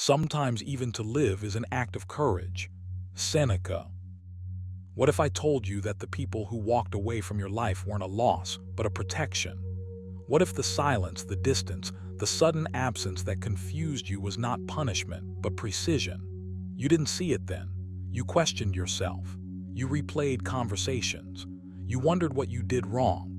Sometimes even to live is an act of courage. Seneca. What if I told you that the people who walked away from your life weren't a loss, but a protection? What if the silence, the distance, the sudden absence that confused you was not punishment, but precision? You didn't see it then. You questioned yourself. You replayed conversations. You wondered what you did wrong.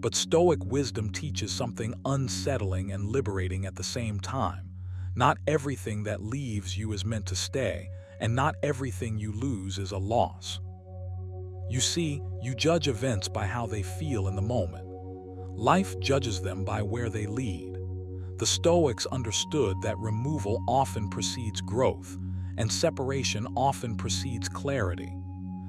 But Stoic wisdom teaches something unsettling and liberating at the same time. Not everything that leaves you is meant to stay, and not everything you lose is a loss. You see, you judge events by how they feel in the moment. Life judges them by where they lead. The Stoics understood that removal often precedes growth, and separation often precedes clarity.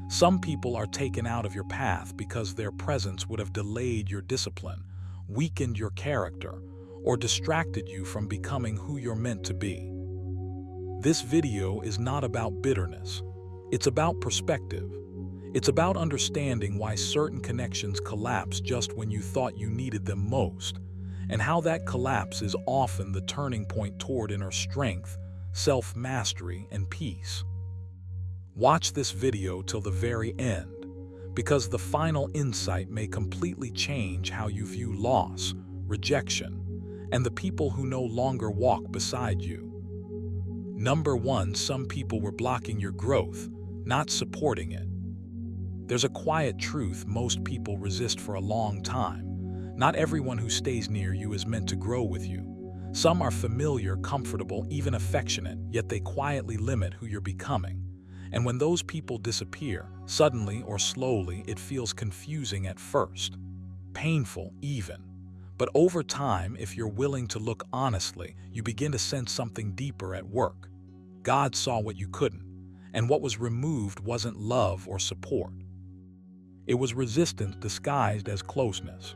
Some people are taken out of your path because their presence would have delayed your discipline, weakened your character, or distracted you from becoming who you're meant to be. This video is not about bitterness. It's about perspective. It's about understanding why certain connections collapse just when you thought you needed them most, and how that collapse is often the turning point toward inner strength, self-mastery, and peace. Watch this video till the very end, because the final insight may completely change how you view loss, rejection, and the people who no longer walk beside you. Number 1, some people were blocking your growth, not supporting it. There's a quiet truth most people resist for a long time. Not everyone who stays near you is meant to grow with you. Some are familiar, comfortable, even affectionate, yet they quietly limit who you're becoming. And when those people disappear, suddenly or slowly, it feels confusing at first, painful even. But over time, if you're willing to look honestly, you begin to sense something deeper at work. God saw what you couldn't, and what was removed wasn't love or support. It was resistance disguised as closeness.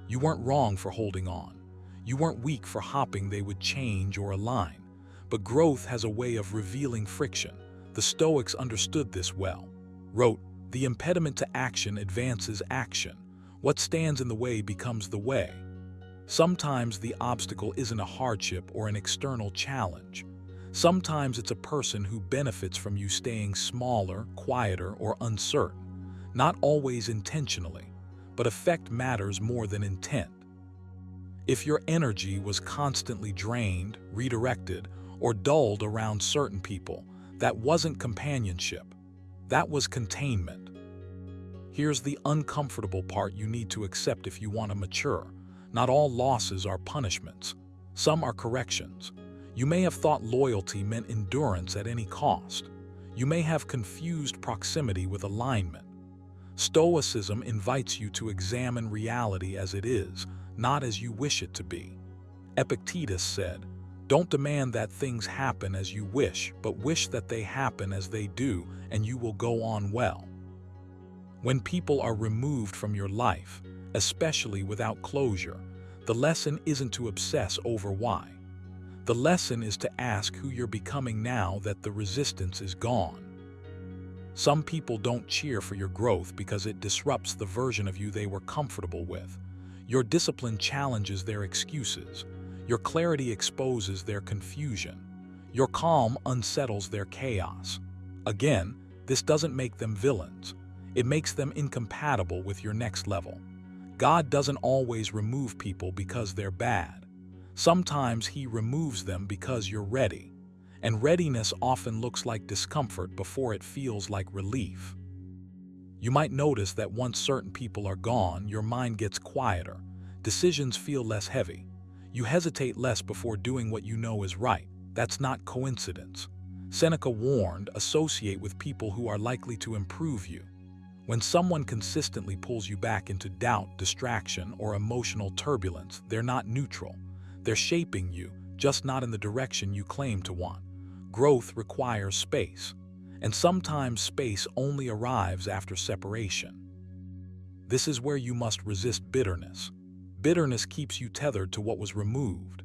You weren't wrong for holding on. You weren't weak for hoping they would change or align. But growth has a way of revealing friction. The Stoics understood this well. Wrote, "The impediment to action advances action. What stands in the way becomes the way." Sometimes the obstacle isn't a hardship or an external challenge. Sometimes it's a person who benefits from you staying smaller, quieter, or uncertain. Not always intentionally, but effect matters more than intent. If your energy was constantly drained, redirected, or dulled around certain people, that wasn't companionship. That was containment. Here's the uncomfortable part you need to accept if you want to mature. Not all losses are punishments. Some are corrections. You may have thought loyalty meant endurance at any cost. You may have confused proximity with alignment. Stoicism invites you to examine reality as it is, not as you wish it to be. Epictetus said, "Don't demand that things happen as you wish, but wish that they happen as they do, and you will go on well." When people are removed from your life, especially without closure, the lesson isn't to obsess over why. The lesson is to ask who you're becoming now that the resistance is gone. Some people don't cheer for your growth because it disrupts the version of you they were comfortable with. Your discipline challenges their excuses. Your clarity exposes their confusion. Your calm unsettles their chaos. Again, this doesn't make them villains. It makes them incompatible with your next level. God doesn't always remove people because they're bad. Sometimes He removes them because you're ready. And readiness often looks like discomfort before it feels like relief. You might notice that once certain people are gone, your mind gets quieter. Decisions feel less heavy. You hesitate less before doing what you know is right. That's not coincidence. Seneca warned, associate with people who are likely to improve you. When someone consistently pulls you back into doubt, distraction, or emotional turbulence, they're not neutral. They're shaping you, just not in the direction you claim to want. Growth requires space, and sometimes space only arrives after separation. This is where you must resist bitterness. Bitterness keeps you tethered to what was removed.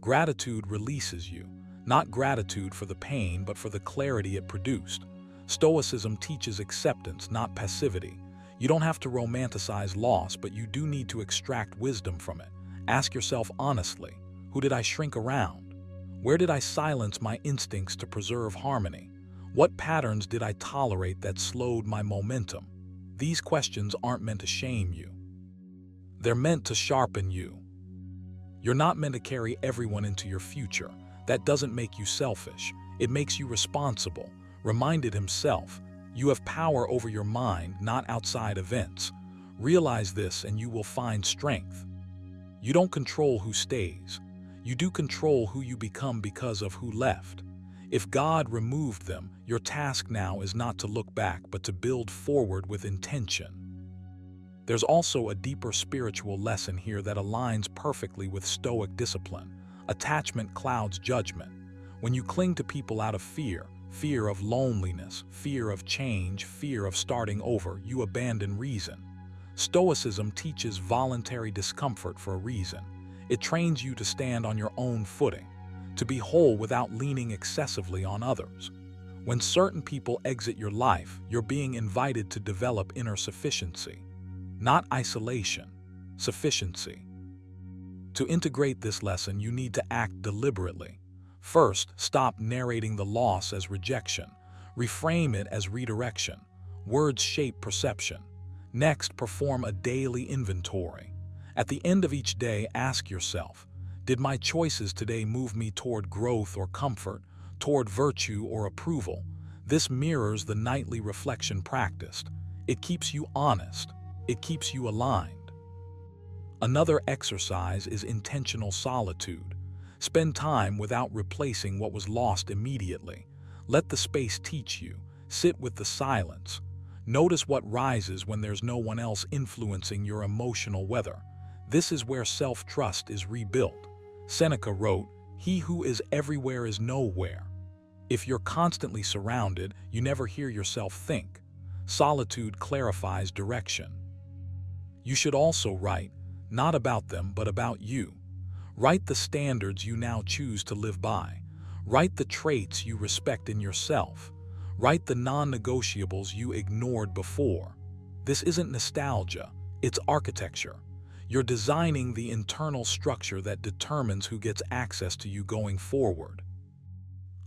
Gratitude releases you, not gratitude for the pain, but for the clarity it produced. Stoicism teaches acceptance, not passivity. You don't have to romanticize loss, but you do need to extract wisdom from it. Ask yourself honestly, who did I shrink around? Where did I silence my instincts to preserve harmony? What patterns did I tolerate that slowed my momentum? These questions aren't meant to shame you. They're meant to sharpen you. You're not meant to carry everyone into your future. That doesn't make you selfish. It makes you responsible. Reminded himself, you have power over your mind, not outside events. Realize this and you will find strength. You don't control who stays. You do control who you become because of who left. If God removed them, your task now is not to look back but to build forward with intention. There's also a deeper spiritual lesson here that aligns perfectly with Stoic discipline. Attachment clouds judgment. When you cling to people out of fear of loneliness, fear of change, fear of starting over, you abandon reason. Stoicism teaches voluntary discomfort for a reason. It trains you to stand on your own footing, to be whole without leaning excessively on others. When certain people exit your life, you're being invited to develop inner sufficiency. Not isolation, sufficiency. To integrate this lesson, you need to act deliberately. First, stop narrating the loss as rejection. Reframe it as redirection. Words shape perception. Next, perform a daily inventory. At the end of each day, ask yourself, did my choices today move me toward growth or comfort, toward virtue or approval? This mirrors the nightly reflection practiced. It keeps you honest. It keeps you aligned. Another exercise is intentional solitude. Spend time without replacing what was lost immediately. Let the space teach you. Sit with the silence. Notice what rises when there's no one else influencing your emotional weather. This is where self-trust is rebuilt. Seneca wrote, "He who is everywhere is nowhere." If you're constantly surrounded, you never hear yourself think. Solitude clarifies direction. You should also write, not about them, but about you. Write the standards you now choose to live by. Write the traits you respect in yourself. Write the non-negotiables you ignored before. This isn't nostalgia, it's architecture. You're designing the internal structure that determines who gets access to you going forward.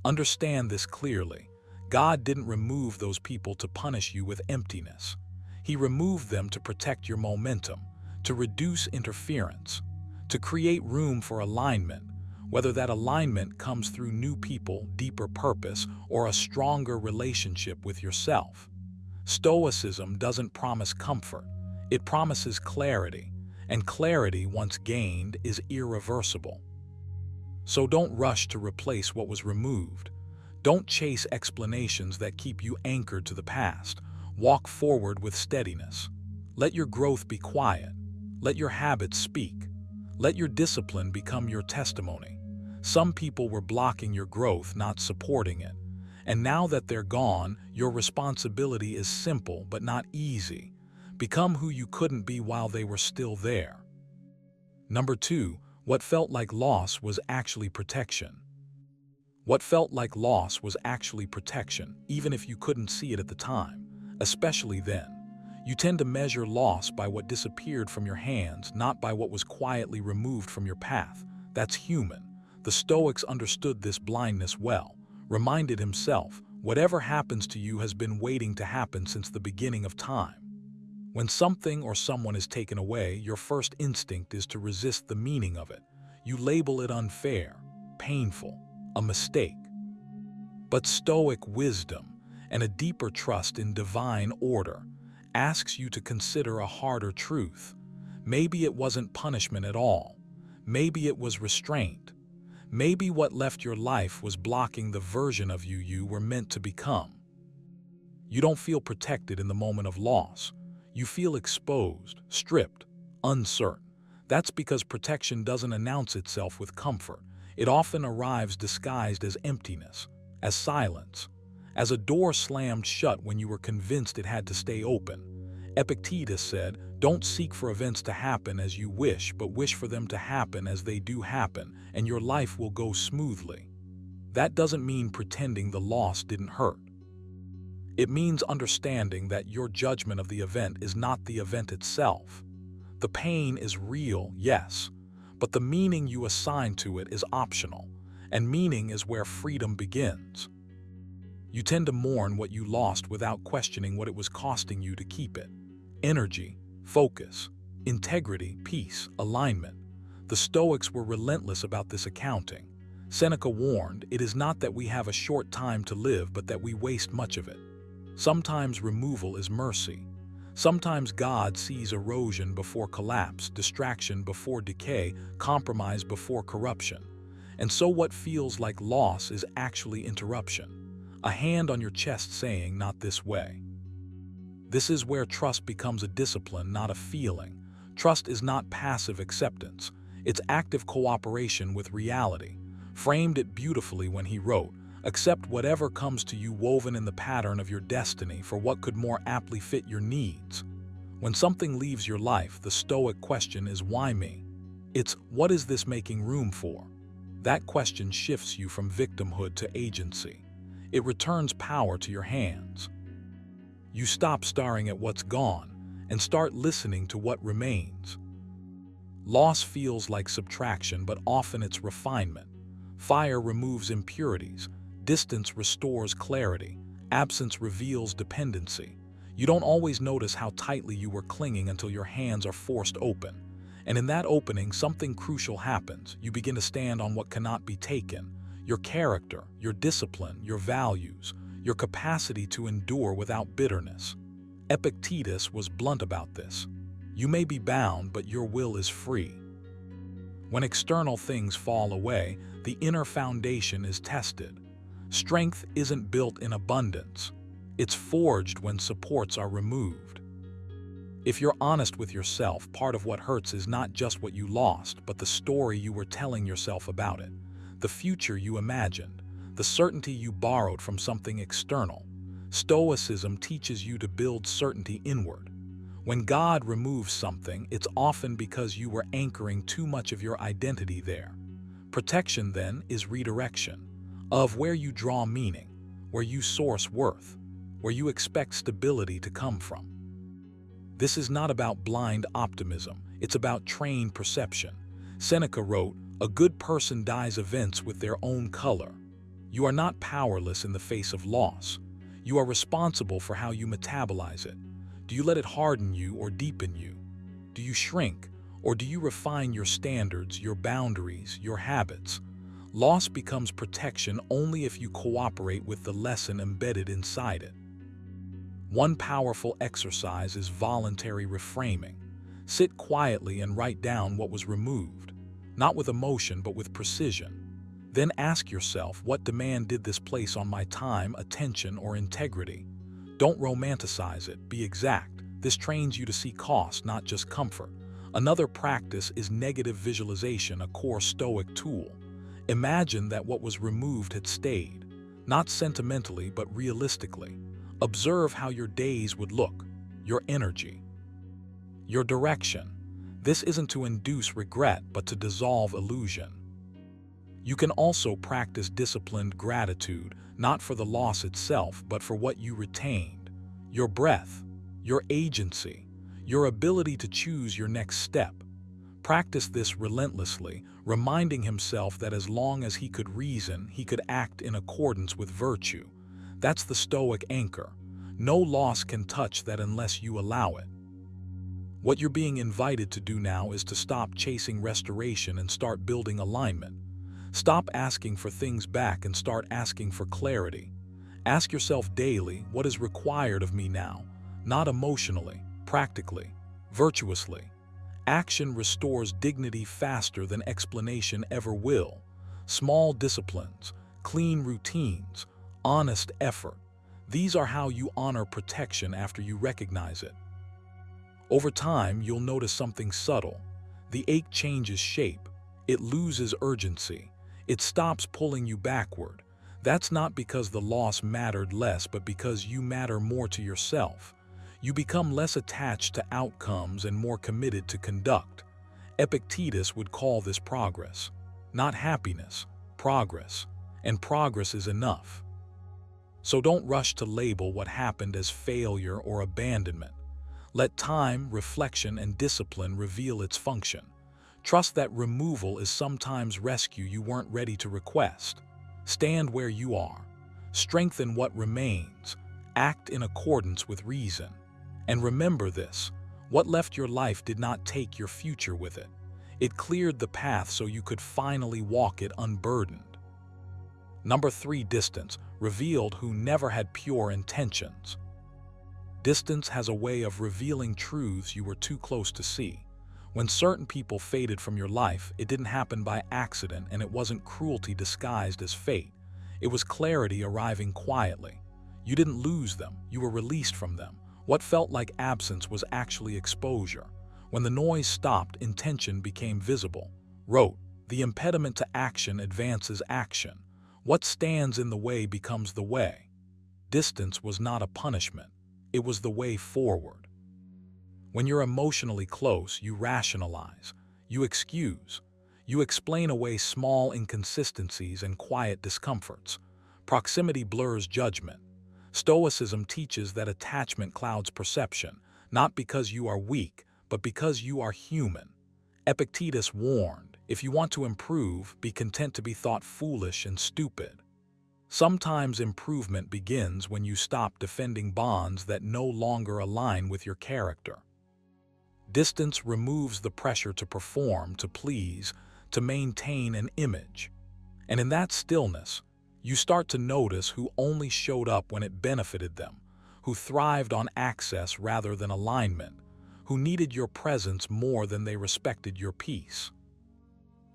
Understand this clearly. God didn't remove those people to punish you with emptiness. He removed them to protect your momentum, to reduce interference, to create room for alignment, whether that alignment comes through new people, deeper purpose, or a stronger relationship with yourself. Stoicism doesn't promise comfort. It promises clarity, and clarity, once gained, is irreversible. So don't rush to replace what was removed. Don't chase explanations that keep you anchored to the past. Walk forward with steadiness. Let your growth be quiet. Let your habits speak. Let your discipline become your testimony. Some people were blocking your growth, not supporting it. And now that they're gone, your responsibility is simple but not easy. Become who you couldn't be while they were still there. Number 2, what felt like loss was actually protection. What felt like loss was actually protection, even if you couldn't see it at the time, especially then. You tend to measure loss by what disappeared from your hands, not by what was quietly removed from your path. That's human. The Stoics understood this blindness well. Reminded himself, whatever happens to you has been waiting to happen since the beginning of time. When something or someone is taken away, your first instinct is to resist the meaning of it. You label it unfair, painful, a mistake. But Stoic wisdom and a deeper trust in divine order asks you to consider a harder truth. Maybe it wasn't punishment at all. Maybe it was restraint. Maybe what left your life was blocking the version of you you were meant to become. You don't feel protected in the moment of loss. You feel exposed, stripped, uncertain. That's because protection doesn't announce itself with comfort. It often arrives disguised as emptiness, as silence, as a door slammed shut when you were convinced it had to stay open. Epictetus said, "Don't seek for events to happen as you wish, but wish for them to happen as they do happen, and your life will go smoothly." That doesn't mean pretending the loss didn't hurt. It means understanding that your judgment of the event is not the event itself. The pain is real, yes, but the meaning you assign to it is optional. and meaning is where freedom begins. You tend to mourn what you lost without questioning what it was costing you to keep it. Energy, focus, integrity, peace, alignment. The Stoics were relentless about this accounting. Seneca warned, "It is not that we have a short time to live, but that we waste much of it." Sometimes removal is mercy. Sometimes God sees erosion before collapse, distraction before decay, compromise before corruption. And so what feels like loss is actually interruption. A hand on your chest saying, "Not this way." This is where trust becomes a discipline, not a feeling. Trust is not passive acceptance. It's active cooperation with reality. Framed it beautifully when he wrote, "Accept whatever comes to you woven in the pattern of your destiny for what could more aptly fit your needs." When something leaves your life, the Stoic question is, "Why me?" It's, "What is this making room for?" That question shifts you from victimhood to agency. It returns power to your hands. You stop staring at what's gone and start listening to what remains. Loss feels like subtraction, but often it's refinement. Fire removes impurities. Distance restores clarity. Absence reveals dependency. You don't always notice how tightly you were clinging until your hands are forced open. And in that opening, something crucial happens. You begin to stand on what cannot be taken. Your character, your discipline, your values, your capacity to endure without bitterness. Epictetus was blunt about this. You may be bound, but your will is free. When external things fall away, the inner foundation is tested. Strength isn't built in abundance. It's forged when supports are removed. If you're honest with yourself, part of what hurts is not just what you lost, but the story you were telling yourself about it. The future you imagined, the certainty you borrowed from something external. Stoicism teaches you to build certainty inward. When God removes something, it's often because you were anchoring too much of your identity there. Protection, then, is redirection, of where you draw meaning, where you source worth, where you expect stability to come from. This is not about blind optimism, it's about trained perception. Seneca wrote, "A good person dyes events with their own color." You are not powerless in the face of loss. You are responsible for how you metabolize it. Do you let it harden you or deepen you? Do you shrink, or do you refine your standards, your boundaries, your habits? Loss becomes protection only if you cooperate with the lesson embedded inside it. One powerful exercise is voluntary reframing. Sit quietly and write down what was removed, not with emotion but with precision. Then ask yourself, what demand did this place on my time, attention, or integrity? Don't romanticize it, be exact. This trains you to see cost, not just comfort. Another practice is negative visualization, a core Stoic tool. Imagine that what was removed had stayed, not sentimentally but realistically. Observe how your days would look, your energy, your direction. This isn't to induce regret, but to dissolve illusion. You can also practice disciplined gratitude, not for the loss itself, but for what you retained. Your breath, your agency, your ability to choose your next step. Practice this relentlessly, reminding himself that as long as he could reason, he could act in accordance with virtue. That's the Stoic anchor. No loss can touch that unless you allow it. What you're being invited to do now is to stop chasing restoration and start building alignment. Stop asking for things back and start asking for clarity. Ask yourself daily, what is required of me now? Not emotionally, practically, virtuously. Action restores dignity faster than explanation ever will. Small disciplines, clean routines, honest effort. These are how you honor protection after you recognize it. Over time, you'll notice something subtle. The ache changes shape. It loses urgency. It stops pulling you backward. That's not because the loss mattered less, but because you matter more to yourself. You become less attached to outcomes and more committed to conduct. Epictetus would call this progress, not happiness, progress. And progress is enough. So don't rush to label what happened as failure or abandonment. Let time, reflection, and discipline reveal its function. Trust that removal is sometimes rescue you weren't ready to request. Stand where you are. Strengthen what remains. Act in accordance with reason. And remember this: what left your life did not take your future with it. It cleared the path so you could finally walk it unburdened. Number 3. Distance revealed who never had pure intentions. Distance has a way of revealing truths you were too close to see. When certain people faded from your life, it didn't happen by accident, and it wasn't cruelty disguised as fate. It was clarity arriving quietly. You didn't lose them, you were released from them. What felt like absence was actually exposure. When the noise stopped, intention became visible. Wrote, "The impediment to action advances action. What stands in the way becomes the way." Distance was not a punishment. It was the way forward. When you're emotionally close, you rationalize, you excuse, you explain away small inconsistencies and quiet discomforts. Proximity blurs judgment. Stoicism teaches that attachment clouds perception, not because you are weak, but because you are human. Epictetus warned, if you want to improve, be content to be thought foolish and stupid. Sometimes improvement begins when you stop defending bonds that no longer align with your character. Distance removes the pressure to perform, to please, to maintain an image. And in that stillness, you start to notice who only showed up when it benefited them, who thrived on access rather than alignment, who needed your presence more than they respected your peace.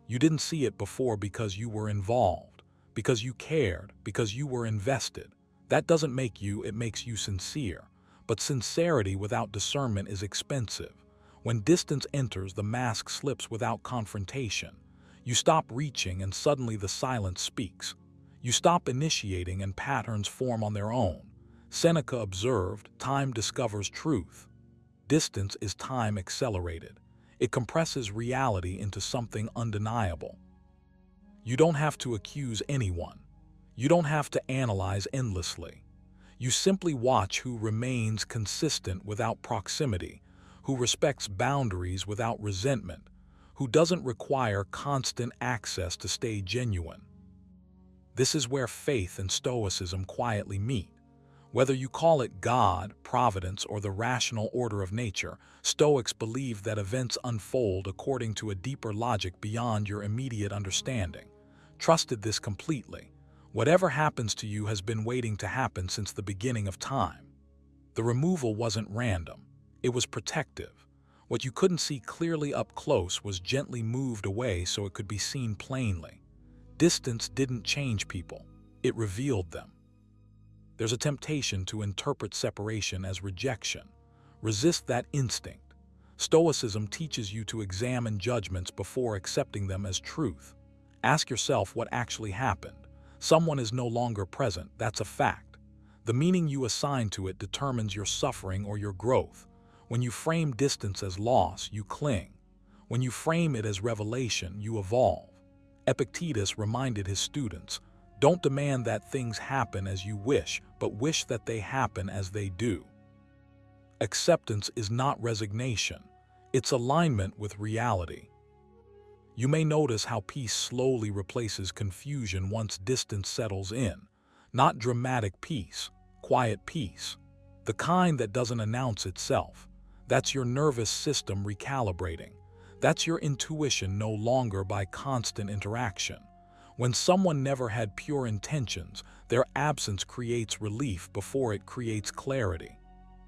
You didn't see it before because you were involved, because you cared, because you were invested. That doesn't make you, it makes you sincere. But sincerity without discernment is expensive. When distance enters, the mask slips without confrontation. You stop reaching and suddenly the silence speaks. You stop initiating and patterns form on their own. Seneca observed, time discovers truth. Distance is time accelerated. It compresses reality into something undeniable. You don't have to accuse anyone. You don't have to analyze endlessly. You simply watch who remains consistent without proximity, who respects boundaries without resentment, who doesn't require constant access to stay genuine. This is where faith and Stoicism quietly meet. Whether you call it God, providence, or the rational order of nature, Stoics believe that events unfold according to a deeper logic beyond your immediate understanding. Trusted this completely. Whatever happens to you has been waiting to happen since the beginning of time. The removal wasn't random. It was protective. What you couldn't see clearly up close was gently moved away so it could be seen plainly. Distance didn't change people. It revealed them. There's a temptation to interpret separation as rejection. Resist that instinct. Stoicism teaches you to examine judgments before accepting them as truth. Ask yourself what actually happened. Someone is no longer present, that's a fact. The meaning you assign to it determines your suffering or your growth. When you frame distance as loss, you cling. When you frame it as revelation, you evolve. Epictetus reminded his students, don't demand that things happen as you wish, but wish that they happen as they do. Acceptance is not resignation. It's alignment with reality. You may notice how peace slowly replaces confusion once distance settles in. Not dramatic peace, quiet peace. The kind that doesn't announce itself. That's your nervous system recalibrating. That's your intuition no longer by constant interaction. When someone never had pure intentions, their absence creates relief before it creates clarity.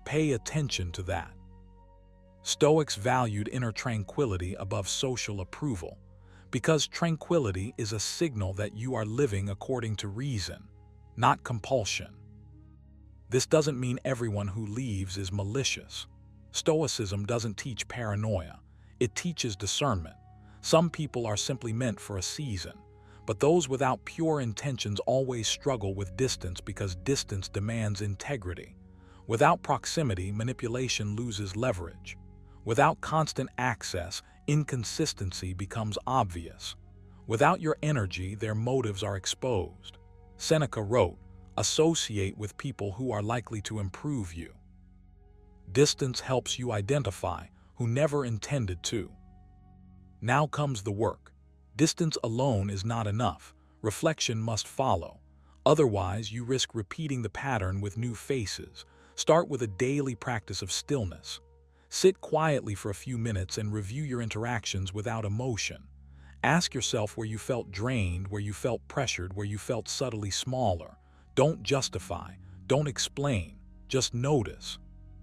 Pay attention to that. Stoics valued inner tranquility above social approval, because tranquility is a signal that you are living according to reason, not compulsion. This doesn't mean everyone who leaves is malicious. Stoicism doesn't teach paranoia. It teaches discernment. Some people are simply meant for a season, but those without pure intentions always struggle with distance because distance demands integrity. Without proximity, manipulation loses leverage. Without constant access, inconsistency becomes obvious. Without your energy, their motives are exposed. Seneca wrote, "Associate with people who are likely to improve you." Distance helps you identify who never intended to. Now comes the work. Distance alone is not enough. Reflection must follow. Otherwise, you risk repeating the pattern with new faces. Start with a daily practice of stillness. Sit quietly for a few minutes and review your interactions without emotion. Ask yourself where you felt drained, where you felt pressured, where you felt subtly smaller. Don't justify, don't explain, just notice.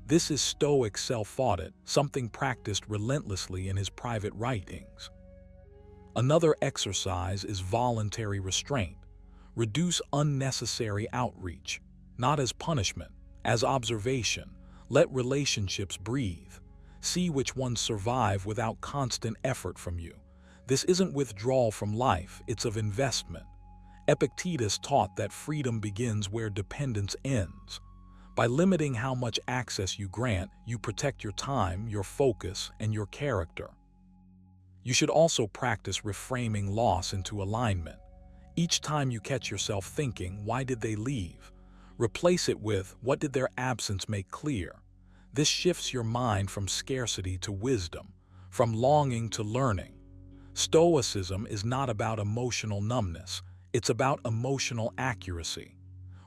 This is Stoic self-audit, something practiced relentlessly in his private writings. Another exercise is voluntary restraint. Reduce unnecessary outreach, not as punishment, as observation. Let relationships breathe. See which ones survive without constant effort from you. This isn't withdrawal from life, it's of investment. Epictetus taught that freedom begins where dependence ends. By limiting how much access you grant, you protect your time, your focus, and your character. You should also practice reframing loss into alignment. Each time you catch yourself thinking, "Why did they leave?" replace it with, "What did their absence make clear?" This shifts your mind from scarcity to wisdom, from longing to learning. Stoicism is not about emotional numbness, it's about emotional accuracy.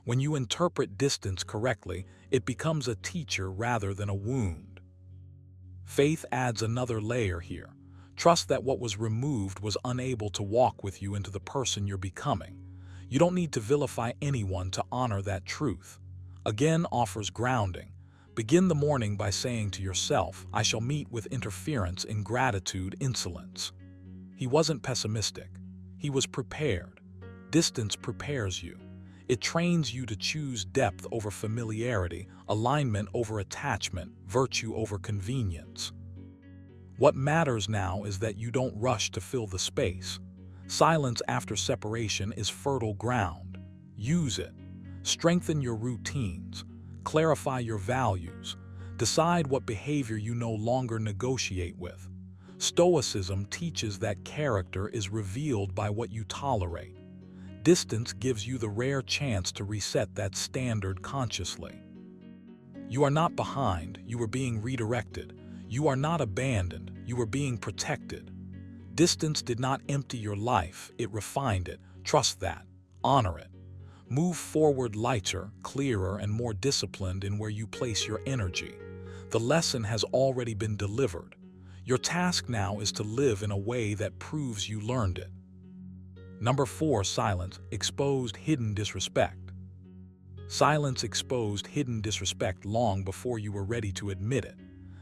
When you interpret distance correctly, it becomes a teacher rather than a wound. Faith adds another layer here. Trust that what was removed was unable to walk with you into the person you're becoming. You don't need to vilify anyone to honor that truth. Again offers grounding. Begin the morning by saying to yourself, "I shall meet with interference, ingratitude, insolence." He wasn't pessimistic. He was prepared. Distance prepares you. It trains you to choose depth over familiarity, alignment over attachment, virtue over convenience. What matters now is that you don't rush to fill the space. Silence after separation is fertile ground. Use it. Strengthen your routines. Clarify your values. Decide what behavior you no longer negotiate with. Stoicism teaches that character is revealed by what you tolerate. Distance gives you the rare chance to reset that standard consciously. You are not behind, you are being redirected. You are not abandoned, you are being protected. Distance did not empty your life, it refined it. Trust that. Honor it. Move forward lighter, clearer, and more disciplined in where you place your energy. The lesson has already been delivered. Your task now is to live in a way that proves you learned it. Number 4, silence exposed hidden disrespect. Silence exposed hidden disrespect long before you were ready to admit it.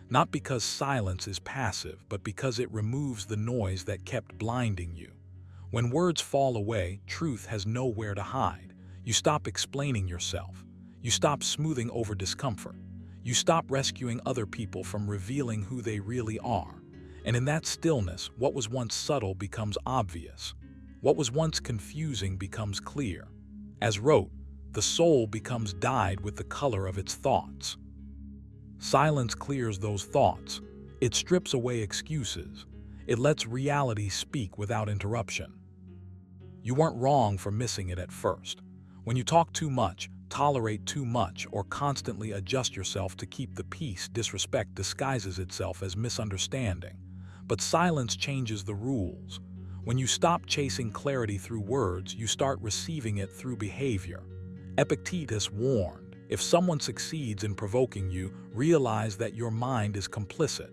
Not because silence is passive, but because it removes the noise that kept blinding you. When words fall away, truth has nowhere to hide. You stop explaining yourself. You stop smoothing over discomfort. You stop rescuing other people from revealing who they really are. And in that stillness, what was once subtle becomes obvious. What was once confusing becomes clear. As wrote, the soul becomes dyed with the color of its thoughts. Silence clears those thoughts. It strips away excuses. It lets reality speak without interruption. You weren't wrong for missing it at first. When you talk too much, tolerate too much, or constantly adjust yourself to keep the peace, disrespect disguises itself as misunderstanding. But silence changes the rules. When you stop chasing clarity through words, you start receiving it through behavior. Epictetus warned, if someone succeeds in provoking you, realize that your mind is complicit.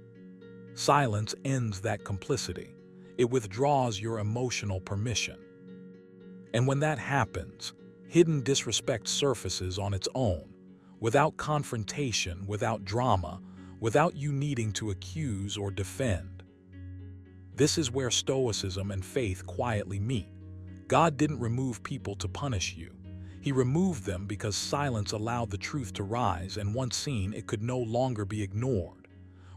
Silence ends that complicity. It withdraws your emotional permission. And when that happens, hidden disrespect surfaces on its own, without confrontation, without drama, without you needing to accuse or defend. This is where Stoicism and faith quietly meet. God didn't remove people to punish you. He removed them because silence allowed the truth to rise, and once seen, it could no longer be ignored.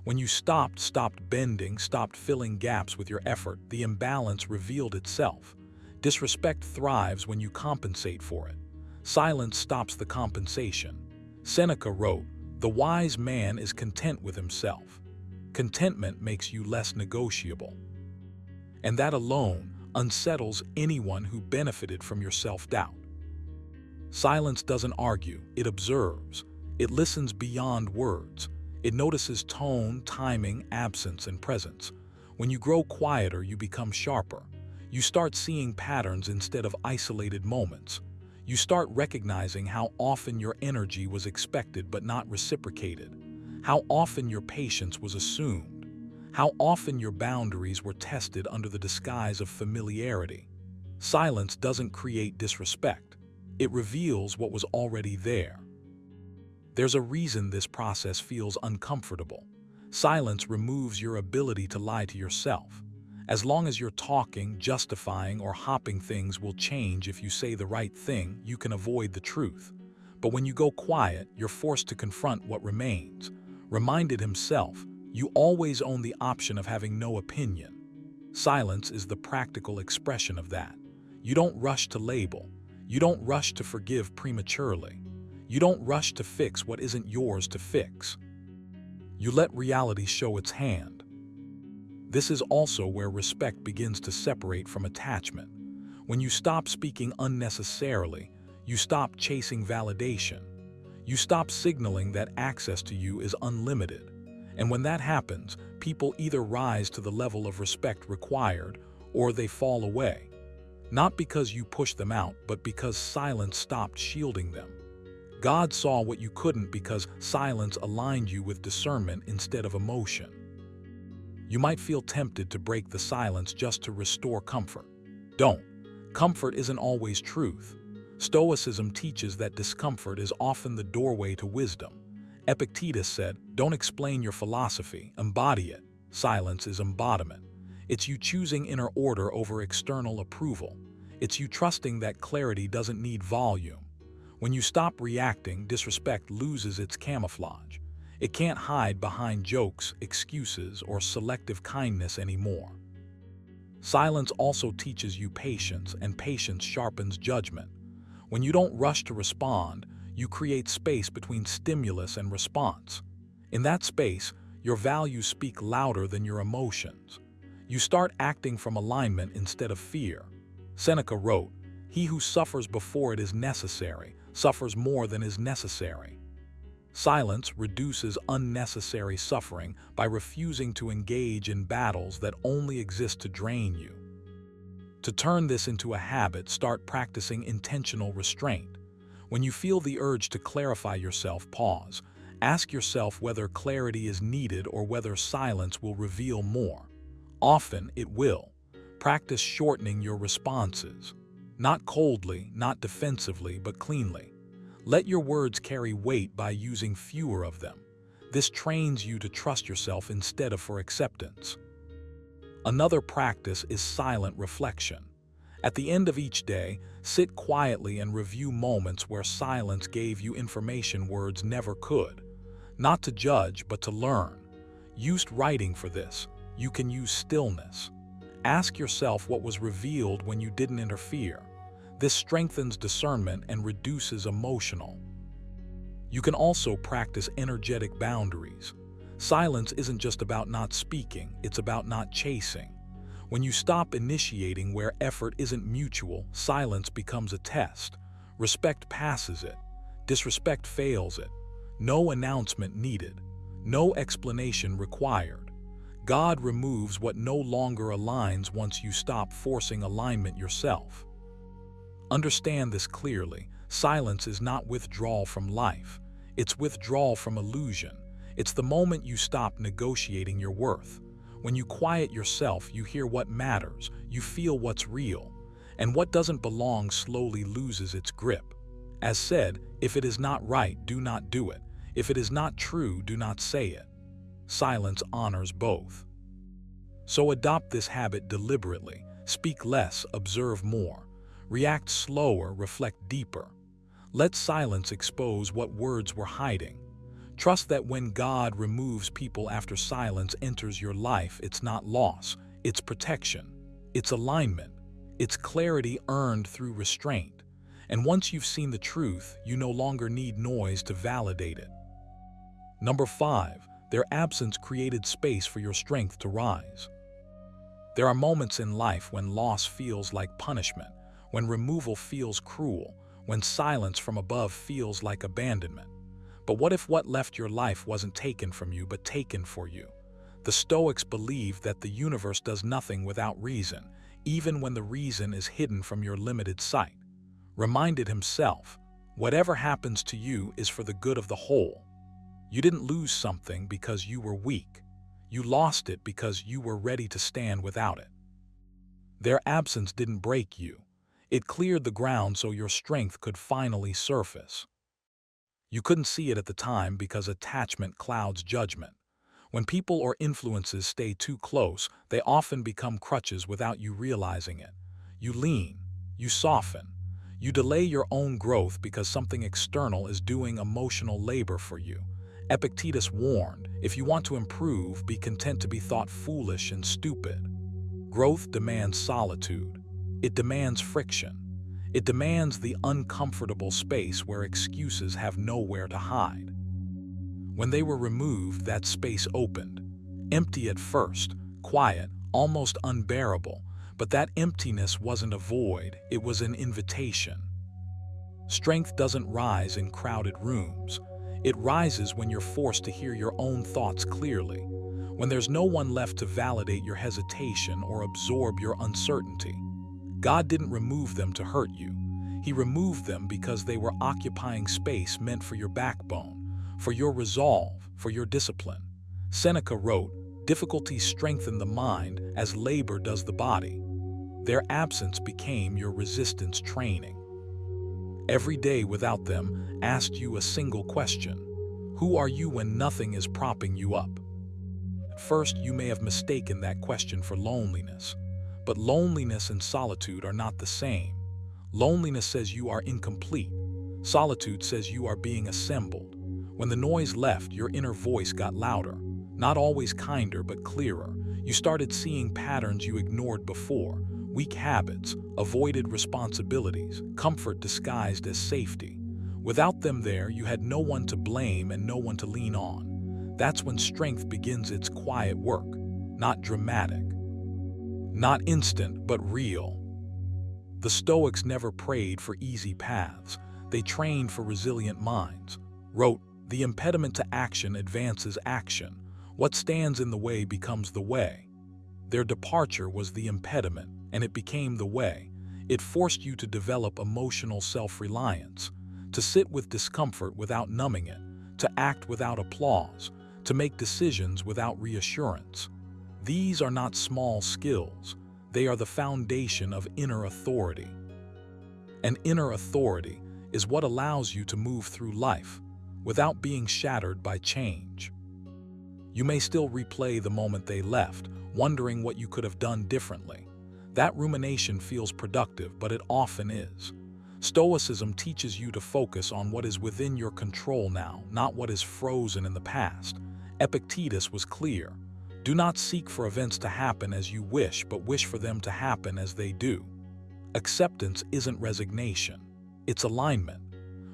When you stopped bending, stopped filling gaps with your effort, the imbalance revealed itself. Disrespect thrives when you compensate for it. Silence stops the compensation. Seneca wrote, "The wise man is content with himself." Contentment makes you less negotiable. And that alone unsettles anyone who benefited from your self-doubt. Silence doesn't argue, it observes. It listens beyond words. It notices tone, timing, absence, and presence. When you grow quieter, you become sharper. You start seeing patterns instead of isolated moments. You start recognizing how often your energy was expected but not reciprocated, how often your patience was assumed, how often your boundaries were tested under the disguise of familiarity. Silence doesn't create disrespect. It reveals what was already there. There's a reason this process feels uncomfortable. Silence removes your ability to lie to yourself. As long as you're talking, justifying, or hopping, things will change. If you say the right thing, you can avoid the truth. But when you go quiet, you're forced to confront what remains. Reminded himself, you always own the option of having no opinion. Silence is the practical expression of that. You don't rush to label. You don't rush to forgive prematurely. You don't rush to fix what isn't yours to fix. You let reality show its hand. This is also where respect begins to separate from attachment. When you stop speaking unnecessarily, you stop chasing validation. You stop signaling that access to you is unlimited. And when that happens, people either rise to the level of respect required or they fall away. Not because you pushed them out, but because silence stopped shielding them. God saw what you couldn't because silence aligned you with discernment instead of emotion. You might feel tempted to break the silence just to restore comfort. Don't. Comfort isn't always truth. Stoicism teaches that discomfort is often the doorway to wisdom. Epictetus said, "Don't explain your philosophy, embody it." Silence is embodiment. It's you choosing inner order over external approval. It's you trusting that clarity doesn't need volume. When you stop reacting, disrespect loses its camouflage. It can't hide behind jokes, excuses, or selective kindness anymore. Silence also teaches you patience, and patience sharpens judgment. When you don't rush to respond, you create space between stimulus and response. In that space, your values speak louder than your emotions. You start acting from alignment instead of fear. Seneca wrote, "He who suffers before it is necessary, suffers more than is necessary." Silence reduces unnecessary suffering by refusing to engage in battles that only exist to drain you. To turn this into a habit, start practicing intentional restraint. When you feel the urge to clarify yourself, pause. Ask yourself whether clarity is needed or whether silence will reveal more. Often it will. Practice shortening your responses. Not coldly, not defensively, but cleanly. Let your words carry weight by using fewer of them. This trains you to trust yourself instead of for acceptance. Another practice is silent reflection. At the end of each day, sit quietly and review moments where silence gave you information words never could. Not to judge, but to learn. Use writing for this. You can use stillness. Ask yourself what was revealed when you didn't interfere. This strengthens discernment and reduces emotional. You can also practice energetic boundaries. Silence isn't just about not speaking, it's about not chasing. When you stop initiating where effort isn't mutual, silence becomes a test. Respect passes it. Disrespect fails it. No announcement needed. No explanation required. God removes what no longer aligns once you stop forcing alignment yourself. Understand this clearly. Silence is not withdrawal from life. It's withdrawal from illusion. It's the moment you stop negotiating your worth. When you quiet yourself, you hear what matters, you feel what's real, and what doesn't belong slowly loses its grip. As said, if it is not right, do not do it. If it is not true, do not say it. Silence honors both. So adopt this habit deliberately. Speak less, observe more. React slower, reflect deeper. Let silence expose what words were hiding. Trust that when God removes people after silence enters your life, it's not loss, it's protection, it's alignment, it's clarity earned through restraint. And once you've seen the truth, you no longer need noise to validate it. Number 5, their absence created space for your strength to rise. There are moments in life when loss feels like punishment, when removal feels cruel, when silence from above feels like abandonment. But what if what left your life wasn't taken from you, but taken for you? The Stoics believed that the universe does nothing without reason, even when the reason is hidden from your limited sight. Reminded himself, whatever happens to you is for the good of the whole. You didn't lose something because you were weak. You lost it because you were ready to stand without it. Their absence didn't break you. It cleared the ground so your strength could finally surface. You couldn't see it at the time because attachment clouds judgment. When people or influences stay too close, they often become crutches without you realizing it. You lean, you soften, you delay your own growth because something external is doing emotional labor for you. Epictetus warned, if you want to improve, be content to be thought foolish and stupid. Growth demands solitude. It demands friction. It demands the uncomfortable space where excuses have nowhere to hide. When they were removed, that space opened. Empty at first, quiet, almost unbearable, but that emptiness wasn't a void, it was an invitation. Strength doesn't rise in crowded rooms. It rises when you're forced to hear your own thoughts clearly, when there's no one left to validate your hesitation or absorb your uncertainty. God didn't remove them to hurt you. He removed them because they were occupying space meant for your backbone, for your resolve, for your discipline. Seneca wrote, "Difficulties strengthen the mind as labor does the body." Their absence became your resistance training. Every day without them asked you a single question. Who are you when nothing is propping you up? At first, you may have mistaken that question for loneliness. But loneliness and solitude are not the same. Loneliness says you are incomplete. Solitude says you are being assembled. When the noise left, your inner voice got louder. Not always kinder, but clearer. You started seeing patterns you ignored before. Weak habits, avoided responsibilities, comfort disguised as safety. Without them there, you had no one to blame and no one to lean on. That's when strength begins its quiet work. Not dramatic. Not instant, but real. The Stoics never prayed for easy paths. They trained for resilient minds. Wrote, "The impediment to action advances action. What stands in the way becomes the way." Their departure was the impediment, and it became the way. It forced you to develop emotional self-reliance, to sit with discomfort without numbing it, to act without applause, to make decisions without reassurance. These are not small skills. They are the foundation of inner authority. And inner authority is what allows you to move through life without being shattered by change. You may still replay the moment they left, wondering what you could have done differently. That rumination feels productive, but it often is. Stoicism teaches you to focus on what is within your control now, not what is frozen in the past. Epictetus was clear. Do not seek for events to happen as you wish, but wish for them to happen as they do. Acceptance isn't resignation, it's alignment.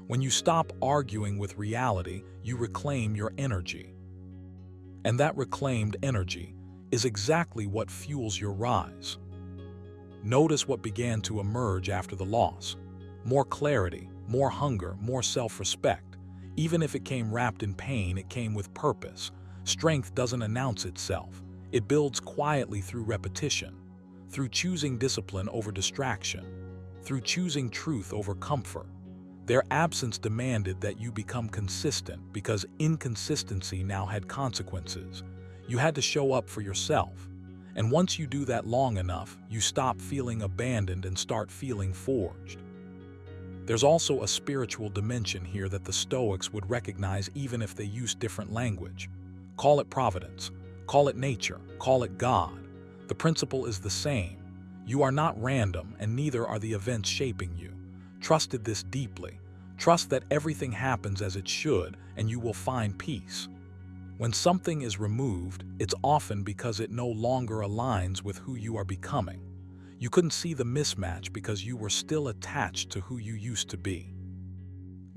When you stop arguing with reality, you reclaim your energy. And that reclaimed energy is exactly what fuels your rise. Notice what began to emerge after the loss. More clarity, more hunger, more self-respect. Even if it came wrapped in pain, it came with purpose. Strength doesn't announce itself. It builds quietly through repetition, through choosing discipline over distraction, through choosing truth over comfort. Their absence demanded that you become consistent because inconsistency now had consequences. You had to show up for yourself. And once you do that long enough, you stop feeling abandoned and start feeling forged. There's also a spiritual dimension here that the Stoics would recognize even if they used different language. Call it providence, call it nature, call it God. The principle is the same. You are not random, and neither are the events shaping you. Trusted this deeply. Trust that everything happens as it should, and you will find peace. When something is removed, it's often because it no longer aligns with who you are becoming. You couldn't see the mismatch because you were still attached to who you used to be.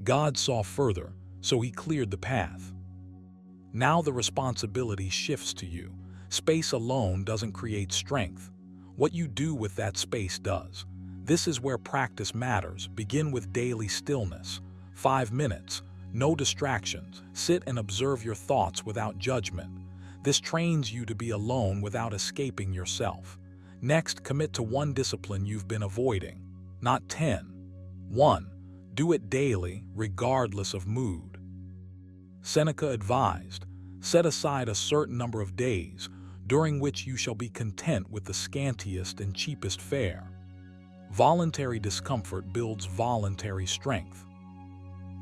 God saw further, so he cleared the path. Now the responsibility shifts to you. Space alone doesn't create strength. What you do with that space does. This is where practice matters. Begin with daily stillness. 5 minutes, no distractions. Sit and observe your thoughts without judgment. This trains you to be alone without escaping yourself. Next, commit to one discipline you've been avoiding, not 10. 1. Do it daily, regardless of mood. Seneca advised, set aside a certain number of days during which you shall be content with the scantiest and cheapest fare. Voluntary discomfort builds voluntary strength.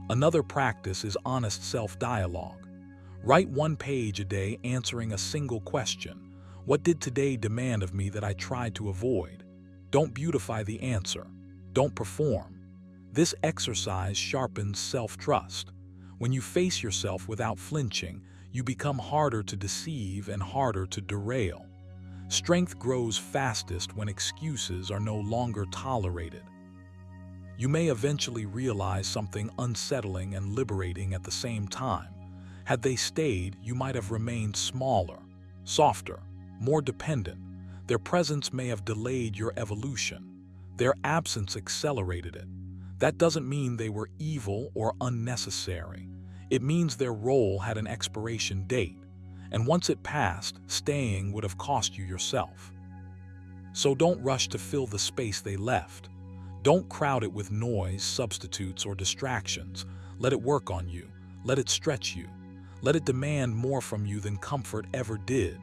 Another practice is honest self-dialogue. Write 1 page a day answering a single question. What did today demand of me that I tried to avoid? Don't beautify the answer. Don't perform. This exercise sharpens self-trust. When you face yourself without flinching, you become harder to deceive and harder to derail. Strength grows fastest when excuses are no longer tolerated. You may eventually realize something unsettling and liberating at the same time. Had they stayed, you might have remained smaller, softer, more dependent. Their presence may have delayed your evolution. Their absence accelerated it. That doesn't mean they were evil or unnecessary. It means their role had an expiration date, and once it passed, staying would have cost you yourself. So don't rush to fill the space they left. Don't crowd it with noise, substitutes, or distractions. Let it work on you. Let it stretch you. Let it demand more from you than comfort ever did.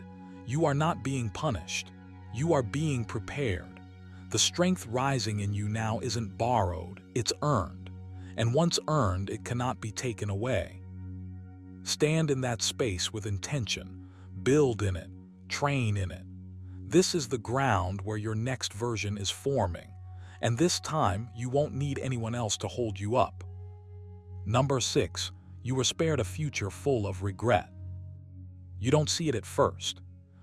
You are not being punished. You are being prepared. The strength rising in you now isn't borrowed, it's earned. And once earned, it cannot be taken away. Stand in that space with intention. Build in it. Train in it. This is the ground where your next version is forming. And this time, you won't need anyone else to hold you up. Number 6. You were spared a future full of regret. You don't see it at first.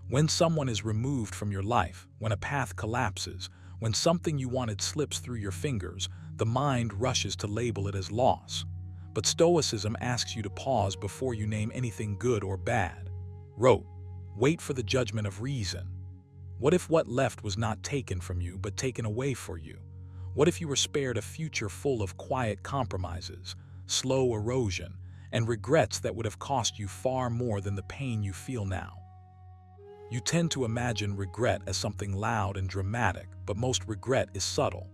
When someone is removed from your life, when a path collapses, when something you wanted slips through your fingers, the mind rushes to label it as loss. But Stoicism asks you to pause before you name anything good or bad. Wait for the judgment of reason. What if what left was not taken from you, but taken away for you? What if you were spared a future full of quiet compromises, slow erosion, and regrets that would have cost you far more than the pain you feel now? You tend to imagine regret as something loud and dramatic, but most regret is subtle.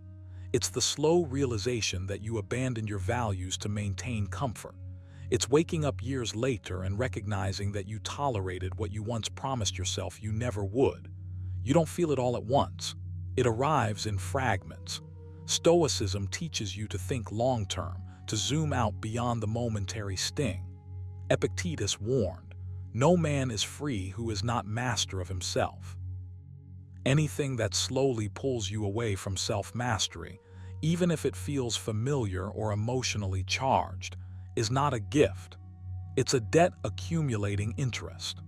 It's the slow realization that you abandoned your values to maintain comfort. It's waking up years later and recognizing that you tolerated what you once promised yourself you never would. You don't feel it all at once. It arrives in fragments. Stoicism teaches you to think long-term, to zoom out beyond the momentary sting. Epictetus warned, "No man is free who is not master of himself." Anything that slowly pulls you away from self-mastery, even if it feels familiar or emotionally charged, is not a gift. It's a debt accumulating interest.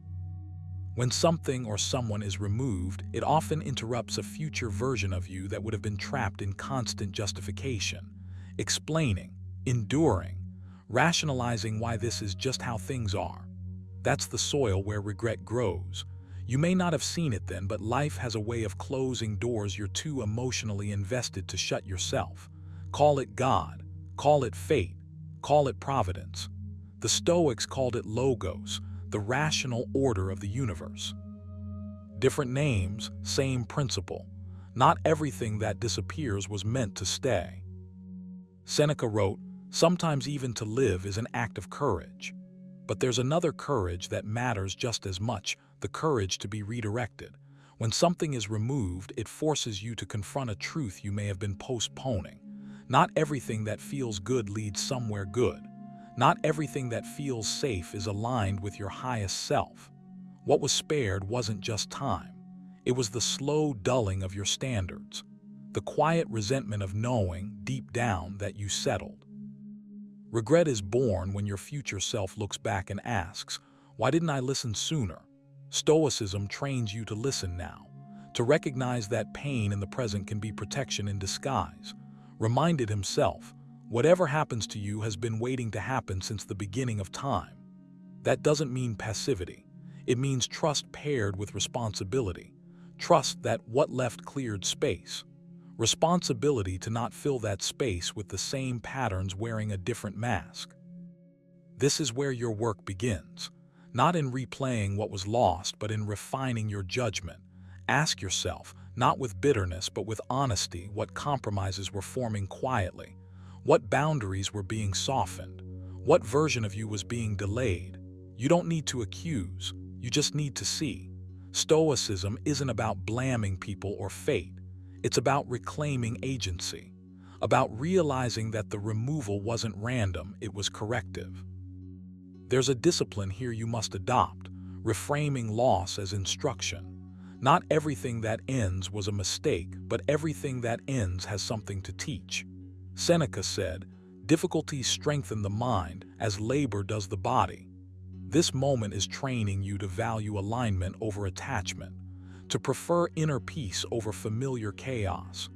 When something or someone is removed, it often interrupts a future version of you that would have been trapped in constant justification, explaining, enduring, rationalizing why this is just how things are. That's the soil where regret grows. You may not have seen it then, but life has a way of closing doors you're too emotionally invested to shut yourself. Call it God, call it fate, call it providence. The Stoics called it logos, the rational order of the universe. Different names, same principle. Not everything that disappears was meant to stay. Seneca wrote, "Sometimes even to live is an act of courage." But there's another courage that matters just as much, the courage to be redirected. When something is removed, it forces you to confront a truth you may have been postponing. Not everything that feels good leads somewhere good. Not everything that feels safe is aligned with your highest self. What was spared wasn't just time. It was the slow dulling of your standards, the quiet resentment of knowing, deep down, that you settled. Regret is born when your future self looks back and asks, "Why didn't I listen sooner?" Stoicism trains you to listen now, to recognize that pain in the present can be protection in disguise. Reminded himself, whatever happens to you has been waiting to happen since the beginning of time. That doesn't mean passivity. It means trust paired with responsibility. Trust that what left cleared space. Responsibility to not fill that space with the same patterns wearing a different mask. This is where your work begins. not in replaying what was lost, but in refining your judgment. Ask yourself, not with bitterness, but with honesty, what compromises were forming quietly, what boundaries were being softened, what version of you was being delayed. You don't need to accuse, you just need to see. Stoicism isn't about blaming people or fate. It's about reclaiming agency, about realizing that the removal wasn't random, it was corrective. There's a discipline here you must adopt, reframing loss as instruction. Not everything that ends was a mistake, but everything that ends has something to teach. Seneca said, "Difficulties strengthen the mind as labor does the body." This moment is training you to value alignment over attachment, to prefer inner peace over familiar chaos,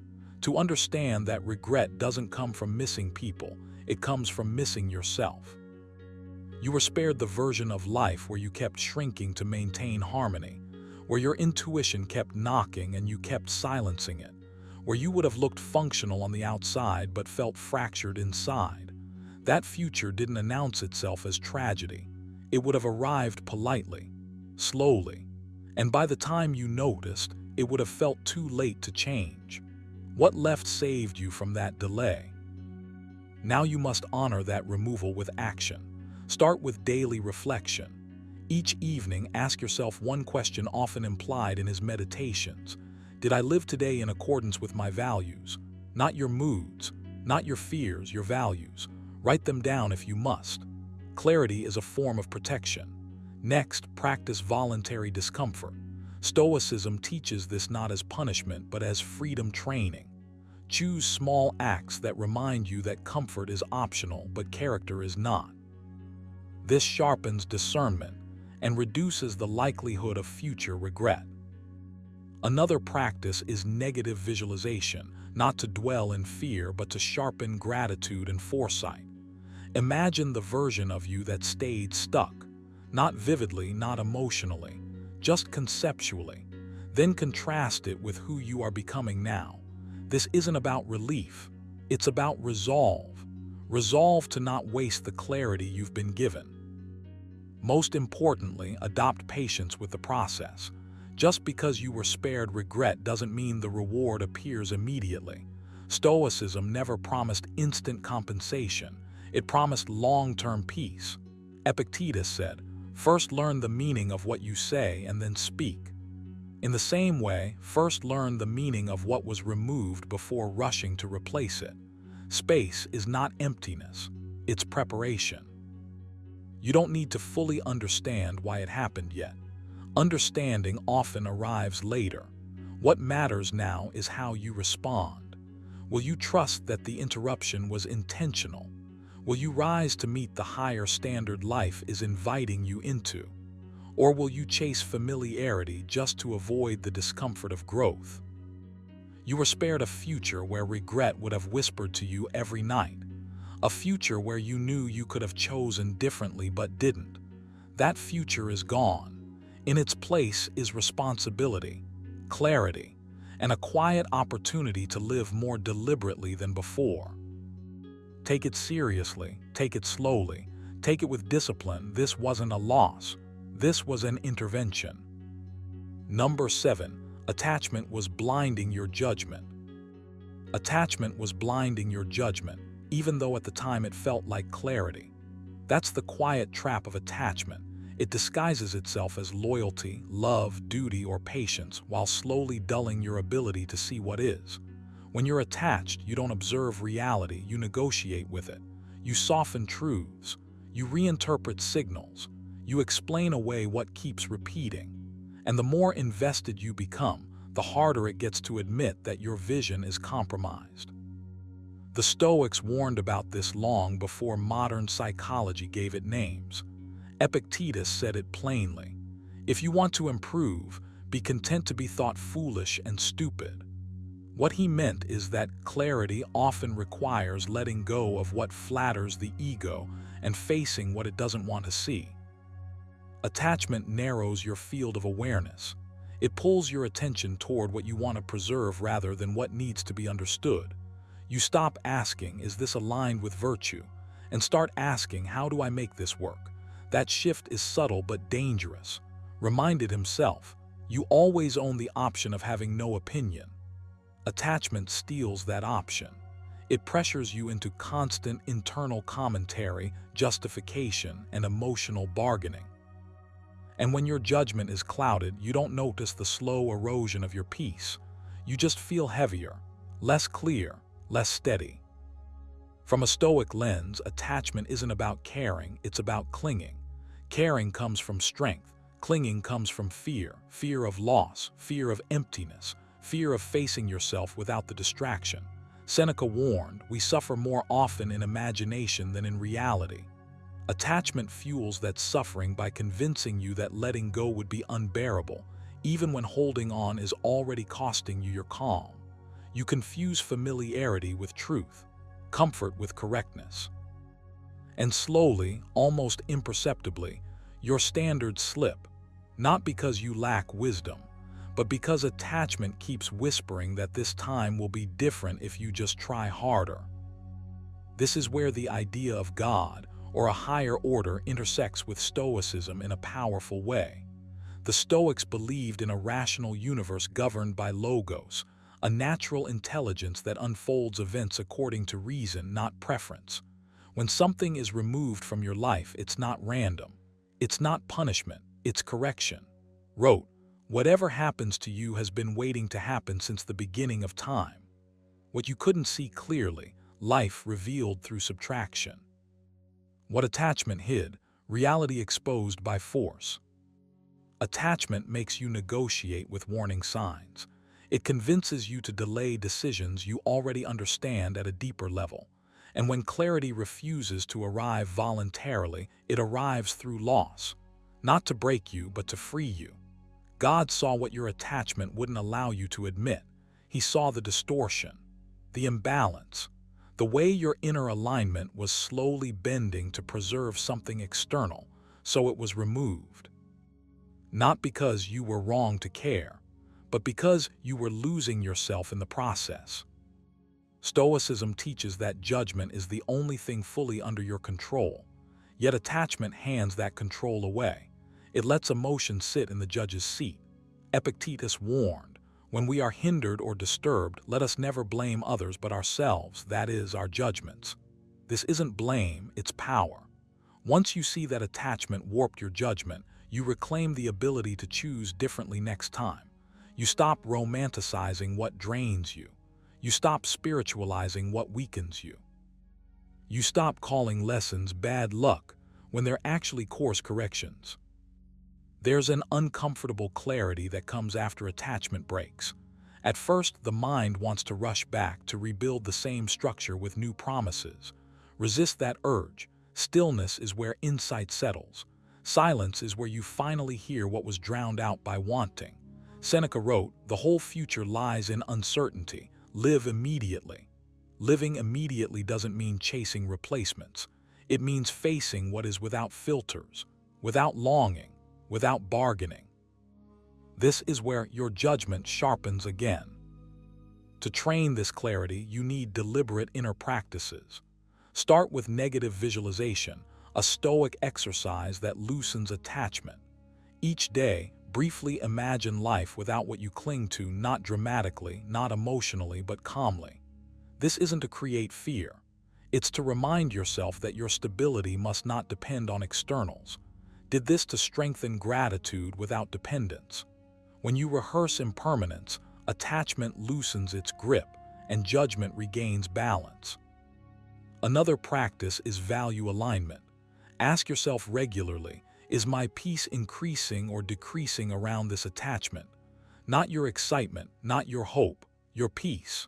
to understand that regret doesn't come from missing people, it comes from missing yourself. You were spared the version of life where you kept shrinking to maintain harmony, where your intuition kept knocking and you kept silencing it, where you would have looked functional on the outside but felt fractured inside. That future didn't announce itself as tragedy. It would have arrived politely, slowly, and by the time you noticed, it would have felt too late to change. What left saved you from that delay? Now you must honor that removal with action. Start with daily reflection. Each evening, ask yourself one question often implied in his meditations. Did I live today in accordance with my values? Not your moods, not your fears, your values. Write them down if you must. Clarity is a form of protection. Next, practice voluntary discomfort. Stoicism teaches this not as punishment, but as freedom training. Choose small acts that remind you that comfort is optional, but character is not. This sharpens discernment and reduces the likelihood of future regret. Another practice is negative visualization, not to dwell in fear, but to sharpen gratitude and foresight. Imagine the version of you that stayed stuck, not vividly, not emotionally, just conceptually. Then contrast it with who you are becoming now. This isn't about relief, it's about resolve. Resolve to not waste the clarity you've been given. Most importantly, adopt patience with the process. Just because you were spared regret doesn't mean the reward appears immediately. Stoicism never promised instant compensation. It promised long-term peace. Epictetus said, "First learn the meaning of what you say and then speak." In the same way, first learn the meaning of what was removed before rushing to replace it. Space is not emptiness, it's preparation. You don't need to fully understand why it happened yet. Understanding often arrives later. What matters now is how you respond. Will you trust that the interruption was intentional? Will you rise to meet the higher standard life is inviting you into? Or will you chase familiarity just to avoid the discomfort of growth? You were spared a future where regret would have whispered to you every night. A future where you knew you could have chosen differently but didn't. That future is gone. In its place is responsibility, clarity, and a quiet opportunity to live more deliberately than before. Take it seriously, take it slowly, take it with discipline. This wasn't a loss. This was an intervention. Number 7. Attachment was blinding your judgment. Attachment was blinding your judgment, even though at the time it felt like clarity. That's the quiet trap of attachment. It disguises itself as loyalty, love, duty, or patience, while slowly dulling your ability to see what is. When you're attached, you don't observe reality, you negotiate with it. You soften truths. You reinterpret signals. You explain away what keeps repeating. And the more invested you become, the harder it gets to admit that your vision is compromised. The Stoics warned about this long before modern psychology gave it names. Epictetus said it plainly. If you want to improve, be content to be thought foolish and stupid. What he meant is that clarity often requires letting go of what flatters the ego and facing what it doesn't want to see. Attachment narrows your field of awareness. It pulls your attention toward what you want to preserve rather than what needs to be understood. You stop asking, "Is this aligned with virtue?" and start asking, "How do I make this work?" That shift is subtle but dangerous. Reminded himself, you always own the option of having no opinion. Attachment steals that option. It pressures you into constant internal commentary, justification, and emotional bargaining. And when your judgment is clouded, you don't notice the slow erosion of your peace. You just feel heavier, less clear, less steady. From a Stoic lens, attachment isn't about caring, it's about clinging. Caring comes from strength. Clinging comes from fear, fear of loss, fear of emptiness, fear of facing yourself without the distraction. Seneca warned, we suffer more often in imagination than in reality. Attachment fuels that suffering by convincing you that letting go would be unbearable, even when holding on is already costing you your calm. You confuse familiarity with truth, comfort with correctness. And slowly, almost imperceptibly, your standards slip, not because you lack wisdom, but because attachment keeps whispering that this time will be different if you just try harder. This is where the idea of God, or a higher order, intersects with Stoicism in a powerful way. The Stoics believed in a rational universe governed by logos, a natural intelligence that unfolds events according to reason, not preference. When something is removed from your life, it's not random. It's not punishment, it's correction. Wrote, whatever happens to you has been waiting to happen since the beginning of time. What you couldn't see clearly, life revealed through subtraction. What attachment hid, reality exposed by force. Attachment makes you negotiate with warning signs. It convinces you to delay decisions you already understand at a deeper level. And when clarity refuses to arrive voluntarily, it arrives through loss. Not to break you, but to free you. God saw what your attachment wouldn't allow you to admit. He saw the distortion, the imbalance, the way your inner alignment was slowly bending to preserve something external, so it was removed. Not because you were wrong to care, but because you were losing yourself in the process. Stoicism teaches that judgment is the only thing fully under your control, yet attachment hands that control away. It lets emotion sit in the judge's seat. Epictetus warned, when we are hindered or disturbed, let us never blame others but ourselves, that is, our judgments. This isn't blame, it's power. Once you see that attachment warped your judgment, you reclaim the ability to choose differently next time. You stop romanticizing what drains you. You stop spiritualizing what weakens you. You stop calling lessons bad luck when they're actually course corrections. There's an uncomfortable clarity that comes after attachment breaks. At first, the mind wants to rush back to rebuild the same structure with new promises. Resist that urge. Stillness is where insight settles. Silence is where you finally hear what was drowned out by wanting. Seneca wrote, the whole future lies in uncertainty. Live immediately. Living immediately doesn't mean chasing replacements. It means facing what is without filters, without longing, without bargaining. This is where your judgment sharpens again. To train this clarity, you need deliberate inner practices. Start with negative visualization, a Stoic exercise that loosens attachment. Each day, briefly imagine life without what you cling to, not dramatically, not emotionally, but calmly. This isn't to create fear. It's to remind yourself that your stability must not depend on externals. Did this to strengthen gratitude without dependence. When you rehearse impermanence, attachment loosens its grip and judgment regains balance. Another practice is value alignment. Ask yourself regularly, is my peace increasing or decreasing around this attachment? Not your excitement, not your hope, your peace.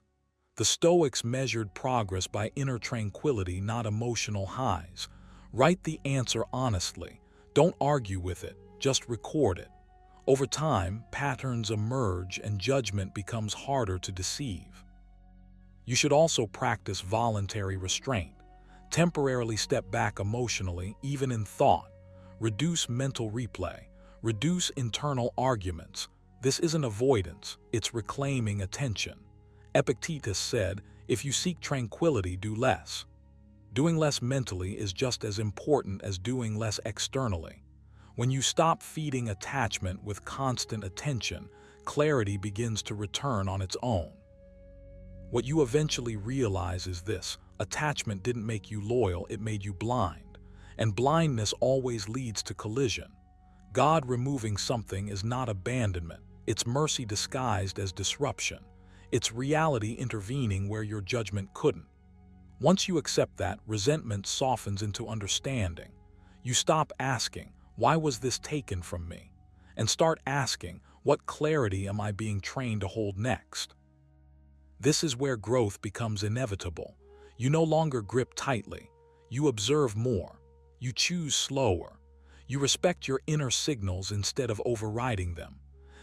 The Stoics measured progress by inner tranquility, not emotional highs. Write the answer honestly. Don't argue with it, just record it. Over time, patterns emerge and judgment becomes harder to deceive. You should also practice voluntary restraint. Temporarily step back emotionally, even in thought. Reduce mental replay. Reduce internal arguments. This isn't avoidance, it's reclaiming attention. Epictetus said, if you seek tranquility, do less. Doing less mentally is just as important as doing less externally. When you stop feeding attachment with constant attention, clarity begins to return on its own. What you eventually realize is this: attachment didn't make you loyal, it made you blind. And blindness always leads to collision. God removing something is not abandonment, it's mercy disguised as disruption. It's reality intervening where your judgment couldn't. Once you accept that, resentment softens into understanding. You stop asking, "Why was this taken from me?" and start asking, "What clarity am I being trained to hold next?" This is where growth becomes inevitable. You no longer grip tightly. You observe more. You choose slower. You respect your inner signals instead of overriding them.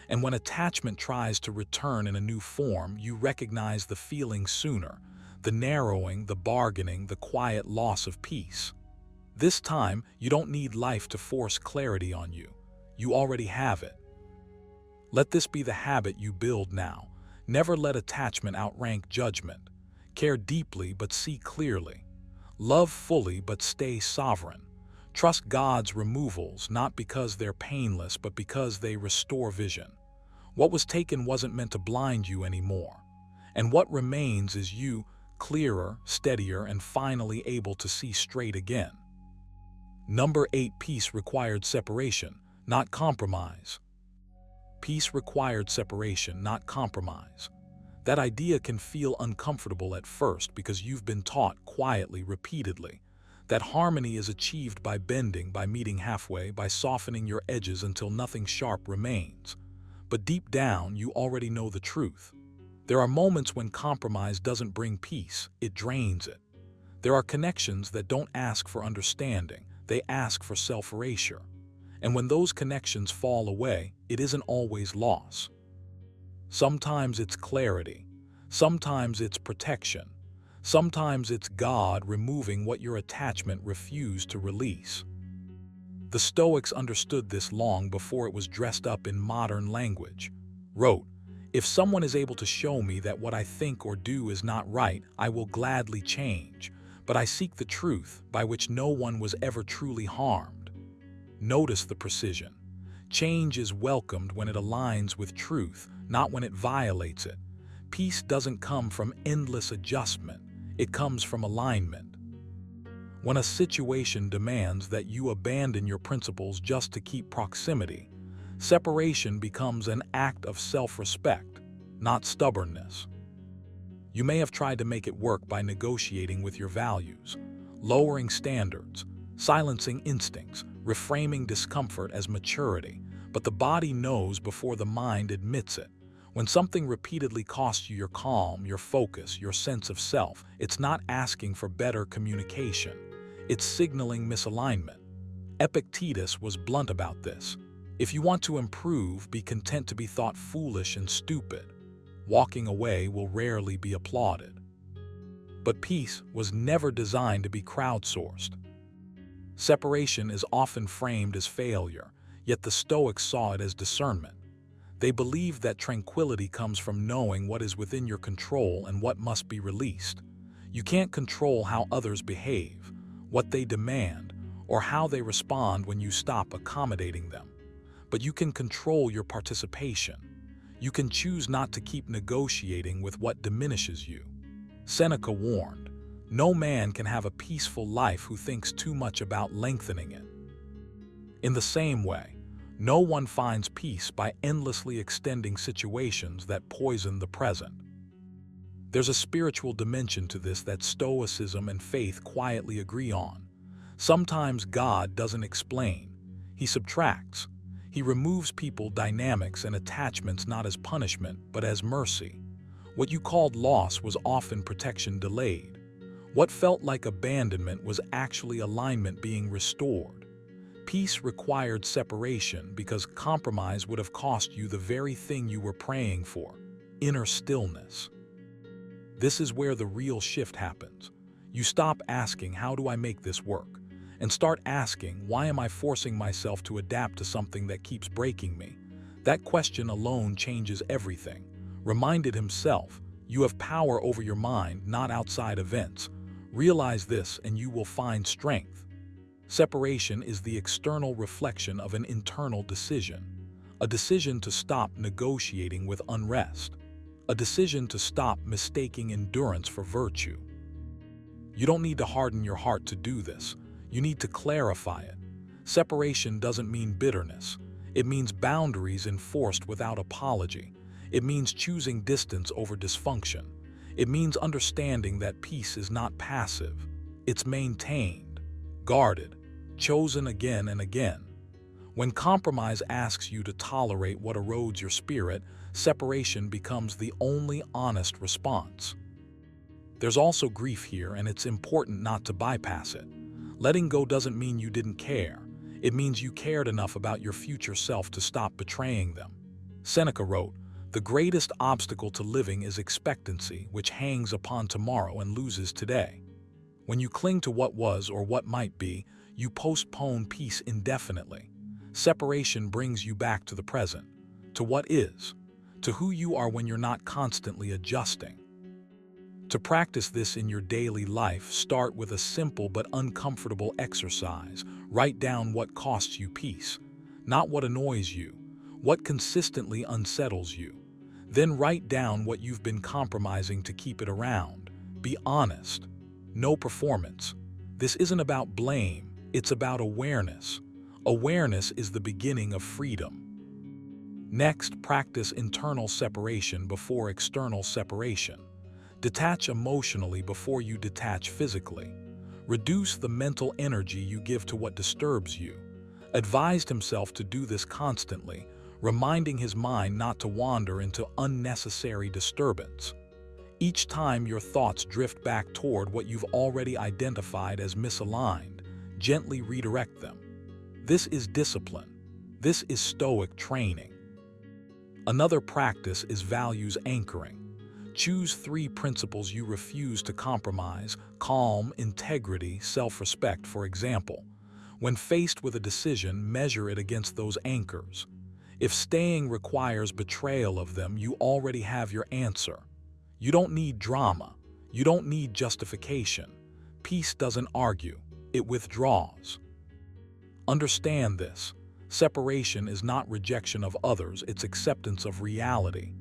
And when attachment tries to return in a new form, you recognize the feeling sooner: the narrowing, the bargaining, the quiet loss of peace. This time, you don't need life to force clarity on you. You already have it. Let this be the habit you build now. Never let attachment outrank judgment. Care deeply but see clearly. Love fully but stay sovereign. Trust God's removals, not because they're painless, but because they restore vision. What was taken wasn't meant to blind you anymore. And what remains is you, clearer, steadier, and finally able to see straight again. Number 8. Peace required separation, not compromise. Peace required separation, not compromise. That idea can feel uncomfortable at first because you've been taught quietly, repeatedly, that harmony is achieved by bending, by meeting halfway, by softening your edges until nothing sharp remains. But deep down, you already know the truth. There are moments when compromise doesn't bring peace, it drains it. There are connections that don't ask for understanding, they ask for self-erasure. And when those connections fall away, it isn't always loss. Sometimes it's clarity, sometimes it's protection, sometimes it's God removing what your attachment refused to release. The Stoics understood this long before it was dressed up in modern language. Wrote, "If someone is able to show me that what I think or do is not right, I will gladly change, but I seek the truth by which no one was ever truly harmed." Notice the precision. Change is welcomed when it aligns with truth, not when it violates it. Peace doesn't come from endless adjustment, it comes from alignment. When a situation demands that you abandon your principles just to keep proximity, separation becomes an act of self-respect, not stubbornness. You may have tried to make it work by negotiating with your values, lowering standards, silencing instincts, reframing discomfort as maturity, but the body knows before the mind admits it. When something repeatedly costs you your calm, your focus, your sense of self, it's not asking for better communication. It's signaling misalignment. Epictetus was blunt about this. If you want to improve, be content to be thought foolish and stupid. Walking away will rarely be applauded. But peace was never designed to be crowdsourced. Separation is often framed as failure, yet the Stoics saw it as discernment. They believed that tranquility comes from knowing what is within your control and what must be released. You can't control how others behave, what they demand, or how they respond when you stop accommodating them. But you can control your participation. You can choose not to keep negotiating with what diminishes you. Seneca warned, "No man can have a peaceful life who thinks too much about lengthening it." In the same way, no one finds peace by endlessly extending situations that poison the present. There's a spiritual dimension to this that Stoicism and faith quietly agree on. Sometimes God doesn't explain. He subtracts. He removes people, dynamics, and attachments not as punishment, but as mercy. What you called loss was often protection delayed. What felt like abandonment was actually alignment being restored. Peace required separation because compromise would have cost you the very thing you were praying for: inner stillness. This is where the real shift happens. You stop asking, "How do I make this work?" and start asking, "Why am I forcing myself to adapt to something that keeps breaking me?" That question alone changes everything. Reminded himself, you have power over your mind, not outside events. Realize this and you will find strength. Separation is the external reflection of an internal decision. A decision to stop negotiating with unrest. A decision to stop mistaking endurance for virtue. You don't need to harden your heart to do this. You need to clarify it. Separation doesn't mean bitterness. It means boundaries enforced without apology. It means choosing distance over dysfunction. It means understanding that peace is not passive. It's maintained, guarded, chosen again and again. When compromise asks you to tolerate what erodes your spirit, separation becomes the only honest response. There's also grief here, and it's important not to bypass it. Letting go doesn't mean you didn't care. It means you cared enough about your future self to stop betraying them. Seneca wrote, "The greatest obstacle to living is expectancy, which hangs upon tomorrow and loses today." When you cling to what was or what might be, you postpone peace indefinitely. Separation brings you back to the present, to what is, to who you are when you're not constantly adjusting. To practice this in your daily life, start with a simple but uncomfortable exercise. Write down what costs you peace, not what annoys you, what consistently unsettles you. Then write down what you've been compromising to keep it around. Be honest. No performance. This isn't about blame, it's about awareness. Awareness is the beginning of freedom. Next, practice internal separation before external separation. Detach emotionally before you detach physically. Reduce the mental energy you give to what disturbs you. Advised himself to do this constantly, reminding his mind not to wander into unnecessary disturbance. Each time your thoughts drift back toward what you've already identified as misaligned, gently redirect them. This is discipline. This is Stoic training. Another practice is values anchoring. Choose 3 principles you refuse to compromise: calm, integrity, self-respect, for example. When faced with a decision, measure it against those anchors. If staying requires betrayal of them, you already have your answer. You don't need drama. You don't need justification. Peace doesn't argue. It withdraws. Understand this. Separation is not rejection of others, it's acceptance of reality.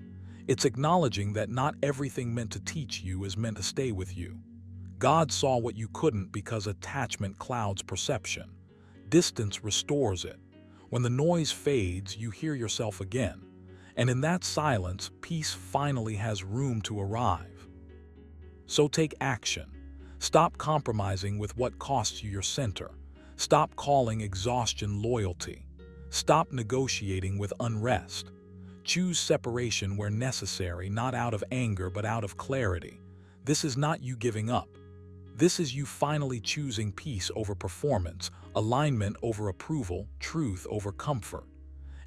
It's acknowledging that not everything meant to teach you is meant to stay with you. God saw what you couldn't because attachment clouds perception. Distance restores it. When the noise fades, you hear yourself again. And in that silence, peace finally has room to arrive. So take action. Stop compromising with what costs you your center. Stop calling exhaustion loyalty. Stop negotiating with unrest. Choose separation where necessary, not out of anger but out of clarity. This is not you giving up. This is you finally choosing peace over performance, alignment over approval, truth over comfort.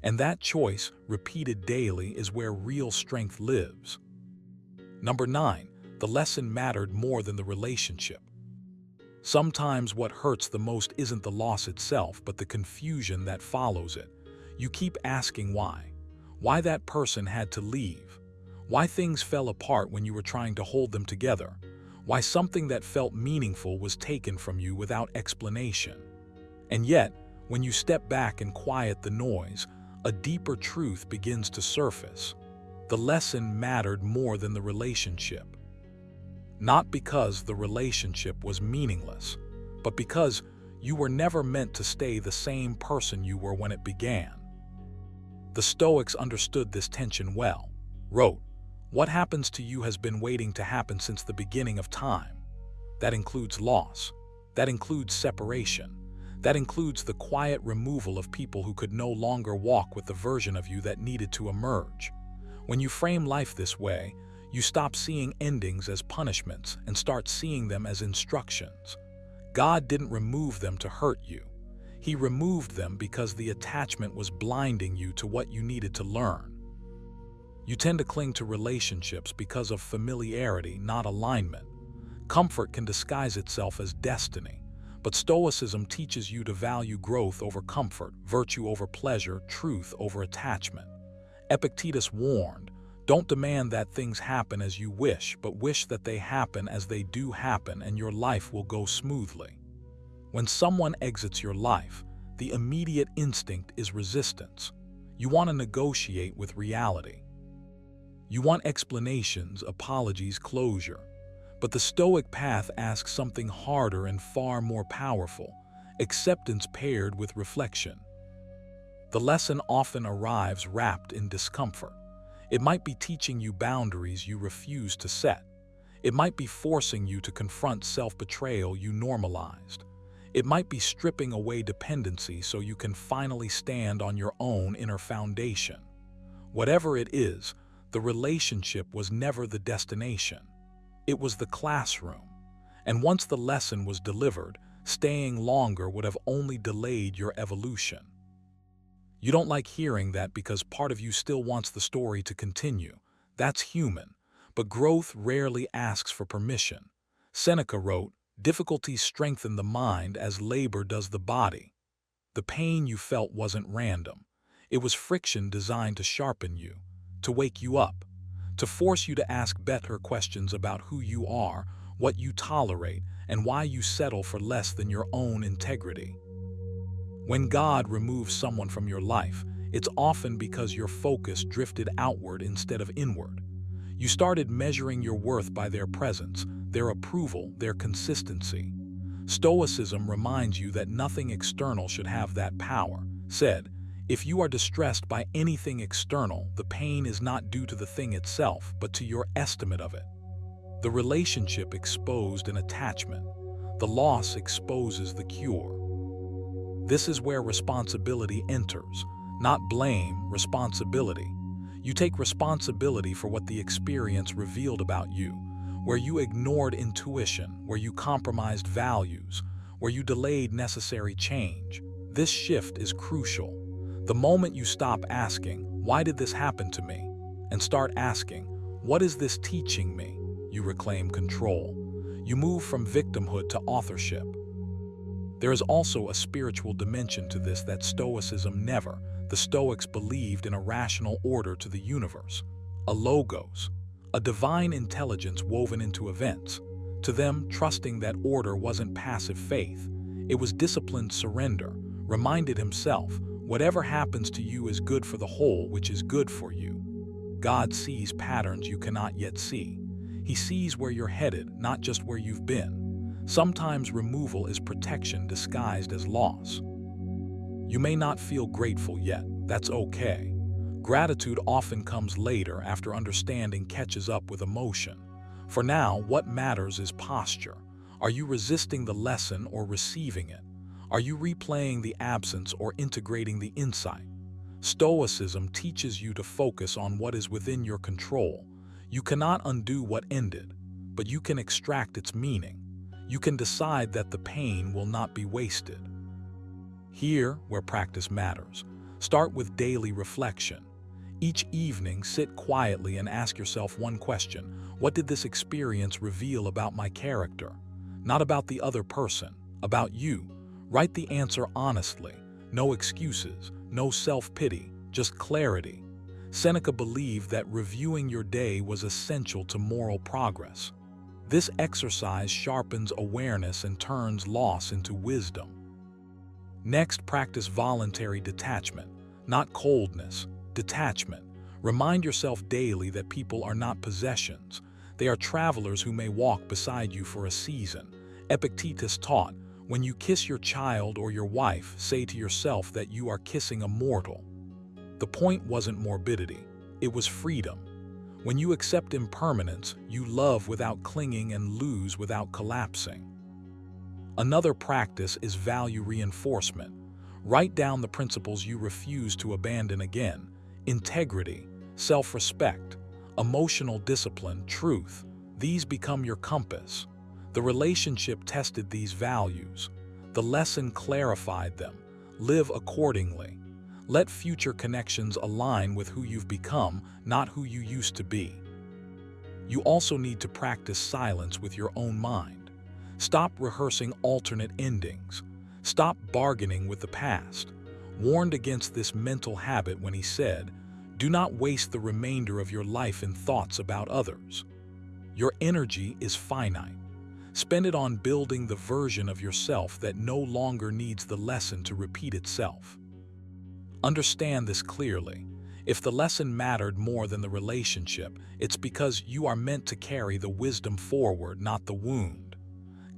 And that choice, repeated daily, is where real strength lives. Number 9, the lesson mattered more than the relationship. Sometimes what hurts the most isn't the loss itself, but the confusion that follows it. You keep asking why. Why that person had to leave. Why things fell apart when you were trying to hold them together. Why something that felt meaningful was taken from you without explanation. And yet, when you step back and quiet the noise, a deeper truth begins to surface. The lesson mattered more than the relationship. Not because the relationship was meaningless, but because you were never meant to stay the same person you were when it began. The Stoics understood this tension well. Wrote, "What happens to you has been waiting to happen since the beginning of time." That includes loss. That includes separation. That includes the quiet removal of people who could no longer walk with the version of you that needed to emerge. When you frame life this way, you stop seeing endings as punishments and start seeing them as instructions. God didn't remove them to hurt you. He removed them because the attachment was blinding you to what you needed to learn. You tend to cling to relationships because of familiarity, not alignment. Comfort can disguise itself as destiny, but Stoicism teaches you to value growth over comfort, virtue over pleasure, truth over attachment. Epictetus warned, Don't demand that things happen as you wish, but wish that they happen as they do happen, and your life will go smoothly. When someone exits your life, the immediate instinct is resistance. You want to negotiate with reality. You want explanations, apologies, closure. But the Stoic path asks something harder and far more powerful: acceptance paired with reflection. The lesson often arrives wrapped in discomfort. It might be teaching you boundaries you refuse to set. It might be forcing you to confront self-betrayal you normalized. It might be stripping away dependency so you can finally stand on your own inner foundation. Whatever it is, the relationship was never the destination. It was the classroom. And once the lesson was delivered, staying longer would have only delayed your evolution. You don't like hearing that because part of you still wants the story to continue. That's human, but growth rarely asks for permission. Seneca wrote, "Difficulties strengthen the mind as labor does the body." The pain you felt wasn't random. It was friction designed to sharpen you, to wake you up, to force you to ask better questions about who you are, what you tolerate, and why you settle for less than your own integrity. When God removes someone from your life, it's often because your focus drifted outward instead of inward. You started measuring your worth by their presence, their approval, their consistency. Stoicism reminds you that nothing external should have that power. Said, if you are distressed by anything external, the pain is not due to the thing itself, but to your estimate of it. The relationship exposed an attachment. The loss exposes the cure. This is where responsibility enters. Not blame, responsibility. You take responsibility for what the experience revealed about you, where you ignored intuition, where you compromised values, where you delayed necessary change. This shift is crucial. The moment you stop asking, "Why did this happen to me?" and start asking, "What is this teaching me?" you reclaim control. You move from victimhood to authorship. There is also a spiritual dimension to this that Stoicism never. The Stoics believed in a rational order to the universe, a logos, a divine intelligence woven into events. To them, trusting that order wasn't passive faith. It was disciplined surrender. Reminded himself, whatever happens to you is good for the whole, which is good for you. God sees patterns you cannot yet see. He sees where you're headed, not just where you've been. Sometimes removal is protection disguised as loss. You may not feel grateful yet. That's okay. Gratitude often comes later, after understanding catches up with emotion. For now, what matters is posture. Are you resisting the lesson or receiving it? Are you replaying the absence or integrating the insight? Stoicism teaches you to focus on what is within your control. You cannot undo what ended, but you can extract its meaning. You can decide that the pain will not be wasted. Here, where practice matters, start with daily reflection. Each evening, sit quietly and ask yourself one question: what did this experience reveal about my character? Not about the other person, about you. Write the answer honestly. No excuses, no self-pity, just clarity. Seneca believed that reviewing your day was essential to moral progress. This exercise sharpens awareness and turns loss into wisdom. Next, practice voluntary detachment, not coldness, detachment. Remind yourself daily that people are not possessions. They are travelers who may walk beside you for a season. Epictetus taught, when you kiss your child or your wife, say to yourself that you are kissing a mortal. The point wasn't morbidity, it was freedom. When you accept impermanence, you love without clinging and lose without collapsing. Another practice is value reinforcement. Write down the principles you refuse to abandon again: integrity, self-respect, emotional discipline, truth. These become your compass. The relationship tested these values. The lesson clarified them. Live accordingly. Let future connections align with who you've become, not who you used to be. You also need to practice silence with your own mind. Stop rehearsing alternate endings. Stop bargaining with the past. Warned against this mental habit when he said, Do not waste the remainder of your life in thoughts about others. Your energy is finite. Spend it on building the version of yourself that no longer needs the lesson to repeat itself. Understand this clearly. If the lesson mattered more than the relationship, it's because you are meant to carry the wisdom forward, not the wound.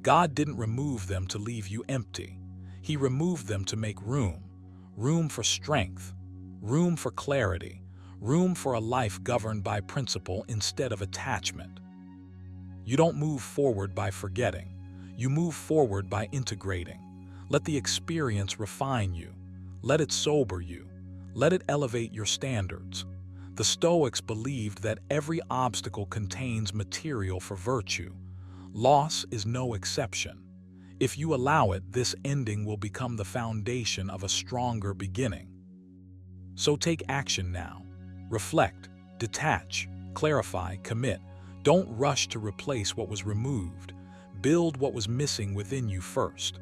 God didn't remove them to leave you empty. He removed them to make room for strength, room for clarity, room for a life governed by principle instead of attachment. You don't move forward by forgetting. You move forward by integrating. Let the experience refine you. Let it sober you. Let it elevate your standards. The Stoics believed that every obstacle contains material for virtue. Loss is no exception. If you allow it, this ending will become the foundation of a stronger beginning. So take action now. Reflect, detach, clarify, commit. Don't rush to replace what was removed. Build what was missing within you first.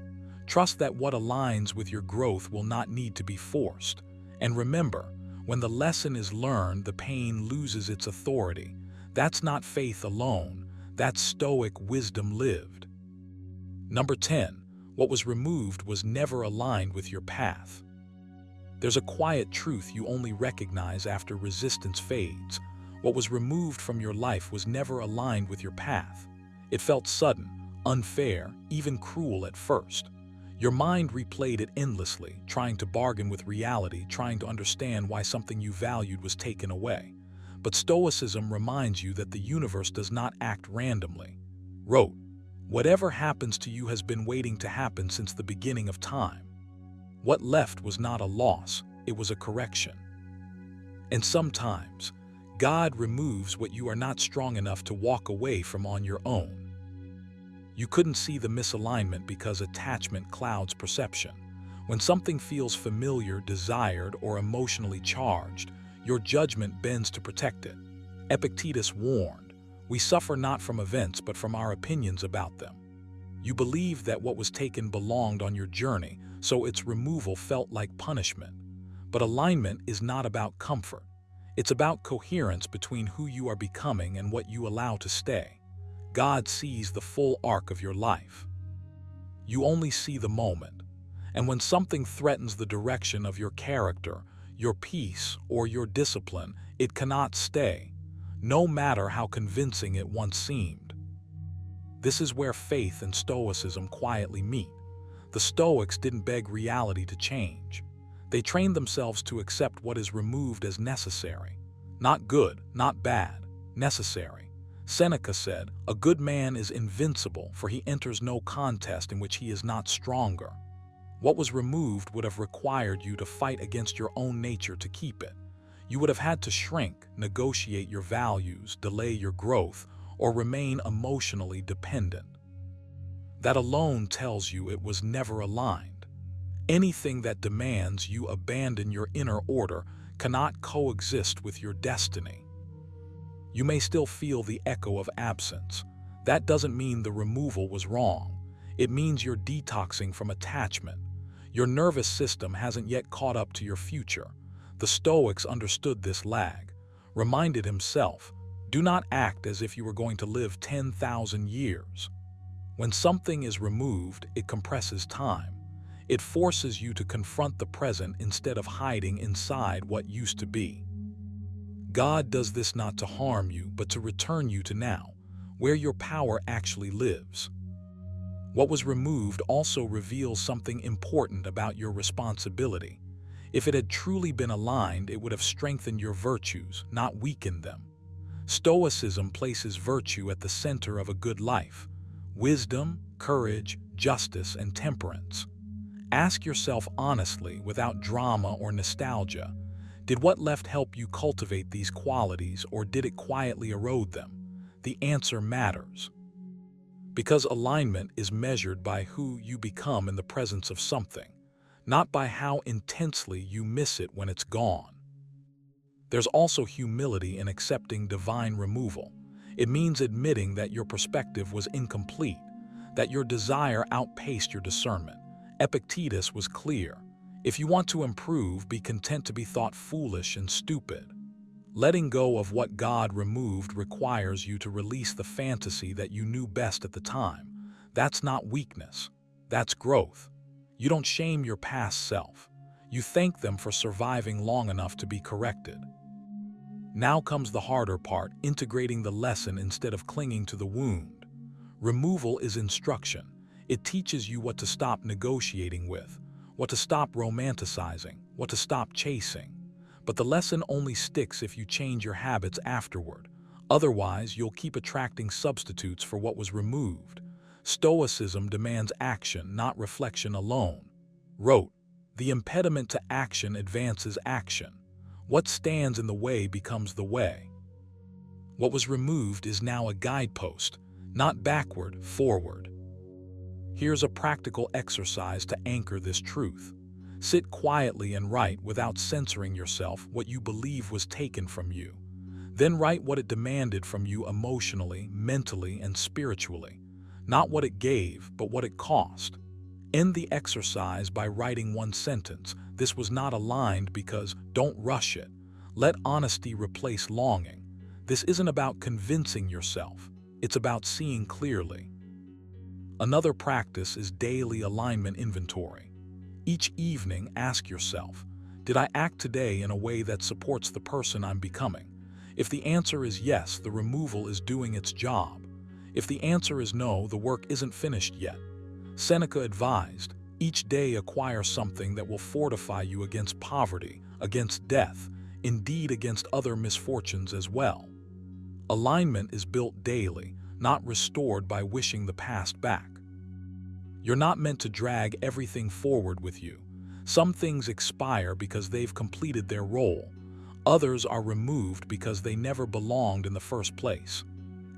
Trust that what aligns with your growth will not need to be forced. And remember, when the lesson is learned, the pain loses its authority. That's not faith alone. That's Stoic wisdom lived. Number 10. What was removed was never aligned with your path. There's a quiet truth you only recognize after resistance fades. What was removed from your life was never aligned with your path. It felt sudden, unfair, even cruel at first. Your mind replayed it endlessly, trying to bargain with reality, trying to understand why something you valued was taken away. But Stoicism reminds you that the universe does not act randomly. Wrote, "Whatever happens to you has been waiting to happen since the beginning of time." What left was not a loss, it was a correction. And sometimes, God removes what you are not strong enough to walk away from on your own. You couldn't see the misalignment because attachment clouds perception. When something feels familiar, desired, or emotionally charged, your judgment bends to protect it. Epictetus warned, "We suffer not from events but from our opinions about them." You believed that what was taken belonged on your journey, so its removal felt like punishment. But alignment is not about comfort. It's about coherence between who you are becoming and what you allow to stay. God sees the full arc of your life. You only see the moment. And when something threatens the direction of your character, your peace, or your discipline, it cannot stay, no matter how convincing it once seemed. This is where faith and Stoicism quietly meet. The Stoics didn't beg reality to change. They trained themselves to accept what is removed as necessary. Not good, not bad, necessary. Seneca said, "A good man is invincible, for he enters no contest in which he is not stronger." What was removed would have required you to fight against your own nature to keep it. You would have had to shrink, negotiate your values, delay your growth, or remain emotionally dependent. That alone tells you it was never aligned. Anything that demands you abandon your inner order cannot coexist with your destiny. You may still feel the echo of absence. That doesn't mean the removal was wrong. It means you're detoxing from attachment. Your nervous system hasn't yet caught up to your future. The Stoics understood this lag, reminded himself, "Do not act as if you were going to live 10,000 years." When something is removed, it compresses time. It forces you to confront the present instead of hiding inside what used to be. God does this not to harm you, but to return you to now, where your power actually lives. What was removed also reveals something important about your responsibility. If it had truly been aligned, it would have strengthened your virtues, not weakened them. Stoicism places virtue at the center of a good life: wisdom, courage, justice, and temperance. Ask yourself honestly, without drama or nostalgia, did what left help you cultivate these qualities, or did it quietly erode them? The answer matters. Because alignment is measured by who you become in the presence of something, not by how intensely you miss it when it's gone. There's also humility in accepting divine removal. It means admitting that your perspective was incomplete, that your desire outpaced your discernment. Epictetus was clear: if you want to improve, be content to be thought foolish and stupid. Letting go of what God removed requires you to release the fantasy that you knew best at the time. That's not weakness. That's growth. You don't shame your past self. You thank them for surviving long enough to be corrected. Now comes the harder part, integrating the lesson instead of clinging to the wound. Removal is instruction. It teaches you what to stop negotiating with, what to stop romanticizing, what to stop chasing. But the lesson only sticks if you change your habits afterward. Otherwise, you'll keep attracting substitutes for what was removed. Stoicism demands action, not reflection alone. Wrote, "The impediment to action advances action. What stands in the way becomes the way." What was removed is now a guidepost, not backward, forward. Here's a practical exercise to anchor this truth. Sit quietly and write, without censoring yourself, what you believe was taken from you. Then write what it demanded from you emotionally, mentally, and spiritually. Not what it gave, but what it cost. End the exercise by writing one sentence. This was not aligned because. Don't rush it. Let honesty replace longing. This isn't about convincing yourself. It's about seeing clearly. Another practice is daily alignment inventory. Each evening, ask yourself, did I act today in a way that supports the person I'm becoming? If the answer is yes, the removal is doing its job. If the answer is no, the work isn't finished yet. Seneca advised, each day acquire something that will fortify you against poverty, against death, indeed against other misfortunes as well. Alignment is built daily, not restored by wishing the past back. You're not meant to drag everything forward with you. Some things expire because they've completed their role. Others are removed because they never belonged in the first place.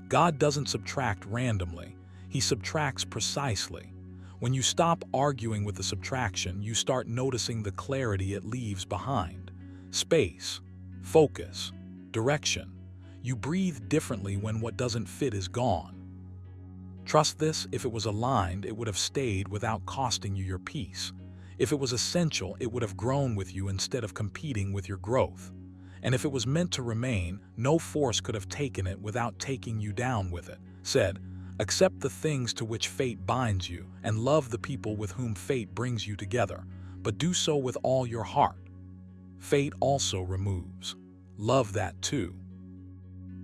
God doesn't subtract randomly. He subtracts precisely. When you stop arguing with the subtraction, you start noticing the clarity it leaves behind. Space, focus, direction. You breathe differently when what doesn't fit is gone. Trust this, if it was aligned, it would have stayed without costing you your peace. If it was essential, it would have grown with you instead of competing with your growth. And if it was meant to remain, no force could have taken it without taking you down with it. Said, accept the things to which fate binds you, and love the people with whom fate brings you together, but do so with all your heart. Fate also removes. Love that too.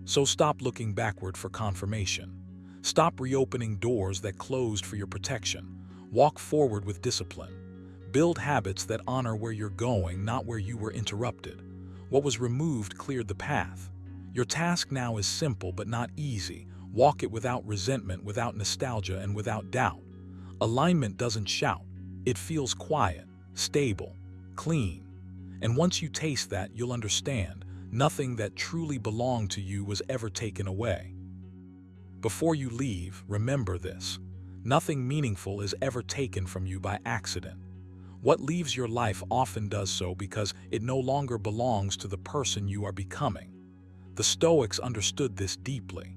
So stop looking backward for confirmation. Stop reopening doors that closed for your protection. Walk forward with discipline. Build habits that honor where you're going, not where you were interrupted. What was removed cleared the path. Your task now is simple but not easy. Walk it without resentment, without nostalgia, and without doubt. Alignment doesn't shout. It feels quiet, stable, clean. And once you taste that, you'll understand nothing that truly belonged to you was ever taken away. Before you leave, remember this. Nothing meaningful is ever taken from you by accident. What leaves your life often does so because it no longer belongs to the person you are becoming. The Stoics understood this deeply.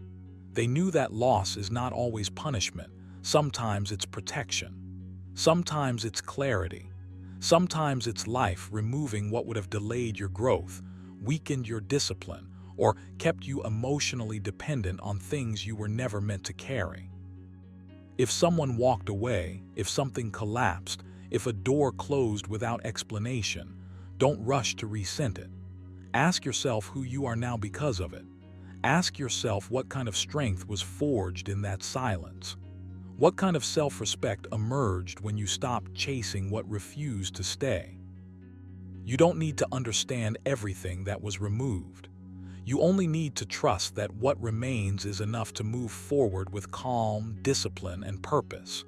They knew that loss is not always punishment. Sometimes it's protection. Sometimes it's clarity. Sometimes it's life removing what would have delayed your growth, weakened your discipline, or kept you emotionally dependent on things you were never meant to carry. If someone walked away, if something collapsed, if a door closed without explanation, don't rush to resent it. Ask yourself who you are now because of it. Ask yourself what kind of strength was forged in that silence. What kind of self-respect emerged when you stopped chasing what refused to stay? You don't need to understand everything that was removed. You only need to trust that what remains is enough to move forward with calm, discipline, and purpose.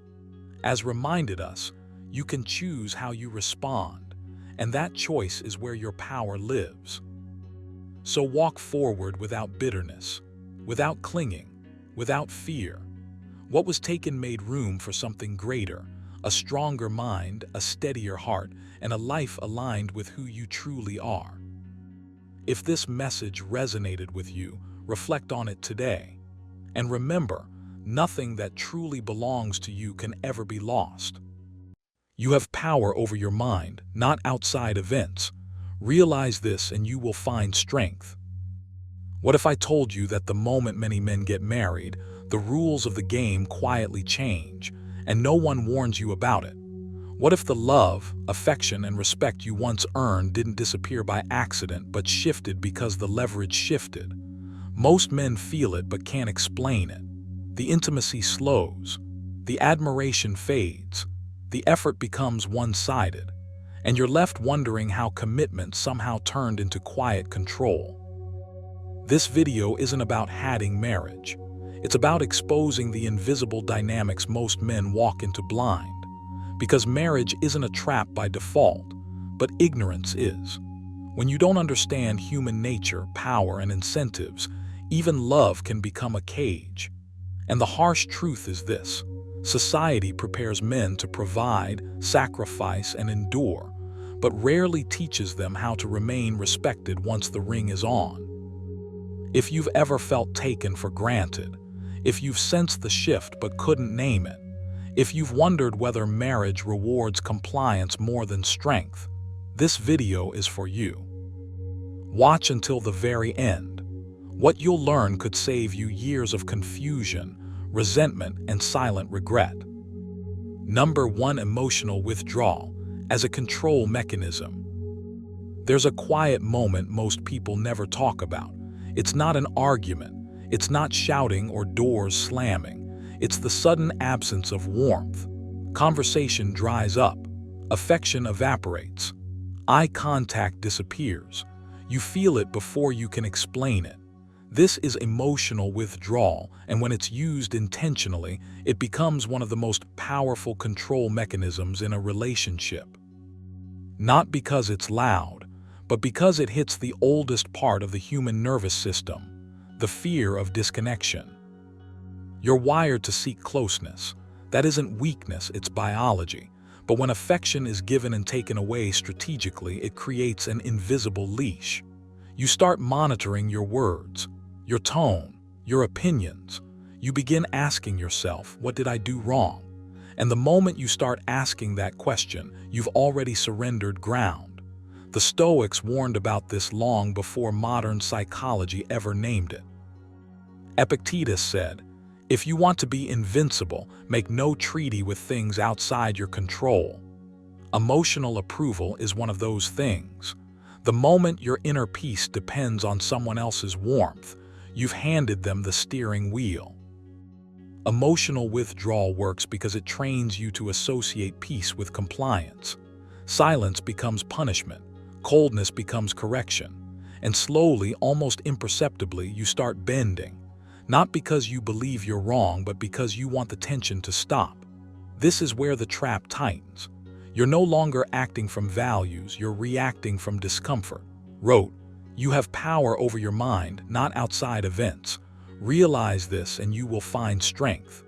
As reminded us, you can choose how you respond, and that choice is where your power lives. So walk forward without bitterness, without clinging, without fear. What was taken made room for something greater, a stronger mind, a steadier heart, and a life aligned with who you truly are. If this message resonated with you, reflect on it today. And remember, nothing that truly belongs to you can ever be lost. You have power over your mind, not outside events. Realize this and you will find strength. What if I told you that the moment many men get married, the rules of the game quietly change, and no one warns you about it? What if the love, affection, and respect you once earned didn't disappear by accident but shifted because the leverage shifted? Most men feel it but can't explain it. The intimacy slows, the admiration fades, the effort becomes one-sided, and you're left wondering how commitment somehow turned into quiet control. This video isn't about hating marriage. It's about exposing the invisible dynamics most men walk into blind. Because marriage isn't a trap by default, but ignorance is. When you don't understand human nature, power, and incentives, even love can become a cage. And the harsh truth is this: society prepares men to provide, sacrifice, and endure, but rarely teaches them how to remain respected once the ring is on. If you've ever felt taken for granted, if you've sensed the shift but couldn't name it, if you've wondered whether marriage rewards compliance more than strength, this video is for you. Watch until the very end. What you'll learn could save you years of confusion, resentment, and silent regret. Number 1. Emotional withdrawal as a control mechanism. There's a quiet moment most people never talk about. It's not an argument. It's not shouting or doors slamming. It's the sudden absence of warmth. Conversation dries up. Affection evaporates. Eye contact disappears. You feel it before you can explain it. This is emotional withdrawal, and when it's used intentionally, it becomes one of the most powerful control mechanisms in a relationship. Not because it's loud, but because it hits the oldest part of the human nervous system, the fear of disconnection. You're wired to seek closeness. That isn't weakness, it's biology. But when affection is given and taken away strategically, it creates an invisible leash. You start monitoring your words, your tone, your opinions. You begin asking yourself, what did I do wrong? And the moment you start asking that question, you've already surrendered ground. The Stoics warned about this long before modern psychology ever named it. Epictetus said, "If you want to be invincible, make no treaty with things outside your control." Emotional approval is one of those things. The moment your inner peace depends on someone else's warmth, you've handed them the steering wheel. Emotional withdrawal works because it trains you to associate peace with compliance. Silence becomes punishment, coldness becomes correction, and slowly, almost imperceptibly, you start bending. Not because you believe you're wrong, but because you want the tension to stop. This is where the trap tightens. You're no longer acting from values, you're reacting from discomfort. Wrote, "You have power over your mind, not outside events. Realize this and you will find strength."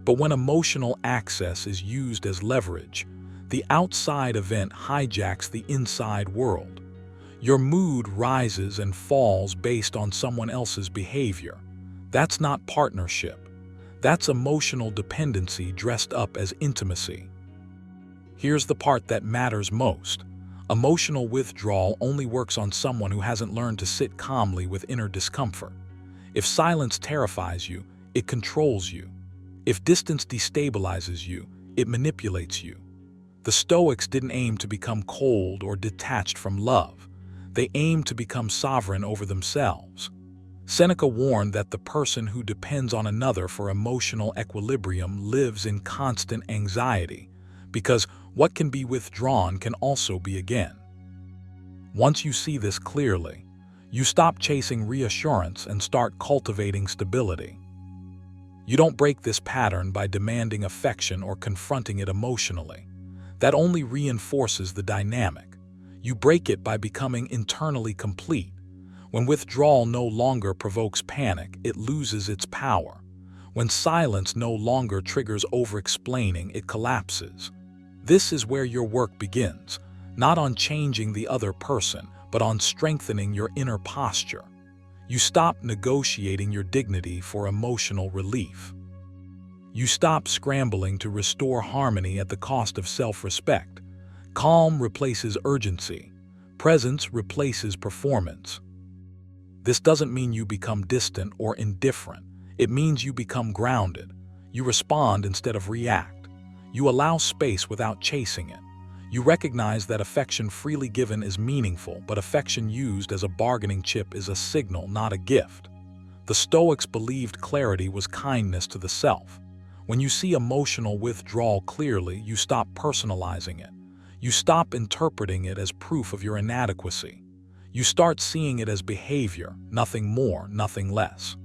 But when emotional access is used as leverage, the outside event hijacks the inside world. Your mood rises and falls based on someone else's behavior. That's not partnership. That's emotional dependency dressed up as intimacy. Here's the part that matters most. Emotional withdrawal only works on someone who hasn't learned to sit calmly with inner discomfort. If silence terrifies you, it controls you. If distance destabilizes you, it manipulates you. The Stoics didn't aim to become cold or detached from love. They aimed to become sovereign over themselves. Seneca warned that the person who depends on another for emotional equilibrium lives in constant anxiety, because what can be withdrawn can also be again. Once you see this clearly, you stop chasing reassurance and start cultivating stability. You don't break this pattern by demanding affection or confronting it emotionally. That only reinforces the dynamic. You break it by becoming internally complete. When withdrawal no longer provokes panic, it loses its power. When silence no longer triggers over-explaining, it collapses. This is where your work begins, not on changing the other person, but on strengthening your inner posture. You stop negotiating your dignity for emotional relief. You stop scrambling to restore harmony at the cost of self-respect. Calm replaces urgency. Presence replaces performance. This doesn't mean you become distant or indifferent. It means you become grounded. You respond instead of react. You allow space without chasing it. You recognize that affection freely given is meaningful, but affection used as a bargaining chip is a signal, not a gift. The Stoics believed clarity was kindness to the self. When you see emotional withdrawal clearly, you stop personalizing it. You stop interpreting it as proof of your inadequacy. You start seeing it as behavior, nothing more, nothing less.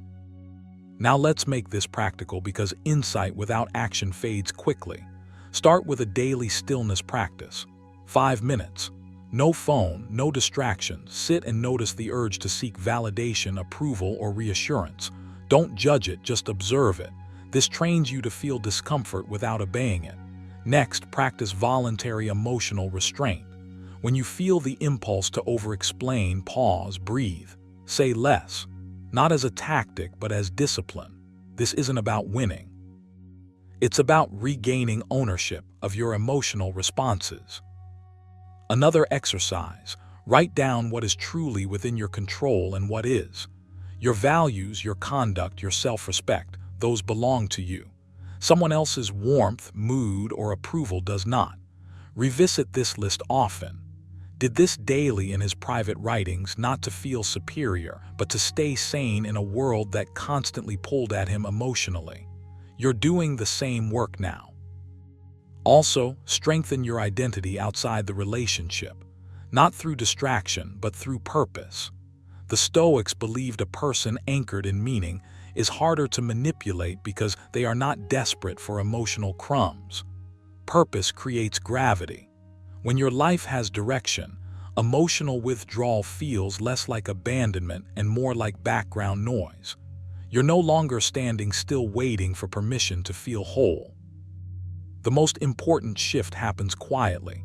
Now let's make this practical, because insight without action fades quickly. Start with a daily stillness practice. 5 minutes. No phone, no distractions. Sit and notice the urge to seek validation, approval, or reassurance. Don't judge it, just observe it. This trains you to feel discomfort without obeying it. Next, practice voluntary emotional restraint. When you feel the impulse to over-explain, pause, breathe. Say less. Not as a tactic, but as discipline. This isn't about winning. It's about regaining ownership of your emotional responses. Another exercise: write down what is truly within your control and what is. Your values, your conduct, your self-respect, those belong to you. Someone else's warmth, mood, or approval does not. Revisit this list often. Did this daily in his private writings, not to feel superior, but to stay sane in a world that constantly pulled at him emotionally. You're doing the same work now. Also, strengthen your identity outside the relationship, not through distraction, but through purpose. The Stoics believed a person anchored in meaning is harder to manipulate because they are not desperate for emotional crumbs. Purpose creates gravity. When your life has direction, emotional withdrawal feels less like abandonment and more like background noise. You're no longer standing still waiting for permission to feel whole. The most important shift happens quietly.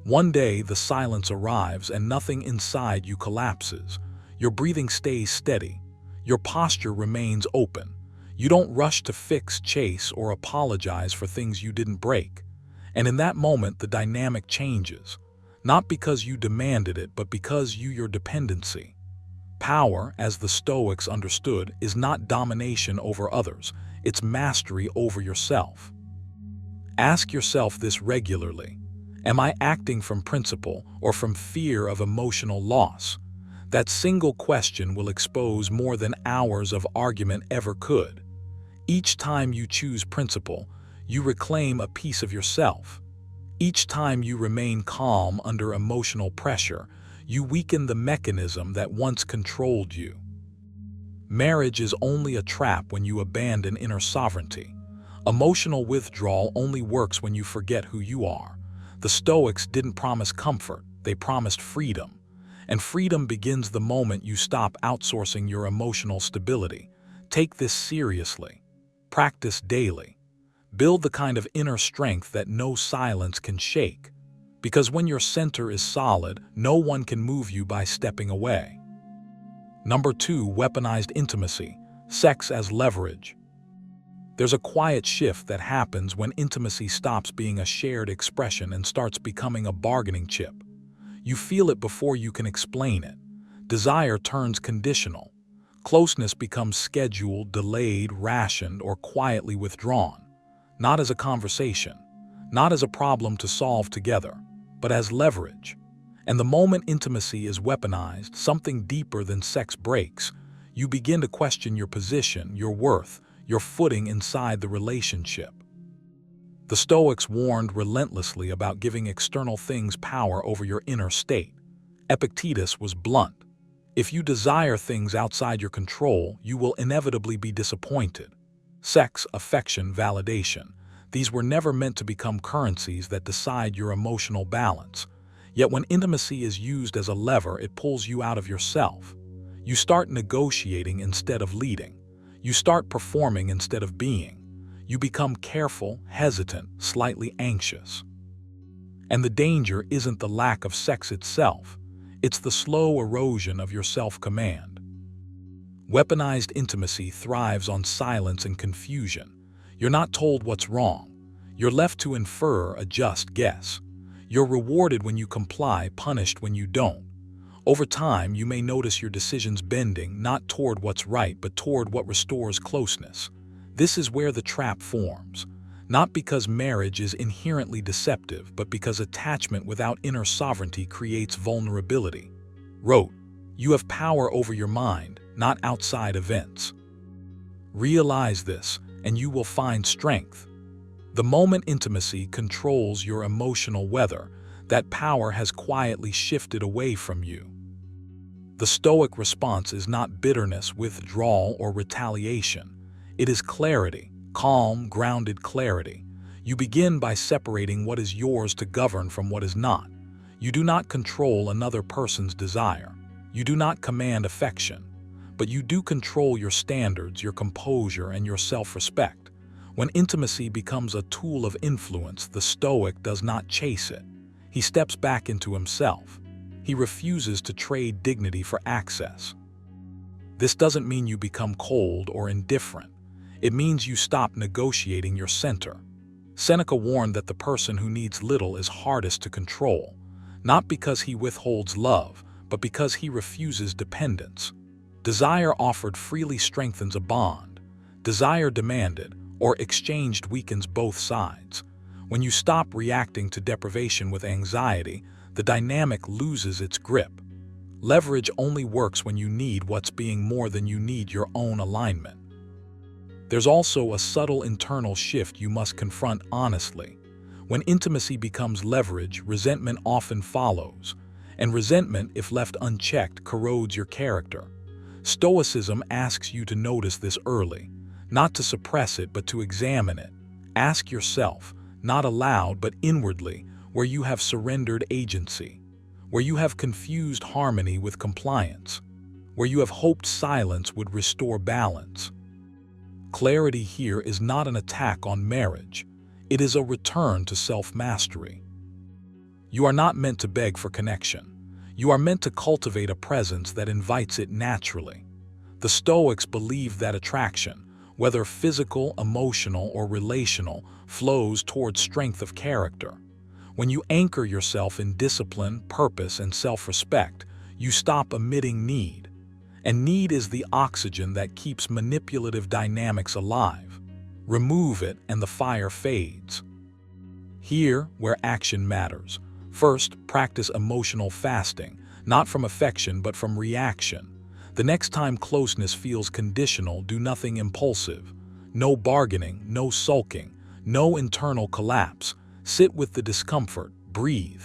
One day, the silence arrives and nothing inside you collapses. Your breathing stays steady. Your posture remains open. You don't rush to fix, chase, or apologize for things you didn't break. And in that moment, the dynamic changes. Not because you demanded it, but because your dependency. Power, as the Stoics understood, is not domination over others. It's mastery over yourself. Ask yourself this regularly. Am I acting from principle or from fear of emotional loss? That single question will expose more than hours of argument ever could. Each time you choose principle, you reclaim a piece of yourself. Each time you remain calm under emotional pressure, you weaken the mechanism that once controlled you. Marriage is only a trap when you abandon inner sovereignty. Emotional withdrawal only works when you forget who you are. The Stoics didn't promise comfort, they promised freedom. And freedom begins the moment you stop outsourcing your emotional stability. Take this seriously. Practice daily. Build the kind of inner strength that no silence can shake. Because when your center is solid, no one can move you by stepping away. Number 2, weaponized intimacy, sex as leverage. There's a quiet shift that happens when intimacy stops being a shared expression and starts becoming a bargaining chip. You feel it before you can explain it. Desire turns conditional. Closeness becomes scheduled, delayed, rationed, or quietly withdrawn. Not as a conversation, not as a problem to solve together, but as leverage. And the moment intimacy is weaponized, something deeper than sex breaks. You begin to question your position, your worth, your footing inside the relationship. The Stoics warned relentlessly about giving external things power over your inner state. Epictetus was blunt. If you desire things outside your control, you will inevitably be disappointed. Sex, affection, validation. These were never meant to become currencies that decide your emotional balance. Yet when intimacy is used as a lever, it pulls you out of yourself. You start negotiating instead of leading. You start performing instead of being. You become careful, hesitant, slightly anxious. And the danger isn't the lack of sex itself. It's the slow erosion of your self-command. Weaponized intimacy thrives on silence and confusion. You're not told what's wrong. You're left to infer, adjust, guess. You're rewarded when you comply, punished when you don't. Over time, you may notice your decisions bending not toward what's right, but toward what restores closeness. This is where the trap forms. Not because marriage is inherently deceptive, but because attachment without inner sovereignty creates vulnerability. Wrote, "You have power over your mind, not outside events." Realize this, and you will find strength. The moment intimacy controls your emotional weather, that power has quietly shifted away from you. The Stoic response is not bitterness, withdrawal, or retaliation. It is clarity, calm, grounded clarity. You begin by separating what is yours to govern from what is not. You do not control another person's desire. You do not command affection. But you do control your standards, your composure, and your self-respect. When intimacy becomes a tool of influence, the Stoic does not chase it. He steps back into himself. He refuses to trade dignity for access. This doesn't mean you become cold or indifferent. It means you stop negotiating your center. Seneca warned that the person who needs little is hardest to control, not because he withholds love, but because he refuses dependence. Desire offered freely strengthens a bond. Desire demanded or exchanged weakens both sides. When you stop reacting to deprivation with anxiety, the dynamic loses its grip. Leverage only works when you need what's being more than you need your own alignment. There's also a subtle internal shift you must confront honestly. When intimacy becomes leverage, resentment often follows, and resentment, if left unchecked, corrodes your character. Stoicism asks you to notice this early, not to suppress it, but to examine it. Ask yourself, not aloud but inwardly, where you have surrendered agency, where you have confused harmony with compliance, where you have hoped silence would restore balance. Clarity here is not an attack on marriage. It is a return to self-mastery. You are not meant to beg for connection. You are meant to cultivate a presence that invites it naturally. The Stoics believe that attraction, whether physical, emotional, or relational, flows toward strength of character. When you anchor yourself in discipline, purpose, and self-respect, you stop emitting need. And need is the oxygen that keeps manipulative dynamics alive. Remove it and the fire fades. Here, where action matters. First, practice emotional fasting, not from affection but from reaction. The next time closeness feels conditional, do nothing impulsive. No bargaining, no sulking, no internal collapse. Sit with the discomfort, breathe.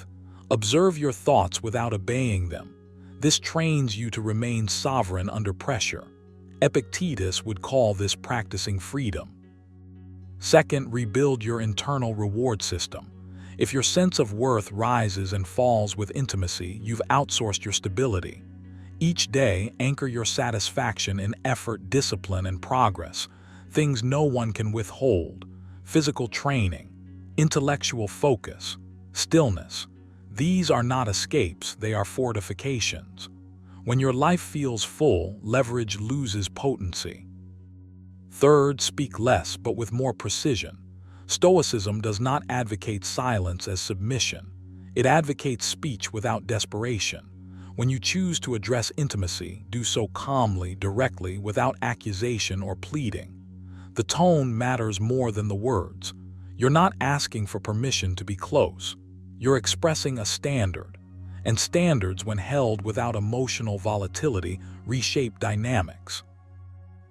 Observe your thoughts without obeying them. This trains you to remain sovereign under pressure. Epictetus would call this practicing freedom. Second, rebuild your internal reward system. If your sense of worth rises and falls with intimacy, you've outsourced your stability. Each day, anchor your satisfaction in effort, discipline, and progress, things no one can withhold. Physical training, intellectual focus, stillness. These are not escapes, they are fortifications. When your life feels full, leverage loses potency. Third, speak less but with more precision. Stoicism does not advocate silence as submission. It advocates speech without desperation. When you choose to address intimacy, do so calmly, directly, without accusation or pleading. The tone matters more than the words. You're not asking for permission to be close. You're expressing a standard. And standards, when held without emotional volatility, reshape dynamics.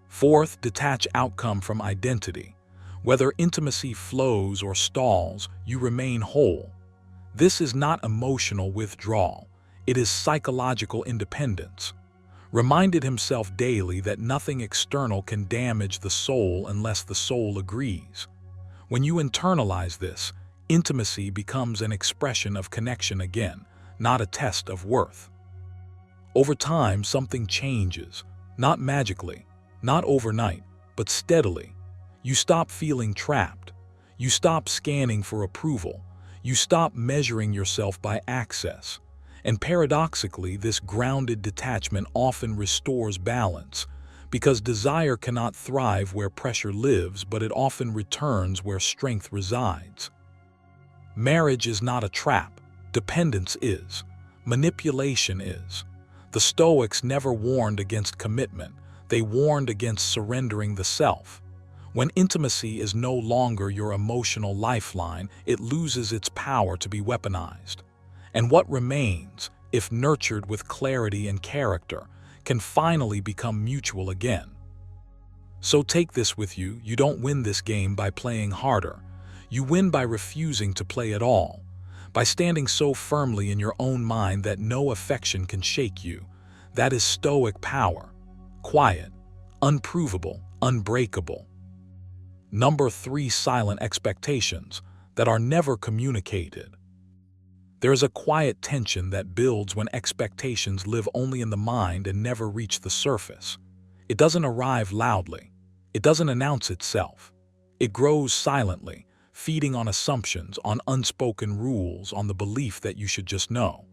Fourth, detach outcome from identity. Whether intimacy flows or stalls, you remain whole. This is not emotional withdrawal. It is psychological independence. Reminded himself daily that nothing external can damage the soul unless the soul agrees. When you internalize this, intimacy becomes an expression of connection again, not a test of worth. Over time, something changes, not magically, not overnight, but steadily. You stop feeling trapped. You stop scanning for approval. You stop measuring yourself by access. And paradoxically, this grounded detachment often restores balance, because desire cannot thrive where pressure lives, but it often returns where strength resides. Marriage is not a trap. Dependence is. Manipulation is. The Stoics never warned against commitment, they warned against surrendering the self. When intimacy is no longer your emotional lifeline, it loses its power to be weaponized. And what remains, if nurtured with clarity and character, can finally become mutual again. So take this with you: you don't win this game by playing harder. You win by refusing to play at all, by standing so firmly in your own mind that no affection can shake you. That is Stoic power. Quiet, unprovable, unbreakable. Number 3. Silent expectations that are never communicated. There is a quiet tension that builds when expectations live only in the mind and never reach the surface. It doesn't arrive loudly. It doesn't announce itself. It grows silently, feeding on assumptions, on unspoken rules, on the belief that you should just know.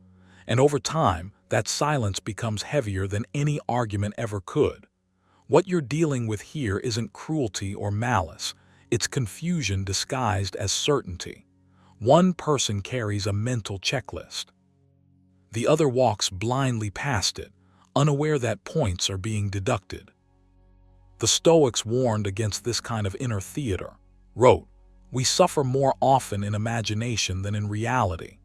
And over time, that silence becomes heavier than any argument ever could. What you're dealing with here isn't cruelty or malice. It's confusion disguised as certainty. One person carries a mental checklist. The other walks blindly past it, unaware that points are being deducted. The Stoics warned against this kind of inner theater. Wrote, "We suffer more often in imagination than in reality."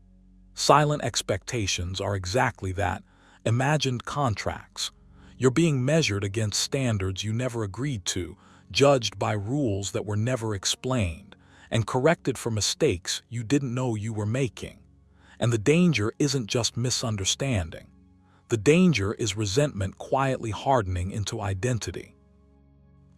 Silent expectations are exactly that, imagined contracts. You're being measured against standards you never agreed to, judged by rules that were never explained, and corrected for mistakes you didn't know you were making. And the danger isn't just misunderstanding. The danger is resentment quietly hardening into identity.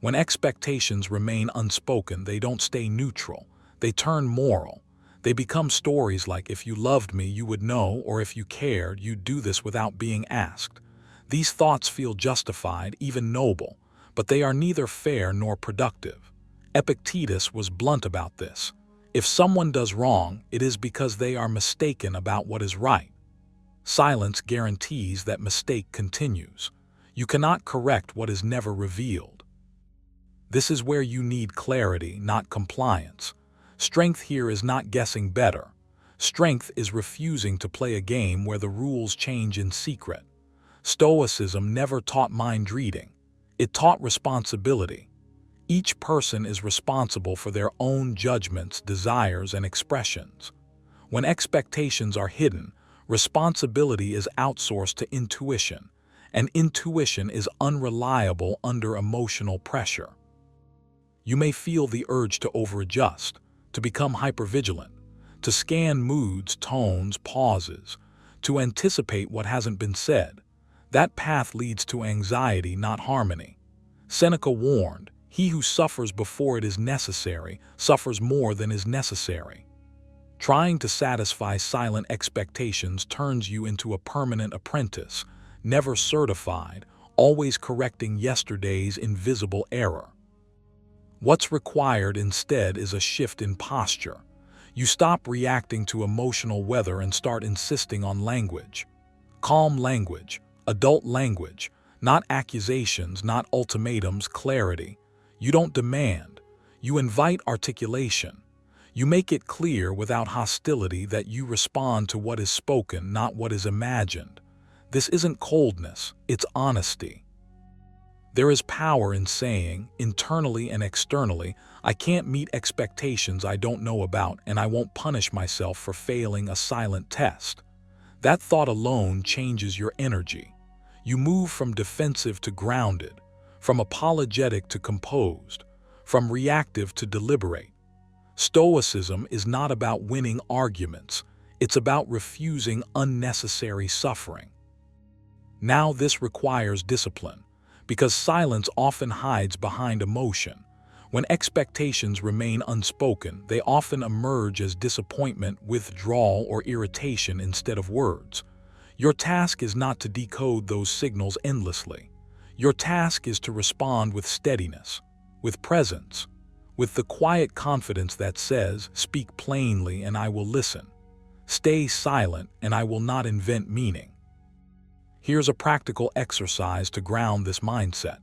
When expectations remain unspoken, they don't stay neutral. They turn moral. They become stories like, "If you loved me, you would know," or "If you cared, you'd do this without being asked." These thoughts feel justified, even noble, but they are neither fair nor productive. Epictetus was blunt about this. If someone does wrong, it is because they are mistaken about what is right. Silence guarantees that mistake continues. You cannot correct what is never revealed. This is where you need clarity, not compliance. Strength here is not guessing better. Strength is refusing to play a game where the rules change in secret. Stoicism never taught mind reading. It taught responsibility. Each person is responsible for their own judgments, desires, and expressions. When expectations are hidden, responsibility is outsourced to intuition, and intuition is unreliable under emotional pressure. You may feel the urge to overadjust, to become hypervigilant, to scan moods, tones, pauses, to anticipate what hasn't been said. That path leads to anxiety, not harmony. Seneca warned, "He who suffers before it is necessary suffers more than is necessary." Trying to satisfy silent expectations turns you into a permanent apprentice, never certified, always correcting yesterday's invisible error. What's required instead is a shift in posture. You stop reacting to emotional weather and start insisting on language. Calm language, adult language, not accusations, not ultimatums, clarity. You don't demand. You invite articulation. You make it clear without hostility that you respond to what is spoken, not what is imagined. This isn't coldness, it's honesty. There is power in saying, internally and externally, "I can't meet expectations I don't know about, and I won't punish myself for failing a silent test." That thought alone changes your energy. You move from defensive to grounded, from apologetic to composed, from reactive to deliberate. Stoicism is not about winning arguments, it's about refusing unnecessary suffering. Now this requires discipline, because silence often hides behind emotion. When expectations remain unspoken, they often emerge as disappointment, withdrawal, or irritation instead of words. Your task is not to decode those signals endlessly. Your task is to respond with steadiness, with presence, with the quiet confidence that says, "Speak plainly and I will listen. Stay silent and I will not invent meaning." Here's a practical exercise to ground this mindset.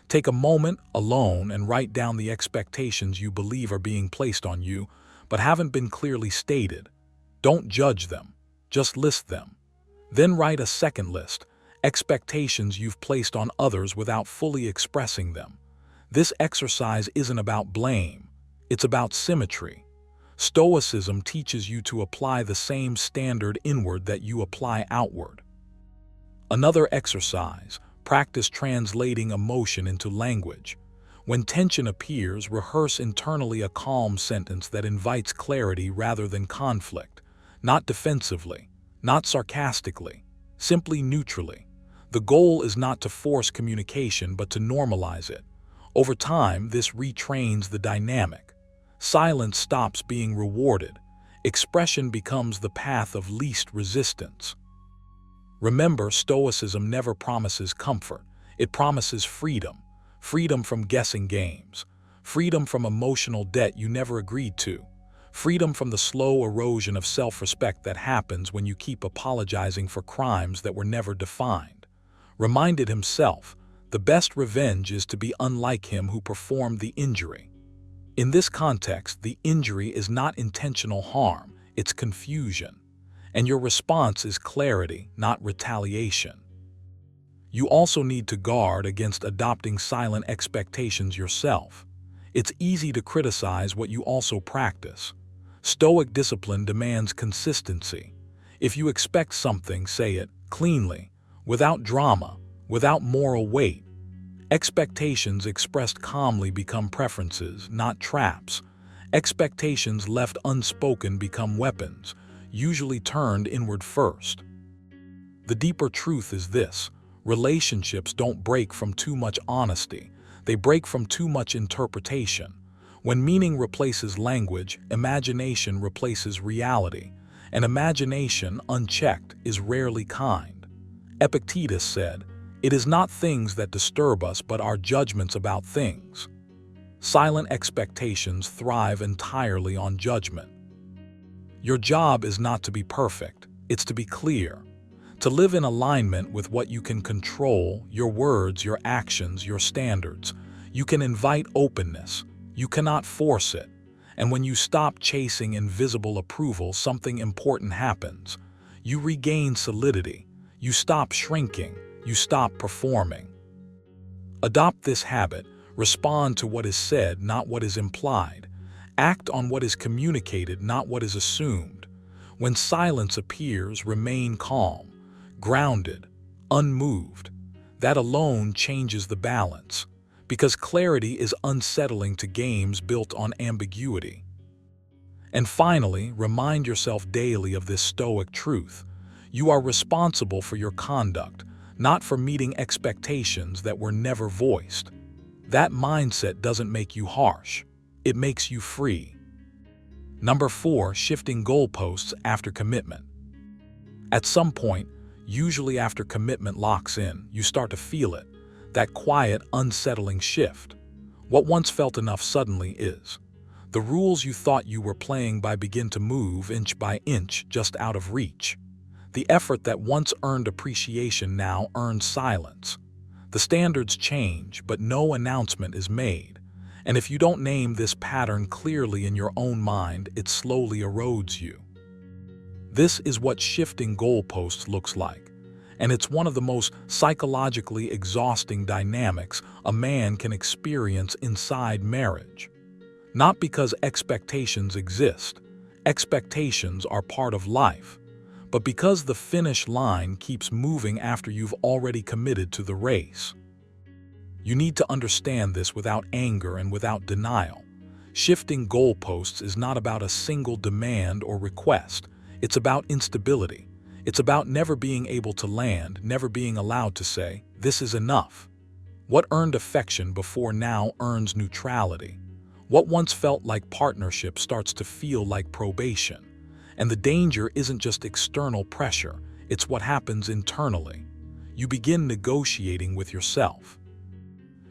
Take a moment alone and write down the expectations you believe are being placed on you, but haven't been clearly stated. Don't judge them, just list them. Then write a second list, expectations you've placed on others without fully expressing them. This exercise isn't about blame, it's about symmetry. Stoicism teaches you to apply the same standard inward that you apply outward. Another exercise, practice translating emotion into language. When tension appears, rehearse internally a calm sentence that invites clarity rather than conflict, not defensively, not sarcastically, simply neutrally. The goal is not to force communication but to normalize it. Over time, this retrains the dynamic. Silence stops being rewarded. Expression becomes the path of least resistance. Remember, Stoicism never promises comfort. It promises freedom. Freedom from guessing games. Freedom from emotional debt you never agreed to. Freedom from the slow erosion of self-respect that happens when you keep apologizing for crimes that were never defined. Reminded himself, the best revenge is to be unlike him who performed the injury. In this context, the injury is not intentional harm, it's confusion. And your response is clarity, not retaliation. You also need to guard against adopting silent expectations yourself. It's easy to criticize what you also practice. Stoic discipline demands consistency. If you expect something, say it cleanly, without drama, without moral weight. Expectations expressed calmly become preferences, not traps. Expectations left unspoken become weapons, usually turned inward first. The deeper truth is this: relationships don't break from too much honesty, they break from too much interpretation. When meaning replaces language, imagination replaces reality, and imagination, unchecked, is rarely kind. Epictetus said, "It is not things that disturb us but our judgments about things." Silent expectations thrive entirely on judgment. Your job is not to be perfect, it's to be clear. To live in alignment with what you can control, your words, your actions, your standards. You can invite openness. You cannot force it. And when you stop chasing invisible approval, something important happens. You regain solidity. You stop shrinking. You stop performing. Adopt this habit. Respond to what is said, not what is implied. Act on what is communicated, not what is assumed. When silence appears, remain calm, grounded, unmoved. That alone changes the balance, because clarity is unsettling to games built on ambiguity. And finally, remind yourself daily of this Stoic truth. You are responsible for your conduct, not for meeting expectations that were never voiced. That mindset doesn't make you harsh, it makes you free. Number 4, shifting goalposts after commitment. At some point, usually after commitment locks in, you start to feel it, that quiet, unsettling shift. What once felt enough suddenly is. The rules you thought you were playing by begin to move inch by inch, just out of reach. The effort that once earned appreciation now earns silence. The standards change, but no announcement is made. And if you don't name this pattern clearly in your own mind, it slowly erodes you. This is what shifting goalposts looks like. And it's one of the most psychologically exhausting dynamics a man can experience inside marriage. Not because expectations exist, expectations are part of life, but because the finish line keeps moving after you've already committed to the race. You need to understand this without anger and without denial. Shifting goalposts is not about a single demand or request. It's about instability. It's about never being able to land, never being allowed to say, "This is enough." What earned affection before now earns neutrality. What once felt like partnership starts to feel like probation. And the danger isn't just external pressure, it's what happens internally. You begin negotiating with yourself.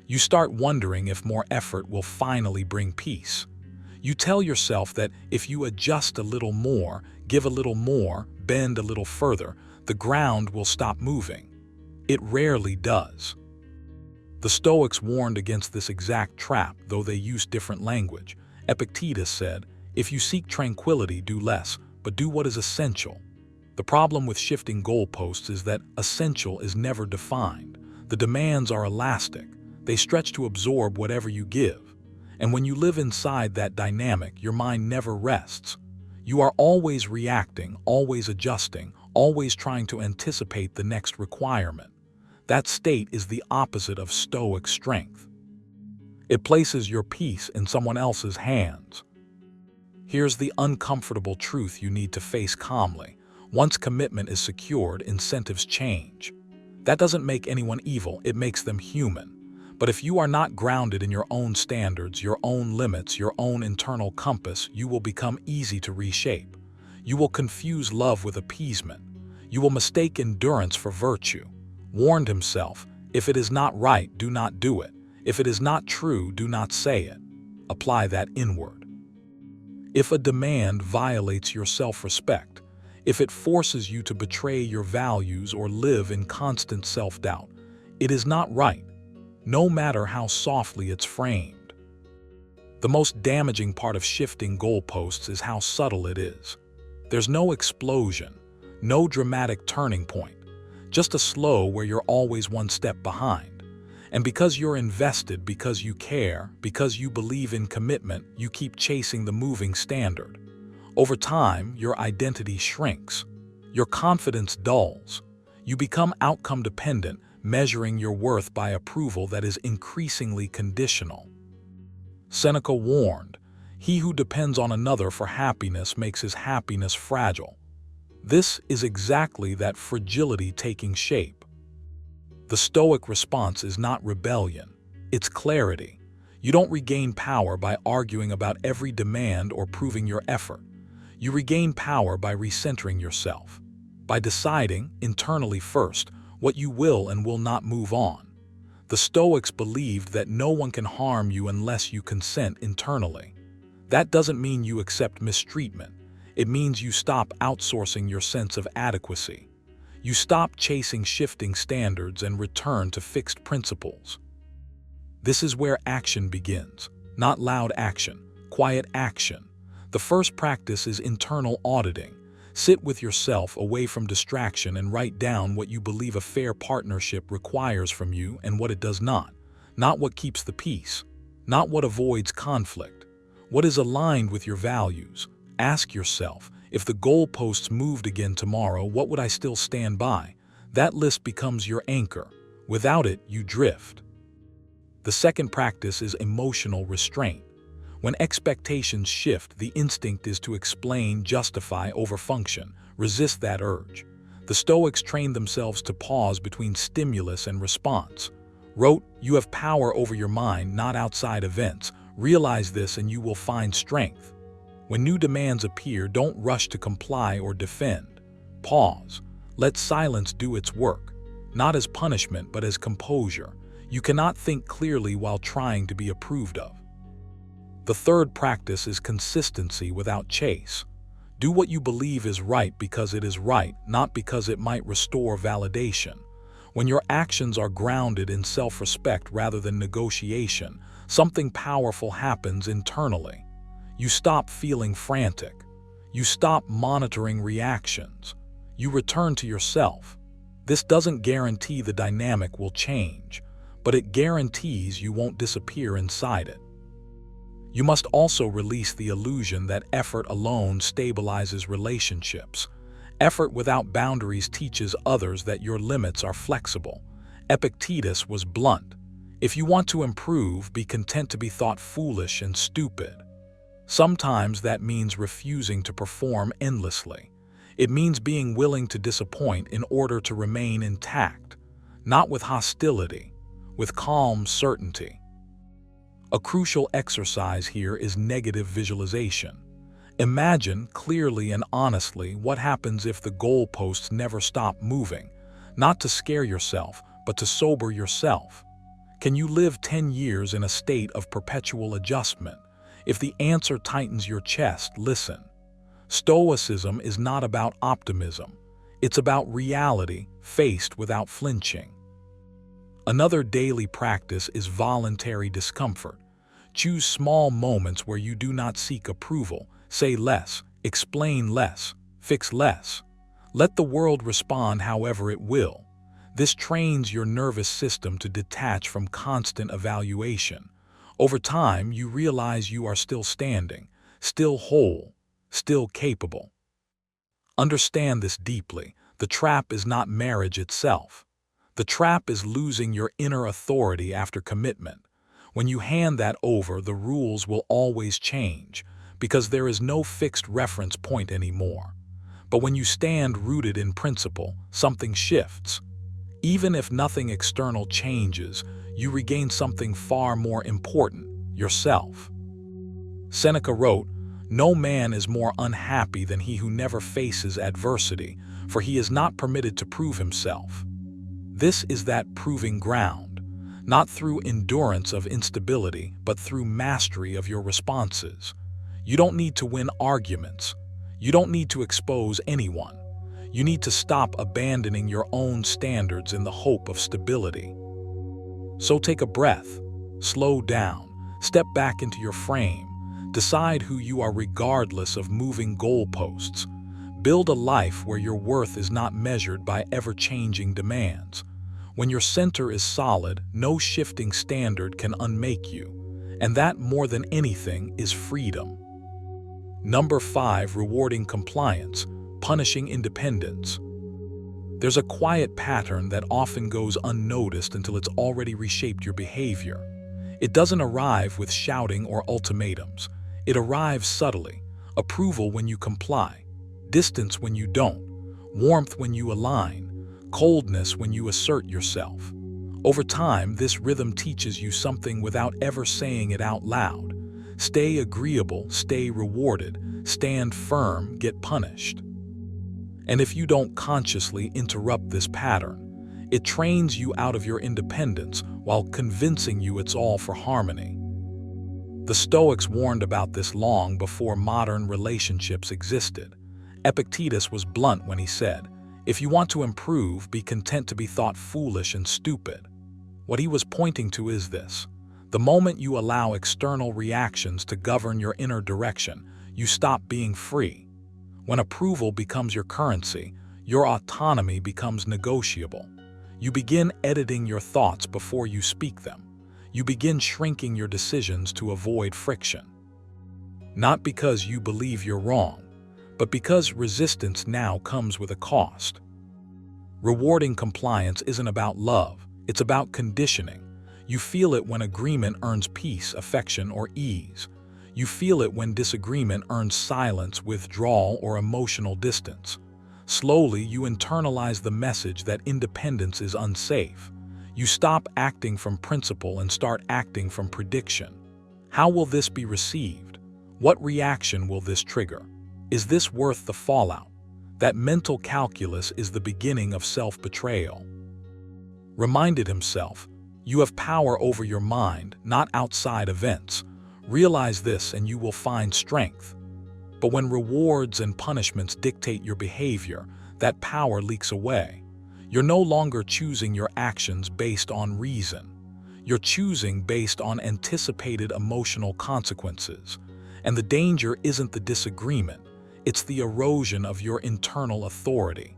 You start wondering if more effort will finally bring peace. You tell yourself that if you adjust a little more, give a little more, bend a little further, the ground will stop moving. It rarely does. The Stoics warned against this exact trap, though they used different language. Epictetus said, "If you seek tranquility, do less, but do what is essential." The problem with shifting goalposts is that essential is never defined. The demands are elastic. They stretch to absorb whatever you give. And when you live inside that dynamic, your mind never rests. You are always reacting, always adjusting, always trying to anticipate the next requirement. That state is the opposite of Stoic strength. It places your peace in someone else's hands. Here's the uncomfortable truth you need to face calmly. Once commitment is secured, incentives change. That doesn't make anyone evil, it makes them human. But if you are not grounded in your own standards, your own limits, your own internal compass, you will become easy to reshape. You will confuse love with appeasement. You will mistake endurance for virtue. Warned himself, if it is not right, do not do it. If it is not true, do not say it. Apply that inward. If a demand violates your self-respect, if it forces you to betray your values or live in constant self-doubt, it is not right, no matter how softly it's framed. The most damaging part of shifting goalposts is how subtle it is. There's no explosion, no dramatic turning point, just a slow where you're always one step behind. And because you're invested, because you care, because you believe in commitment, you keep chasing the moving standard. Over time, your identity shrinks. Your confidence dulls. You become outcome dependent, measuring your worth by approval that is increasingly conditional. Seneca warned, "He who depends on another for happiness makes his happiness fragile." This is exactly that fragility taking shape. The Stoic response is not rebellion, it's clarity. You don't regain power by arguing about every demand or proving your effort. You regain power by recentering yourself, by deciding, internally first, what you will and will not move on. The Stoics believed that no one can harm you unless you consent internally. That doesn't mean you accept mistreatment. It means you stop outsourcing your sense of adequacy. You stop chasing shifting standards and return to fixed principles. This is where action begins, not loud action, quiet action. The first practice is internal auditing. Sit with yourself away from distraction and write down what you believe a fair partnership requires from you and what it does not. Not what keeps the peace, not what avoids conflict. What is aligned with your values? Ask yourself, if the goalposts moved again tomorrow, what would I still stand by? That list becomes your anchor. Without it, you drift. The second practice is emotional restraint. When expectations shift, the instinct is to explain, justify, overfunction, resist that urge. The Stoics trained themselves to pause between stimulus and response. Wrote, "You have power over your mind, not outside events. Realize this and you will find strength." When new demands appear, don't rush to comply or defend. Pause. Let silence do its work, not as punishment but as composure. You cannot think clearly while trying to be approved of. The third practice is consistency without chase. Do what you believe is right because it is right, not because it might restore validation. When your actions are grounded in self-respect rather than negotiation, something powerful happens internally. You stop feeling frantic. You stop monitoring reactions. You return to yourself. This doesn't guarantee the dynamic will change, but it guarantees you won't disappear inside it. You must also release the illusion that effort alone stabilizes relationships. Effort without boundaries teaches others that your limits are flexible. Epictetus was blunt. If you want to improve, be content to be thought foolish and stupid. Sometimes that means refusing to perform endlessly. It means being willing to disappoint in order to remain intact, not with hostility, with calm certainty. A crucial exercise here is negative visualization. Imagine clearly and honestly what happens if the goalposts never stop moving, not to scare yourself, but to sober yourself. Can you live 10 years in a state of perpetual adjustment? If the answer tightens your chest, listen. Stoicism is not about optimism. It's about reality faced without flinching. Another daily practice is voluntary discomfort. Choose small moments where you do not seek approval. Say less, explain less, fix less. Let the world respond however it will. This trains your nervous system to detach from constant evaluation. Over time, you realize you are still standing, still whole, still capable. Understand this deeply. The trap is not marriage itself. The trap is losing your inner authority after commitment. When you hand that over, the rules will always change, because there is no fixed reference point anymore. But when you stand rooted in principle, something shifts. Even if nothing external changes, you regain something far more important: yourself. Seneca wrote, "No man is more unhappy than he who never faces adversity, for he is not permitted to prove himself." This is that proving ground, not through endurance of instability, but through mastery of your responses. You don't need to win arguments. You don't need to expose anyone. You need to stop abandoning your own standards in the hope of stability. So take a breath, slow down, step back into your frame, decide who you are regardless of moving goalposts. Build a life where your worth is not measured by ever-changing demands. When your center is solid, no shifting standard can unmake you. And that, more than anything, is freedom. Number 5, rewarding compliance, punishing independence. There's a quiet pattern that often goes unnoticed until it's already reshaped your behavior. It doesn't arrive with shouting or ultimatums. It arrives subtly: approval when you comply, distance when you don't, warmth when you align, coldness when you assert yourself. Over time, this rhythm teaches you something without ever saying it out loud. Stay agreeable, stay rewarded. Stand firm, get punished. And if you don't consciously interrupt this pattern, it trains you out of your independence while convincing you it's all for harmony. The Stoics warned about this long before modern relationships existed. Epictetus was blunt when he said, "If you want to improve, be content to be thought foolish and stupid." What he was pointing to is this: the moment you allow external reactions to govern your inner direction, you stop being free. When approval becomes your currency, your autonomy becomes negotiable. You begin editing your thoughts before you speak them. You begin shrinking your decisions to avoid friction. Not because you believe you're wrong, but because resistance now comes with a cost. Rewarding compliance isn't about love, it's about conditioning. You feel it when agreement earns peace, affection, or ease. You feel it when disagreement earns silence, withdrawal, or emotional distance. Slowly, you internalize the message that independence is unsafe. You stop acting from principle and start acting from prediction. How will this be received? What reaction will this trigger? Is this worth the fallout? That mental calculus is the beginning of self-betrayal. Reminded himself, you have power over your mind, not outside events. Realize this and you will find strength. But when rewards and punishments dictate your behavior, that power leaks away. You're no longer choosing your actions based on reason. You're choosing based on anticipated emotional consequences. And the danger isn't the disagreement, it's the erosion of your internal authority.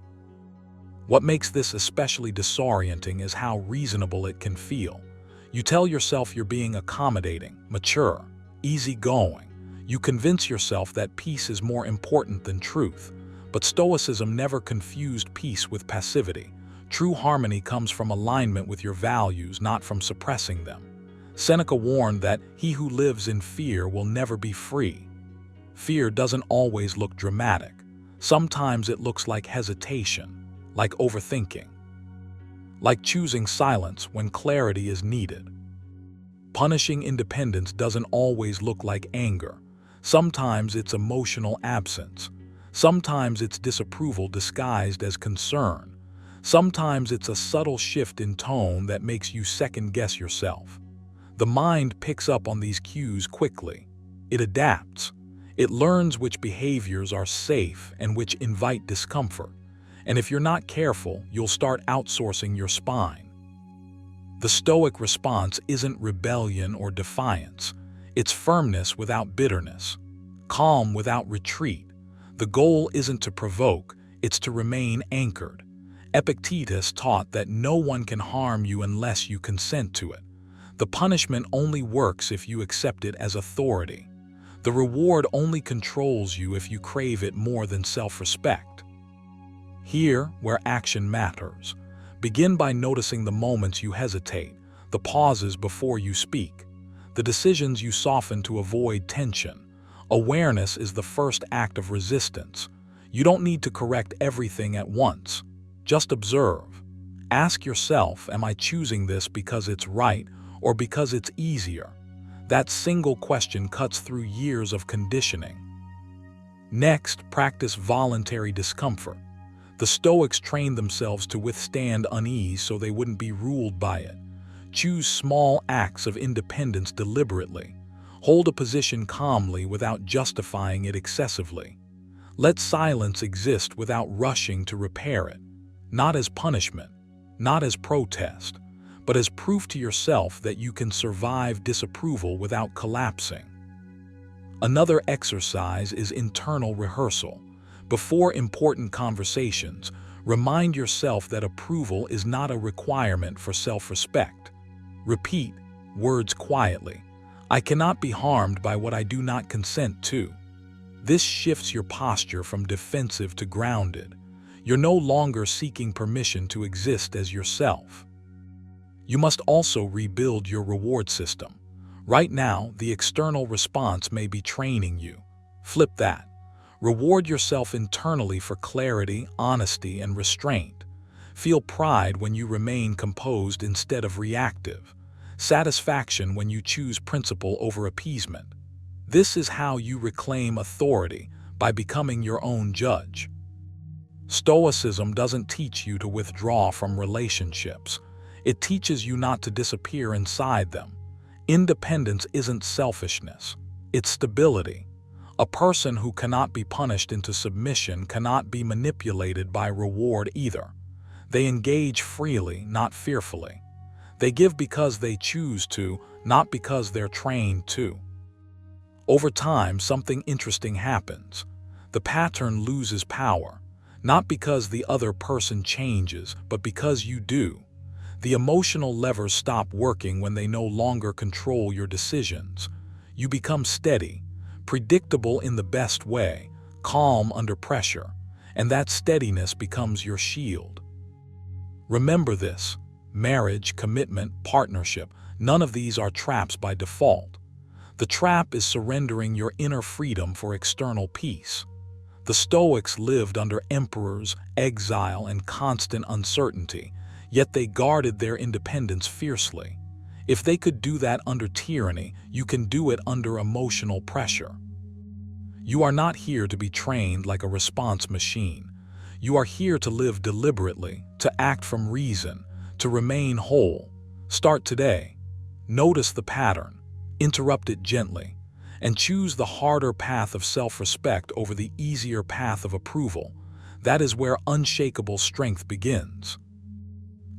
What makes this especially disorienting is how reasonable it can feel. You tell yourself you're being accommodating, mature, easygoing. You convince yourself that peace is more important than truth. But Stoicism never confused peace with passivity. True harmony comes from alignment with your values, not from suppressing them. Seneca warned that he who lives in fear will never be free. Fear doesn't always look dramatic. Sometimes it looks like hesitation, like overthinking, like choosing silence when clarity is needed. Punishing independence doesn't always look like anger. Sometimes it's emotional absence. Sometimes it's disapproval disguised as concern. Sometimes it's a subtle shift in tone that makes you second-guess yourself. The mind picks up on these cues quickly. It adapts. It learns which behaviors are safe and which invite discomfort. And if you're not careful, you'll start outsourcing your spine. The Stoic response isn't rebellion or defiance. It's firmness without bitterness, calm without retreat. The goal isn't to provoke, it's to remain anchored. Epictetus taught that no one can harm you unless you consent to it. The punishment only works if you accept it as authority. The reward only controls you if you crave it more than self-respect. Here, where action matters, begin by noticing the moments you hesitate, the pauses before you speak, the decisions you soften to avoid tension. Awareness is the first act of resistance. You don't need to correct everything at once. Just observe. Ask yourself, am I choosing this because it's right or because it's easier? That single question cuts through years of conditioning. Next, practice voluntary discomfort. The Stoics trained themselves to withstand unease so they wouldn't be ruled by it. Choose small acts of independence deliberately. Hold a position calmly without justifying it excessively. Let silence exist without rushing to repair it. Not as punishment, not as protest, but as proof to yourself that you can survive disapproval without collapsing. Another exercise is internal rehearsal. Before important conversations, remind yourself that approval is not a requirement for self-respect. Repeat words quietly. I cannot be harmed by what I do not consent to. This shifts your posture from defensive to grounded. You're no longer seeking permission to exist as yourself. You must also rebuild your reward system. Right now, the external response may be training you. Flip that. Reward yourself internally for clarity, honesty, and restraint. Feel pride when you remain composed instead of reactive. Satisfaction when you choose principle over appeasement. This is how you reclaim authority, by becoming your own judge. Stoicism doesn't teach you to withdraw from relationships. It teaches you not to disappear inside them. Independence isn't selfishness, it's stability. A person who cannot be punished into submission cannot be manipulated by reward either. They engage freely, not fearfully. They give because they choose to, not because they're trained to. Over time, something interesting happens. The pattern loses power, not because the other person changes, but because you do. The emotional levers stop working when they no longer control your decisions. You become steady, predictable in the best way, calm under pressure, and that steadiness becomes your shield. Remember this: marriage, commitment, partnership, none of these are traps by default. The trap is surrendering your inner freedom for external peace. The Stoics lived under emperors, exile, and constant uncertainty, yet they guarded their independence fiercely. If they could do that under tyranny, you can do it under emotional pressure. You are not here to be trained like a response machine. You are here to live deliberately, to act from reason, to remain whole. Start today. Notice the pattern, interrupt it gently, and choose the harder path of self-respect over the easier path of approval. That is where unshakable strength begins.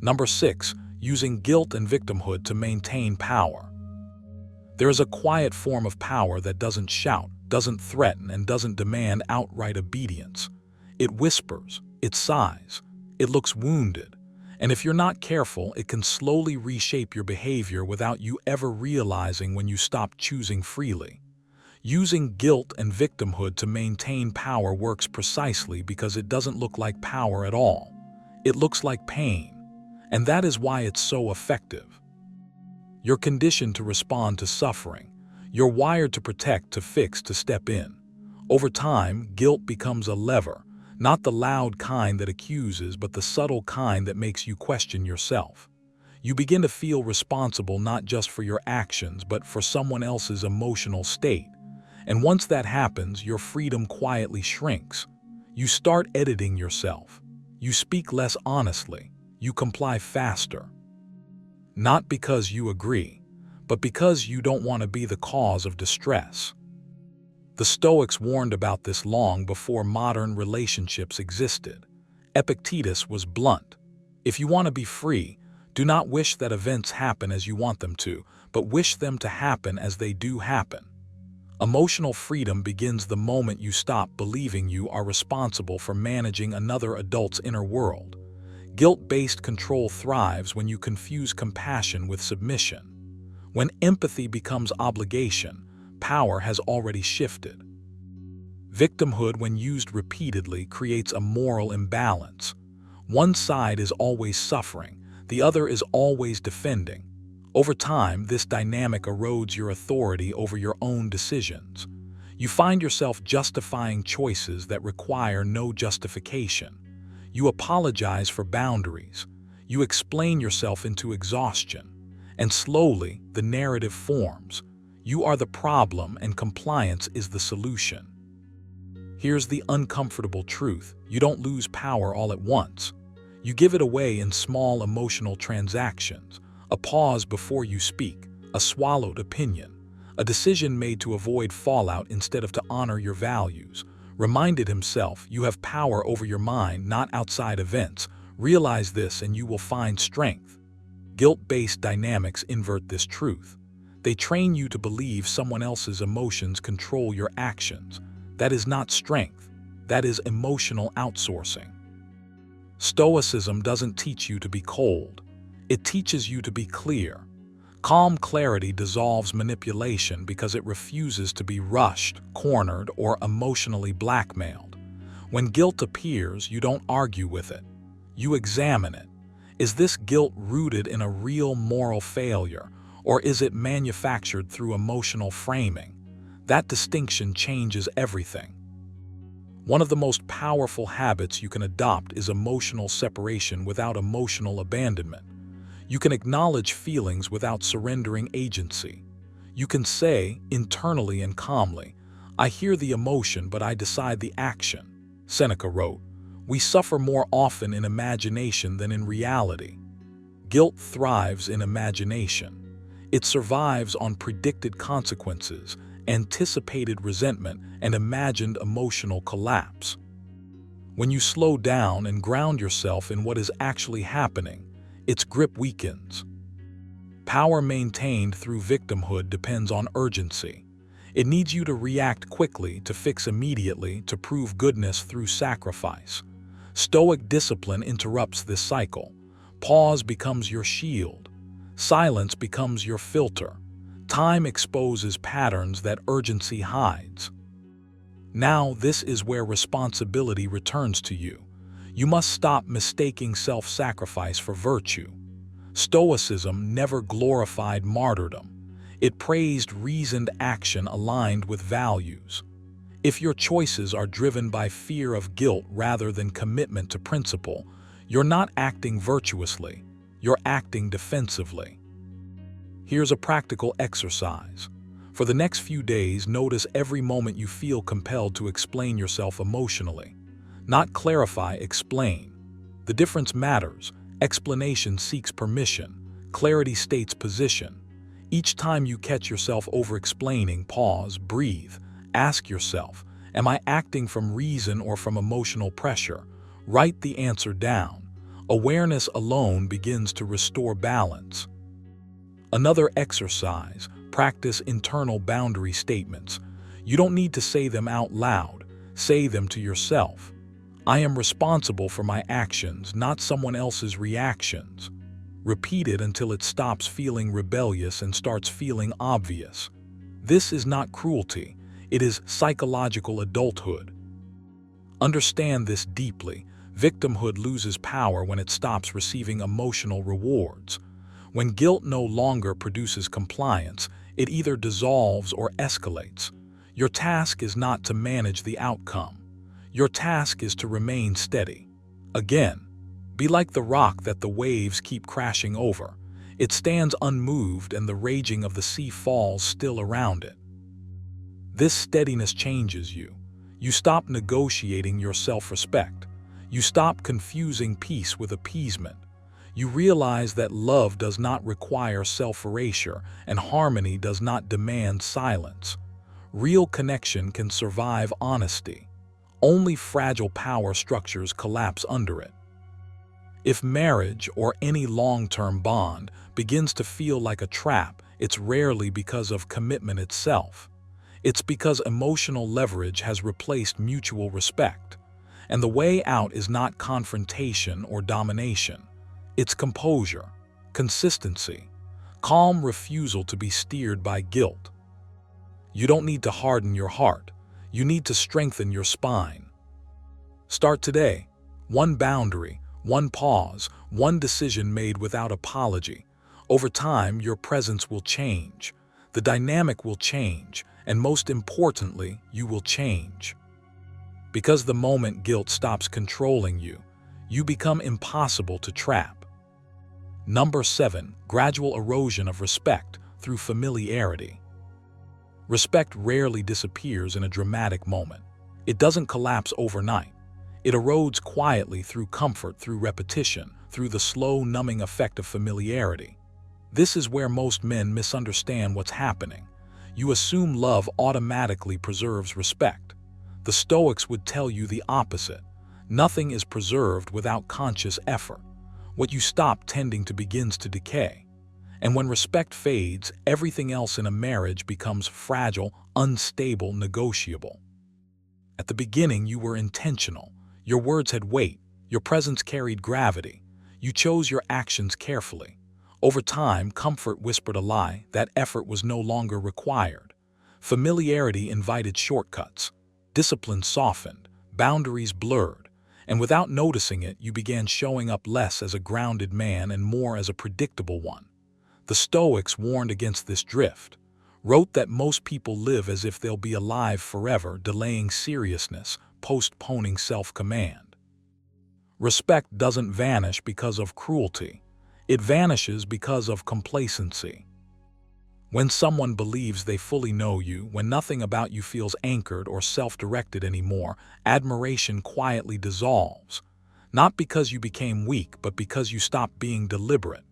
Number 6. Using guilt and victimhood to maintain power. There is a quiet form of power that doesn't shout, doesn't threaten, and doesn't demand outright obedience. It whispers, it sighs, it looks wounded, and if you're not careful, it can slowly reshape your behavior without you ever realizing when you stop choosing freely. Using guilt and victimhood to maintain power works precisely because it doesn't look like power at all. It looks like pain. And that is why it's so effective. You're conditioned to respond to suffering. You're wired to protect, to fix, to step in. Over time, guilt becomes a lever, not the loud kind that accuses, but the subtle kind that makes you question yourself. You begin to feel responsible not just for your actions, but for someone else's emotional state. And once that happens, your freedom quietly shrinks. You start editing yourself. You speak less honestly. You comply faster. Not because you agree, but because you don't want to be the cause of distress. The Stoics warned about this long before modern relationships existed. Epictetus was blunt. If you want to be free, do not wish that events happen as you want them to, but wish them to happen as they do happen. Emotional freedom begins the moment you stop believing you are responsible for managing another adult's inner world. Guilt-based control thrives when you confuse compassion with submission. When empathy becomes obligation, power has already shifted. Victimhood, when used repeatedly, creates a moral imbalance. One side is always suffering, the other is always defending. Over time, this dynamic erodes your authority over your own decisions. You find yourself justifying choices that require no justification. You apologize for boundaries. You explain yourself into exhaustion. And slowly, the narrative forms. You are the problem and compliance is the solution. Here's the uncomfortable truth: you don't lose power all at once. You give it away in small emotional transactions. A pause before you speak, a swallowed opinion, a decision made to avoid fallout instead of to honor your values. Reminded himself, you have power over your mind, not outside events. Realize this and you will find strength. Guilt-based dynamics invert this truth. They train you to believe someone else's emotions control your actions. That is not strength. That is emotional outsourcing. Stoicism doesn't teach you to be cold. It teaches you to be clear. Calm clarity dissolves manipulation because it refuses to be rushed, cornered, or emotionally blackmailed. When guilt appears, you don't argue with it. You examine it. Is this guilt rooted in a real moral failure, or is it manufactured through emotional framing? That distinction changes everything. One of the most powerful habits you can adopt is emotional separation without emotional abandonment. You can acknowledge feelings without surrendering agency. You can say, internally and calmly, I hear the emotion, but I decide the action. Seneca wrote, "We suffer more often in imagination than in reality." Guilt thrives in imagination. It survives on predicted consequences, anticipated resentment, and imagined emotional collapse. When you slow down and ground yourself in what is actually happening, its grip weakens. Power maintained through victimhood depends on urgency. It needs you to react quickly, to fix immediately, to prove goodness through sacrifice. Stoic discipline interrupts this cycle. Pause becomes your shield. Silence becomes your filter. Time exposes patterns that urgency hides. Now, this is where responsibility returns to you. You must stop mistaking self-sacrifice for virtue. Stoicism never glorified martyrdom. It praised reasoned action aligned with values. If your choices are driven by fear of guilt rather than commitment to principle, you're not acting virtuously, you're acting defensively. Here's a practical exercise. For the next few days, notice every moment you feel compelled to explain yourself emotionally. Not clarify, explain. The difference matters. Explanation seeks permission. Clarity states position. Each time you catch yourself over-explaining, pause, breathe. Ask yourself, am I acting from reason or from emotional pressure? Write the answer down. Awareness alone begins to restore balance. Another exercise, practice internal boundary statements. You don't need to say them out loud. Say them to yourself. I am responsible for my actions, not someone else's reactions. Repeat it until it stops feeling rebellious and starts feeling obvious. This is not cruelty. It is psychological adulthood. Understand this deeply. Victimhood loses power when it stops receiving emotional rewards. When guilt no longer produces compliance, it either dissolves or escalates. Your task is not to manage the outcome. Your task is to remain steady. Again, be like the rock that the waves keep crashing over. It stands unmoved and the raging of the sea falls still around it. This steadiness changes you. You stop negotiating your self-respect. You stop confusing peace with appeasement. You realize that love does not require self-erasure and harmony does not demand silence. Real connection can survive honesty. Only fragile power structures collapse under it. If marriage or any long-term bond begins to feel like a trap, it's rarely because of commitment itself. It's because emotional leverage has replaced mutual respect. And the way out is not confrontation or domination. It's composure, consistency, calm refusal to be steered by guilt. You don't need to harden your heart. You need to strengthen your spine. Start today. One boundary, one pause, one decision made without apology. Over time, your presence will change. The dynamic will change, and most importantly, you will change. Because the moment guilt stops controlling you, you become impossible to trap. Number 7, gradual erosion of respect through familiarity. Respect rarely disappears in a dramatic moment. It doesn't collapse overnight. It erodes quietly through comfort, through repetition, through the slow, numbing effect of familiarity. This is where most men misunderstand what's happening. You assume love automatically preserves respect. The Stoics would tell you the opposite. Nothing is preserved without conscious effort. What you stop tending to begins to decay. And when respect fades, everything else in a marriage becomes fragile, unstable, negotiable. At the beginning, you were intentional. Your words had weight. Your presence carried gravity. You chose your actions carefully. Over time, comfort whispered a lie. That effort was no longer required. Familiarity invited shortcuts. Discipline softened. Boundaries blurred. And without noticing it, you began showing up less as a grounded man and more as a predictable one. The Stoics warned against this drift, wrote that most people live as if they'll be alive forever, delaying seriousness, postponing self-command. Respect doesn't vanish because of cruelty. It vanishes because of complacency. When someone believes they fully know you, when nothing about you feels anchored or self-directed anymore, admiration quietly dissolves. Not because you became weak, but because you stopped being deliberate.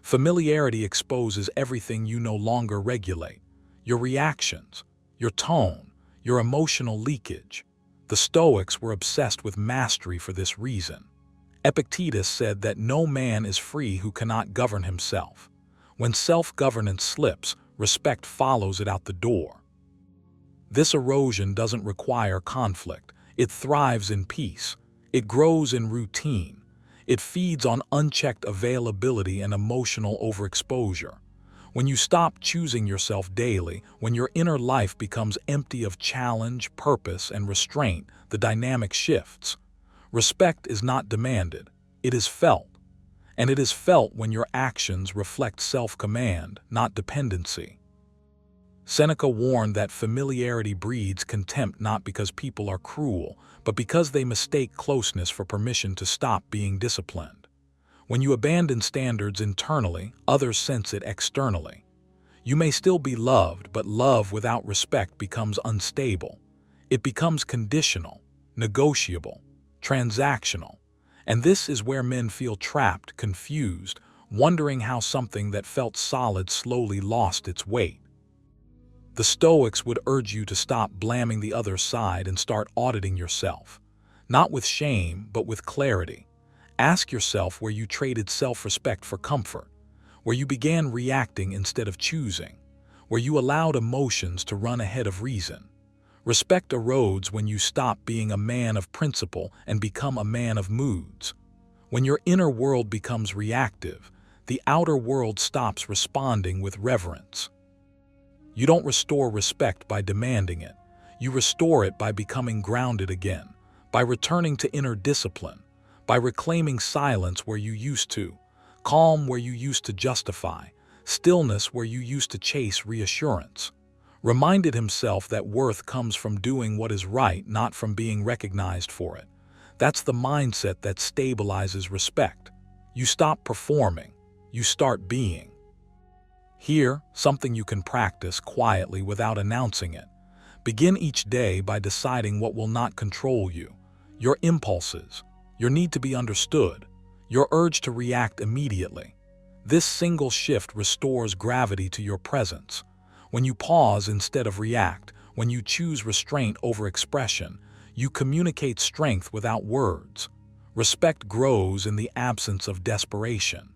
Familiarity exposes everything you no longer regulate. Your reactions, your tone, your emotional leakage. The Stoics were obsessed with mastery for this reason. Epictetus said that no man is free who cannot govern himself. When self-governance slips, respect follows it out the door. This erosion doesn't require conflict. It thrives in peace. It grows in routine. It feeds on unchecked availability and emotional overexposure. When you stop choosing yourself daily, when your inner life becomes empty of challenge, purpose, and restraint, the dynamic shifts. Respect is not demanded. It is felt. And it is felt when your actions reflect self-command, not dependency. Seneca warned that familiarity breeds contempt not because people are cruel, but because they mistake closeness for permission to stop being disciplined. When you abandon standards internally, others sense it externally. You may still be loved, but love without respect becomes unstable. It becomes conditional, negotiable, transactional. And this is where men feel trapped, confused, wondering how something that felt solid slowly lost its weight. The Stoics would urge you to stop blaming the other side and start auditing yourself. Not with shame, but with clarity. Ask yourself where you traded self-respect for comfort, where you began reacting instead of choosing, where you allowed emotions to run ahead of reason. Respect erodes when you stop being a man of principle and become a man of moods. When your inner world becomes reactive, the outer world stops responding with reverence. You don't restore respect by demanding it. You restore it by becoming grounded again, by returning to inner discipline, by reclaiming silence where you used to, calm where you used to justify, stillness where you used to chase reassurance. Reminded himself that worth comes from doing what is right, not from being recognized for it. That's the mindset that stabilizes respect. You stop performing. You start being. Here, something you can practice quietly without announcing it. Begin each day by deciding what will not control you. Your impulses, your need to be understood, your urge to react immediately. This single shift restores gravity to your presence. When you pause instead of react, when you choose restraint over expression, you communicate strength without words. Respect grows in the absence of desperation.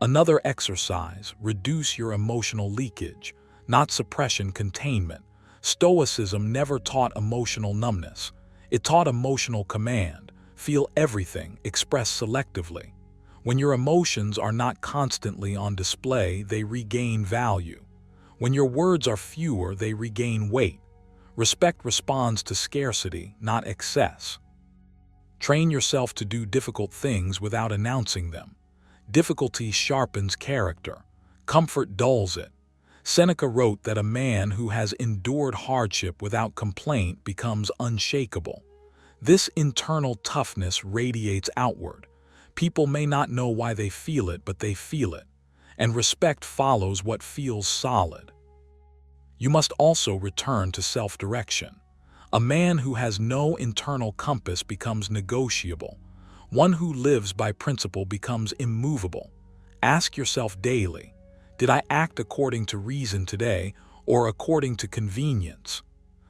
Another exercise, reduce your emotional leakage, not suppression, containment. Stoicism never taught emotional numbness. It taught emotional command. Feel everything, express selectively. When your emotions are not constantly on display, they regain value. When your words are fewer, they regain weight. Respect responds to scarcity, not excess. Train yourself to do difficult things without announcing them. Difficulty sharpens character. Comfort dulls it. Seneca wrote that a man who has endured hardship without complaint becomes unshakable. This internal toughness radiates outward. People may not know why they feel it, but they feel it. And respect follows what feels solid. You must also return to self-direction. A man who has no internal compass becomes negotiable. One who lives by principle becomes immovable. Ask yourself daily, did I act according to reason today or according to convenience?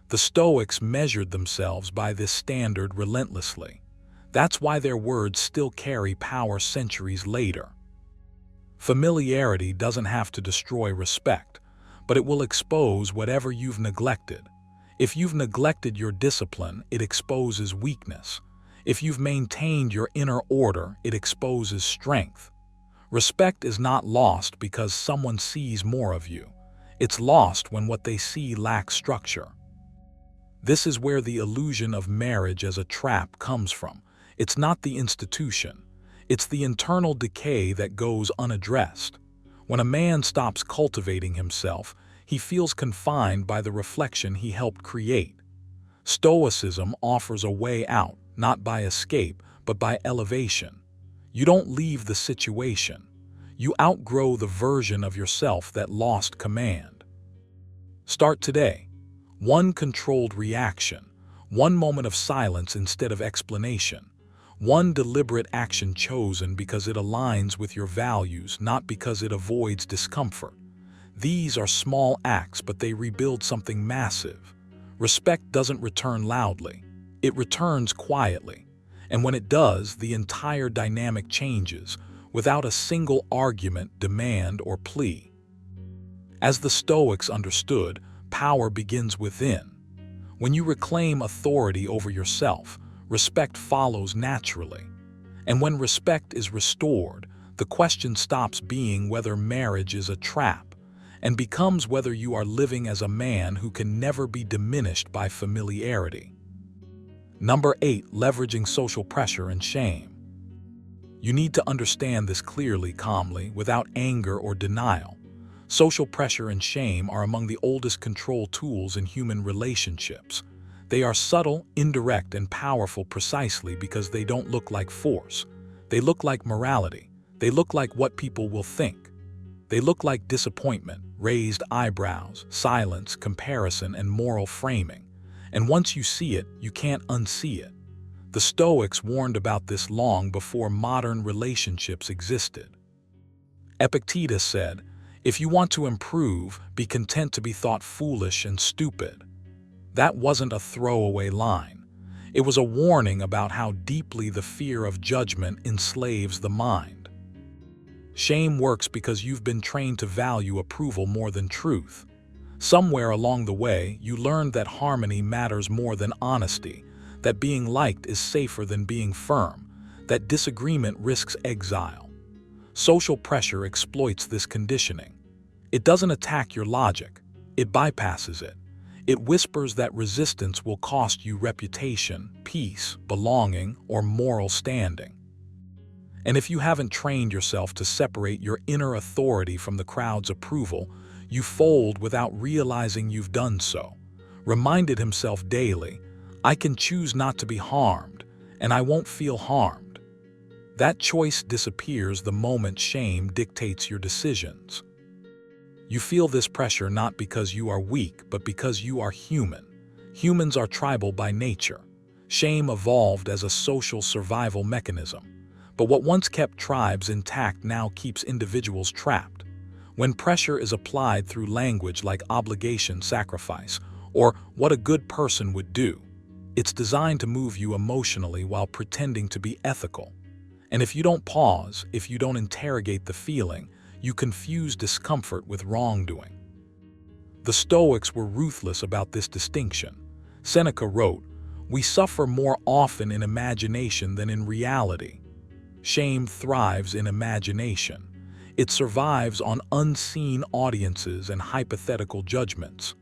The Stoics measured themselves by this standard relentlessly. That's why their words still carry power centuries later. Familiarity doesn't have to destroy respect, but it will expose whatever you've neglected. If you've neglected your discipline, it exposes weakness. If you've maintained your inner order, it exposes strength. Respect is not lost because someone sees more of you. It's lost when what they see lacks structure. This is where the illusion of marriage as a trap comes from. It's not the institution. It's the internal decay that goes unaddressed. When a man stops cultivating himself, he feels confined by the reflection he helped create. Stoicism offers a way out, not by escape, but by elevation. You don't leave the situation. You outgrow the version of yourself that lost command. Start today. One controlled reaction, one moment of silence instead of explanation, one deliberate action chosen because it aligns with your values, not because it avoids discomfort. These are small acts, but they rebuild something massive. Respect doesn't return loudly. It returns quietly. And when it does, the entire dynamic changes, without a single argument, demand, or plea. As the Stoics understood, power begins within. When you reclaim authority over yourself, respect follows naturally. And when respect is restored, the question stops being whether marriage is a trap and becomes whether you are living as a man who can never be diminished by familiarity. Number 8, leveraging social pressure and shame. You need to understand this clearly, calmly, without anger or denial. Social pressure and shame are among the oldest control tools in human relationships. They are subtle, indirect, and powerful precisely because they don't look like force. They look like morality. They look like what people will think. They look like disappointment, raised eyebrows, silence, comparison, and moral framing. And once you see it, you can't unsee it. The Stoics warned about this long before modern relationships existed. Epictetus said, "If you want to improve, be content to be thought foolish and stupid." That wasn't a throwaway line. It was a warning about how deeply the fear of judgment enslaves the mind. Shame works because you've been trained to value approval more than truth. Somewhere along the way, you learned that harmony matters more than honesty, that being liked is safer than being firm, that disagreement risks exile. Social pressure exploits this conditioning. It doesn't attack your logic, it bypasses it. It whispers that resistance will cost you reputation, peace, belonging, or moral standing. And if you haven't trained yourself to separate your inner authority from the crowd's approval, you fold without realizing you've done so. Reminded himself daily, I can choose not to be harmed, and I won't feel harmed. That choice disappears the moment shame dictates your decisions. You feel this pressure not because you are weak, but because you are human. Humans are tribal by nature. Shame evolved as a social survival mechanism. But what once kept tribes intact now keeps individuals trapped. When pressure is applied through language like obligation, sacrifice, or what a good person would do, it's designed to move you emotionally while pretending to be ethical. And if you don't pause, if you don't interrogate the feeling, you confuse discomfort with wrongdoing. The Stoics were ruthless about this distinction. Seneca wrote, "We suffer more often in imagination than in reality." Shame thrives in imagination. It survives on unseen audiences and hypothetical judgments.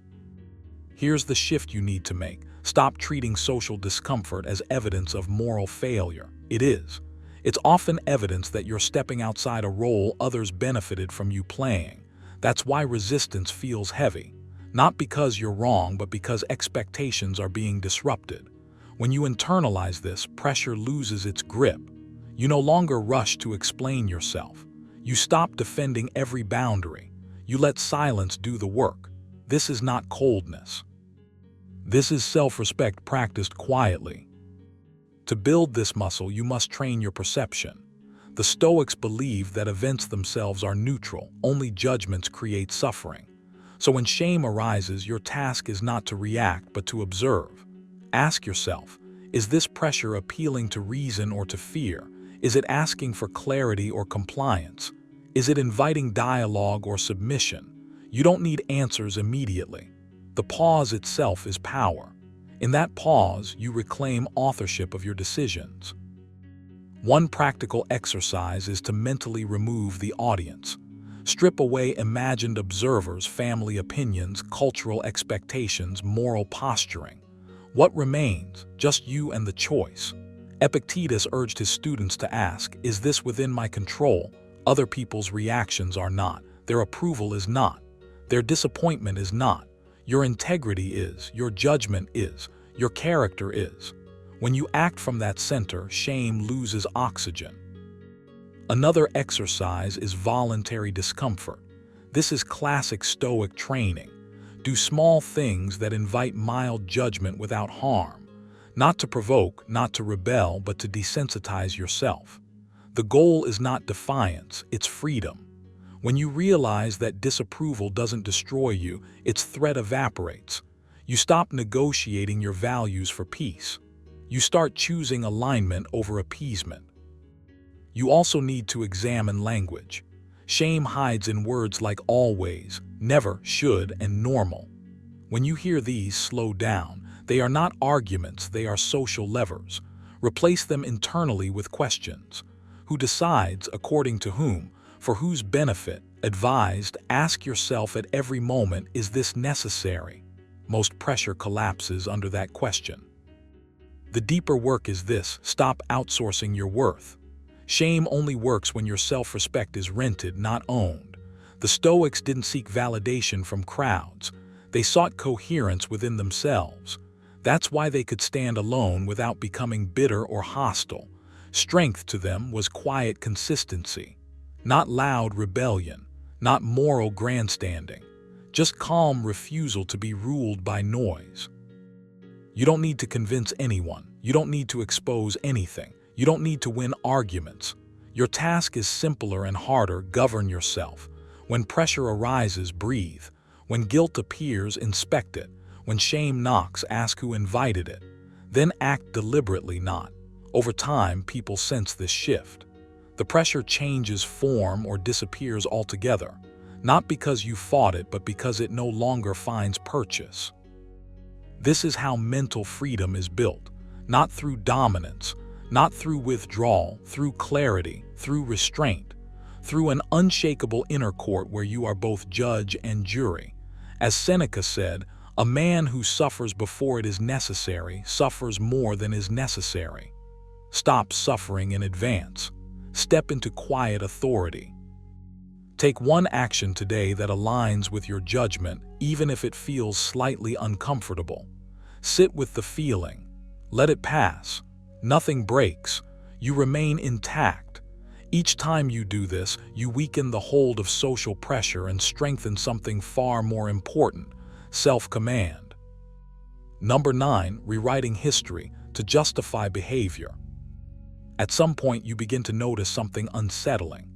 Here's the shift you need to make. Stop treating social discomfort as evidence of moral failure. It is. It's often evidence that you're stepping outside a role others benefited from you playing. That's why resistance feels heavy. Not because you're wrong, but because expectations are being disrupted. When you internalize this, pressure loses its grip. You no longer rush to explain yourself. You stop defending every boundary. You let silence do the work. This is not coldness. This is self-respect practiced quietly. To build this muscle, you must train your perception. The Stoics believe that events themselves are neutral, only judgments create suffering. So when shame arises, your task is not to react, but to observe. Ask yourself, is this pressure appealing to reason or to fear? Is it asking for clarity or compliance? Is it inviting dialogue or submission? You don't need answers immediately. The pause itself is power. In that pause, you reclaim authorship of your decisions. One practical exercise is to mentally remove the audience. Strip away imagined observers, family opinions, cultural expectations, moral posturing. What remains? Just you and the choice. Epictetus urged his students to ask, is this within my control? Other people's reactions are not. Their approval is not. Their disappointment is not. Your integrity is. Your judgment is. Your character is. When you act from that center, shame loses oxygen. Another exercise is voluntary discomfort. This is classic Stoic training. Do small things that invite mild judgment without harm. Not to provoke, not to rebel, but to desensitize yourself. The goal is not defiance, it's freedom. When you realize that disapproval doesn't destroy you, its threat evaporates. You stop negotiating your values for peace. You start choosing alignment over appeasement. You also need to examine language. Shame hides in words like always, never, should, and normal. When you hear these, slow down. They are not arguments, they are social levers. Replace them internally with questions. Who decides, according to whom? For whose benefit? Advised, ask yourself at every moment, is this necessary? Most pressure collapses under that question. The deeper work is this: stop outsourcing your worth. Shame only works when your self-respect is rented, not owned. The Stoics didn't seek validation from crowds. They sought coherence within themselves. That's why they could stand alone without becoming bitter or hostile. Strength to them was quiet consistency. Not loud rebellion, not moral grandstanding, just calm refusal to be ruled by noise. You don't need to convince anyone. You don't need to expose anything. You don't need to win arguments. Your task is simpler and harder. Govern yourself. When pressure arises, breathe. When guilt appears, inspect it. When shame knocks, ask who invited it. Then act deliberately, not. Over time, people sense this shift. The pressure changes form or disappears altogether, not because you fought it, but because it no longer finds purchase. This is how mental freedom is built, not through dominance, not through withdrawal, through clarity, through restraint, through an unshakable inner court where you are both judge and jury. As Seneca said, a man who suffers before it is necessary suffers more than is necessary. Stop suffering in advance. Step into quiet authority. Take one action today that aligns with your judgment, even if it feels slightly uncomfortable. Sit with the feeling. Let it pass. Nothing breaks. You remain intact. Each time you do this, you weaken the hold of social pressure and strengthen something far more important: self-command. Number 9, rewriting history to justify behavior. At some point, you begin to notice something unsettling.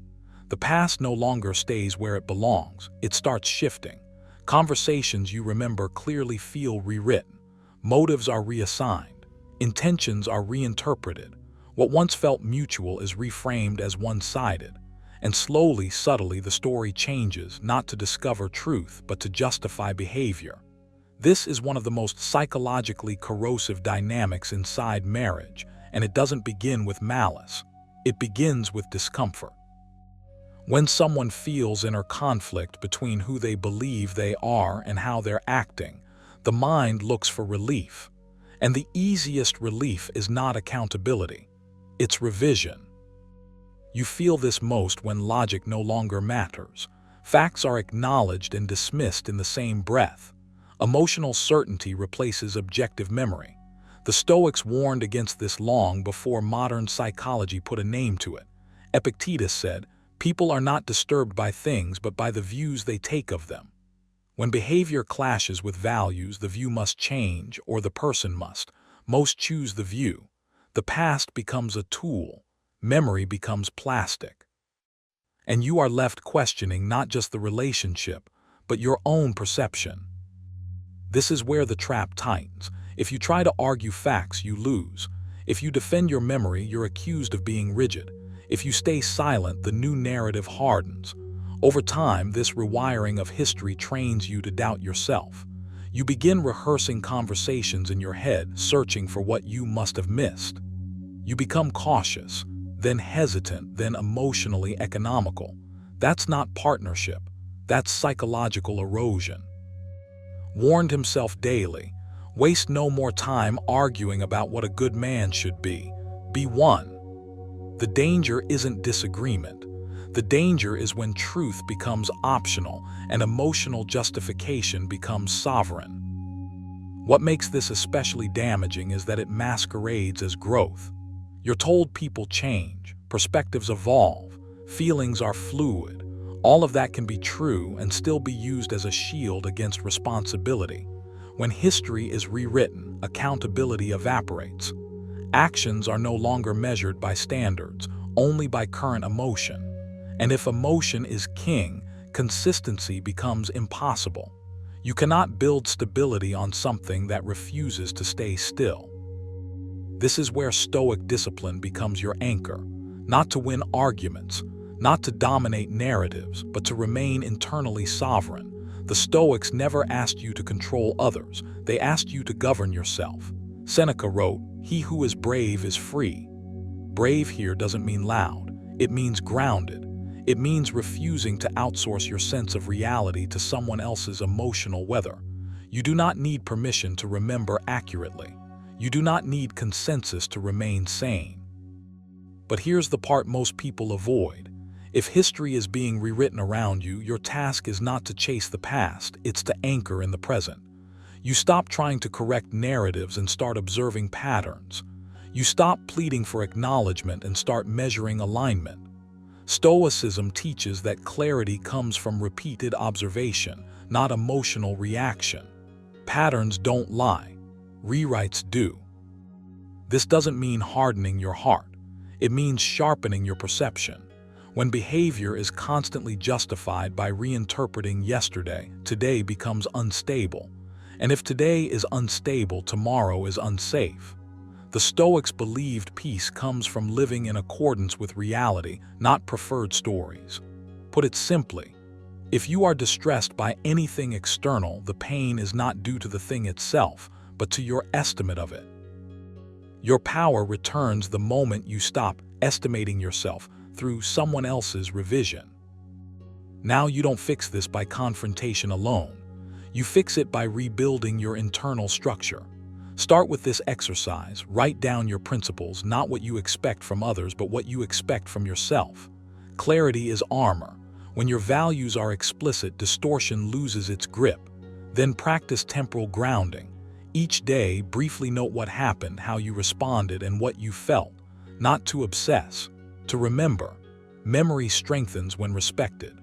The past no longer stays where it belongs. It starts shifting. Conversations you remember clearly feel rewritten. Motives are reassigned. Intentions are reinterpreted. What once felt mutual is reframed as one-sided. And slowly, subtly, the story changes, not to discover truth, but to justify behavior. This is one of the most psychologically corrosive dynamics inside marriage, and it doesn't begin with malice. It begins with discomfort. When someone feels inner conflict between who they believe they are and how they're acting, the mind looks for relief. And the easiest relief is not accountability, it's revision. You feel this most when logic no longer matters. Facts are acknowledged and dismissed in the same breath. Emotional certainty replaces objective memory. The Stoics warned against this long before modern psychology put a name to it. Epictetus said, "People are not disturbed by things but by the views they take of them." When behavior clashes with values, the view must change, or the person must. Most choose the view. The past becomes a tool. Memory becomes plastic. And you are left questioning not just the relationship, but your own perception. This is where the trap tightens. If you try to argue facts, you lose. If you defend your memory, you're accused of being rigid. If you stay silent, the new narrative hardens. Over time, this rewiring of history trains you to doubt yourself. You begin rehearsing conversations in your head, searching for what you must have missed. You become cautious, then hesitant, then emotionally economical. That's not partnership. That's psychological erosion. Warned himself daily, waste no more time arguing about what a good man should be. Be one. The danger isn't disagreement. The danger is when truth becomes optional and emotional justification becomes sovereign. What makes this especially damaging is that it masquerades as growth. You're told people change, perspectives evolve, feelings are fluid. All of that can be true and still be used as a shield against responsibility. When history is rewritten, accountability evaporates. Actions are no longer measured by standards, only by current emotion. And if emotion is king, consistency becomes impossible. You cannot build stability on something that refuses to stay still. This is where Stoic discipline becomes your anchor, not to win arguments, not to dominate narratives, but to remain internally sovereign. The Stoics never asked you to control others, they asked you to govern yourself. Seneca wrote, "He who is brave is free." Brave here doesn't mean loud, it means grounded. It means refusing to outsource your sense of reality to someone else's emotional weather. You do not need permission to remember accurately. You do not need consensus to remain sane. But here's the part most people avoid. If history is being rewritten around you, your task is not to chase the past, it's to anchor in the present. You stop trying to correct narratives and start observing patterns. You stop pleading for acknowledgement and start measuring alignment. Stoicism teaches that clarity comes from repeated observation, not emotional reaction. Patterns don't lie. Rewrites do. This doesn't mean hardening your heart. It means sharpening your perception. When behavior is constantly justified by reinterpreting yesterday, today becomes unstable. And if today is unstable, tomorrow is unsafe. The Stoics believed peace comes from living in accordance with reality, not preferred stories. Put it simply, if you are distressed by anything external, the pain is not due to the thing itself, but to your estimate of it. Your power returns the moment you stop estimating yourself through someone else's revision. Now you don't fix this by confrontation alone. You fix it by rebuilding your internal structure. Start with this exercise. Write down your principles, not what you expect from others, but what you expect from yourself. Clarity is armor. When your values are explicit, distortion loses its grip. Then practice temporal grounding. Each day, briefly note what happened, how you responded, and what you felt. Not to obsess, to remember. Memory strengthens when respected.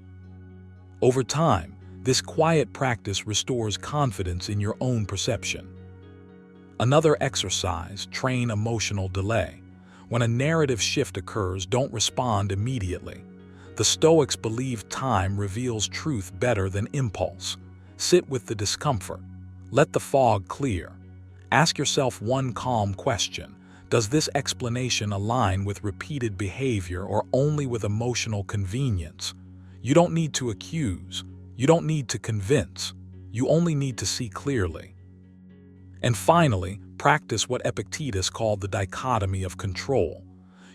Over time, this quiet practice restores confidence in your own perception. Another exercise, train emotional delay. When a narrative shift occurs, don't respond immediately. The Stoics believe time reveals truth better than impulse. Sit with the discomfort. Let the fog clear. Ask yourself one calm question. Does this explanation align with repeated behavior or only with emotional convenience? You don't need to accuse. You don't need to convince. You only need to see clearly. And finally, practice what Epictetus called the dichotomy of control.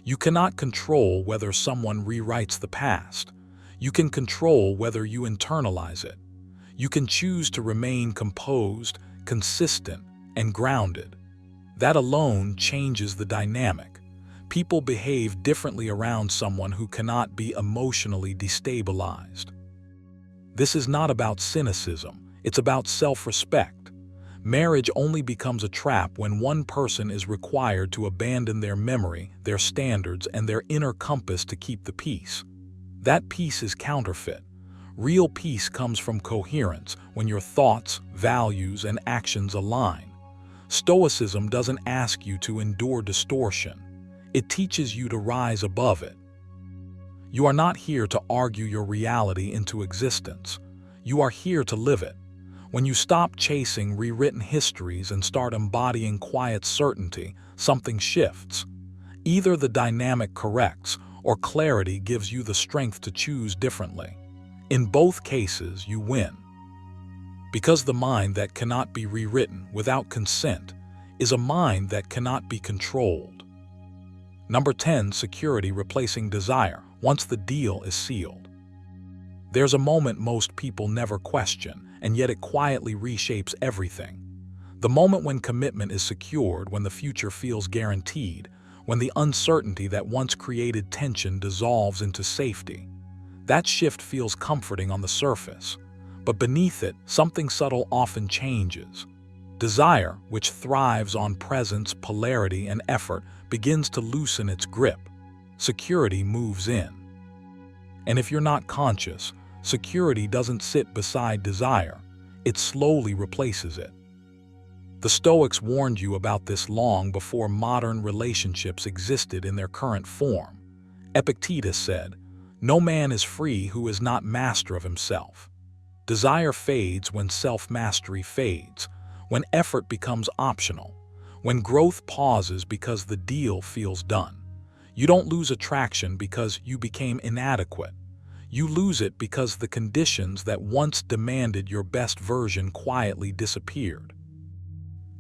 You cannot control whether someone rewrites the past. You can control whether you internalize it. You can choose to remain composed, consistent, and grounded. That alone changes the dynamic. People behave differently around someone who cannot be emotionally destabilized. This is not about cynicism, it's about self-respect. Marriage only becomes a trap when one person is required to abandon their memory, their standards, and their inner compass to keep the peace. That peace is counterfeit. Real peace comes from coherence, when your thoughts, values, and actions align. Stoicism doesn't ask you to endure distortion. It teaches you to rise above it. You are not here to argue your reality into existence. You are here to live it. When you stop chasing rewritten histories and start embodying quiet certainty, something shifts. Either the dynamic corrects, or clarity gives you the strength to choose differently. In both cases, you win. Because the mind that cannot be rewritten without consent is a mind that cannot be controlled. Number 10, security replacing desire once the deal is sealed. There's a moment most people never question, and yet it quietly reshapes everything. The moment when commitment is secured, when the future feels guaranteed, when the uncertainty that once created tension dissolves into safety. That shift feels comforting on the surface, but beneath it, something subtle often changes. Desire, which thrives on presence, polarity, and effort, begins to loosen its grip. Security moves in. And if you're not conscious, security doesn't sit beside desire, it slowly replaces it. The Stoics warned you about this long before modern relationships existed in their current form. Epictetus said, "No man is free who is not master of himself." Desire fades when self-mastery fades, when effort becomes optional, when growth pauses because the deal feels done. You don't lose attraction because you became inadequate. You lose it because the conditions that once demanded your best version quietly disappeared.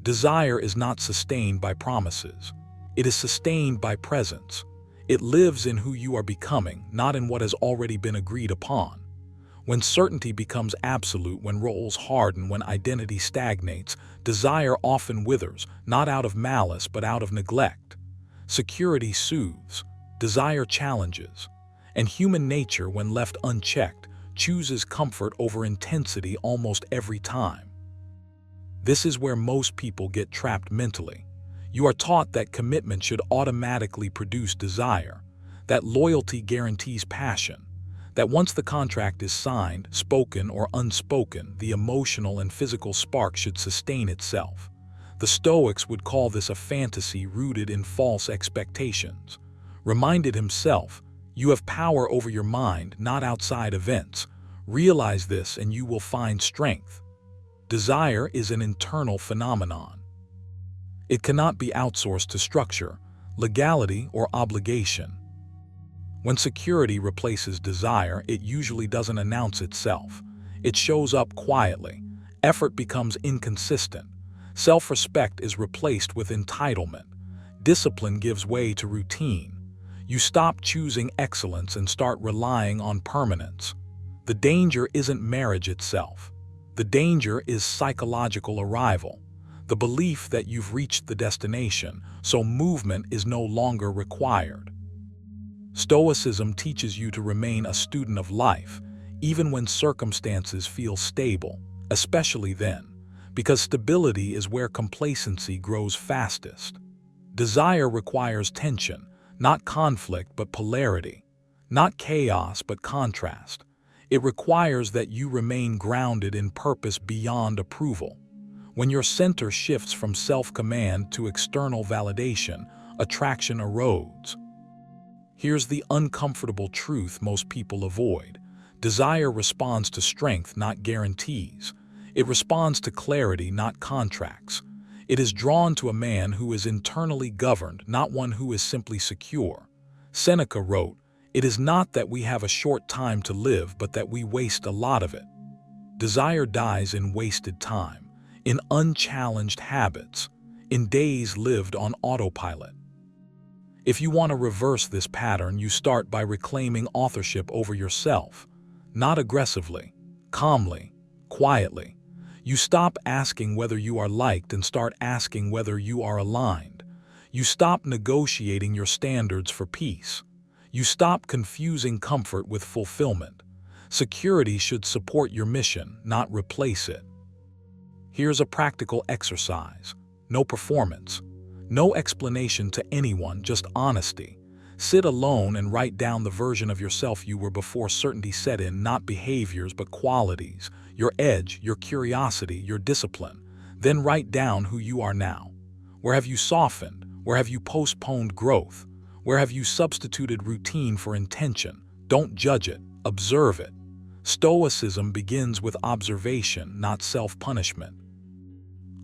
Desire is not sustained by promises. It is sustained by presence. It lives in who you are becoming, not in what has already been agreed upon. When certainty becomes absolute, when roles harden, when identity stagnates, desire often withers, not out of malice but out of neglect. Security soothes, desire challenges, and human nature, when left unchecked, chooses comfort over intensity almost every time. This is where most people get trapped mentally. You are taught that commitment should automatically produce desire, that loyalty guarantees passion, that once the contract is signed, spoken or unspoken, the emotional and physical spark should sustain itself. The Stoics would call this a fantasy rooted in false expectations. Reminded himself, you have power over your mind, not outside events. Realize this and you will find strength. Desire is an internal phenomenon. It cannot be outsourced to structure, legality, or obligation. When security replaces desire, it usually doesn't announce itself. It shows up quietly. Effort becomes inconsistent. Self-respect is replaced with entitlement. Discipline gives way to routine. You stop choosing excellence and start relying on permanence. The danger isn't marriage itself. The danger is psychological arrival, the belief that you've reached the destination, so movement is no longer required. Stoicism teaches you to remain a student of life, even when circumstances feel stable, especially then, because stability is where complacency grows fastest. Desire requires tension, not conflict but polarity, not chaos but contrast. It requires that you remain grounded in purpose beyond approval. When your center shifts from self-command to external validation, attraction erodes. Here's the uncomfortable truth most people avoid. Desire responds to strength, not guarantees. It responds to clarity, not contracts. It is drawn to a man who is internally governed, not one who is simply secure. Seneca wrote, "It is not that we have a short time to live, but that we waste a lot of it." Desire dies in wasted time, in unchallenged habits, in days lived on autopilot. If you want to reverse this pattern, you start by reclaiming authorship over yourself, not aggressively, calmly, quietly. You stop asking whether you are liked and start asking whether you are aligned. You stop negotiating your standards for peace. You stop confusing comfort with fulfillment. Security should support your mission, not replace it. Here's a practical exercise. No performance. No explanation to anyone, just honesty. Sit alone and write down the version of yourself you were before certainty set in, not behaviors but qualities, your edge, your curiosity, your discipline. Then write down who you are now. Where have you softened? Where have you postponed growth? Where have you substituted routine for intention? Don't judge it, observe it. Stoicism begins with observation, not self-punishment.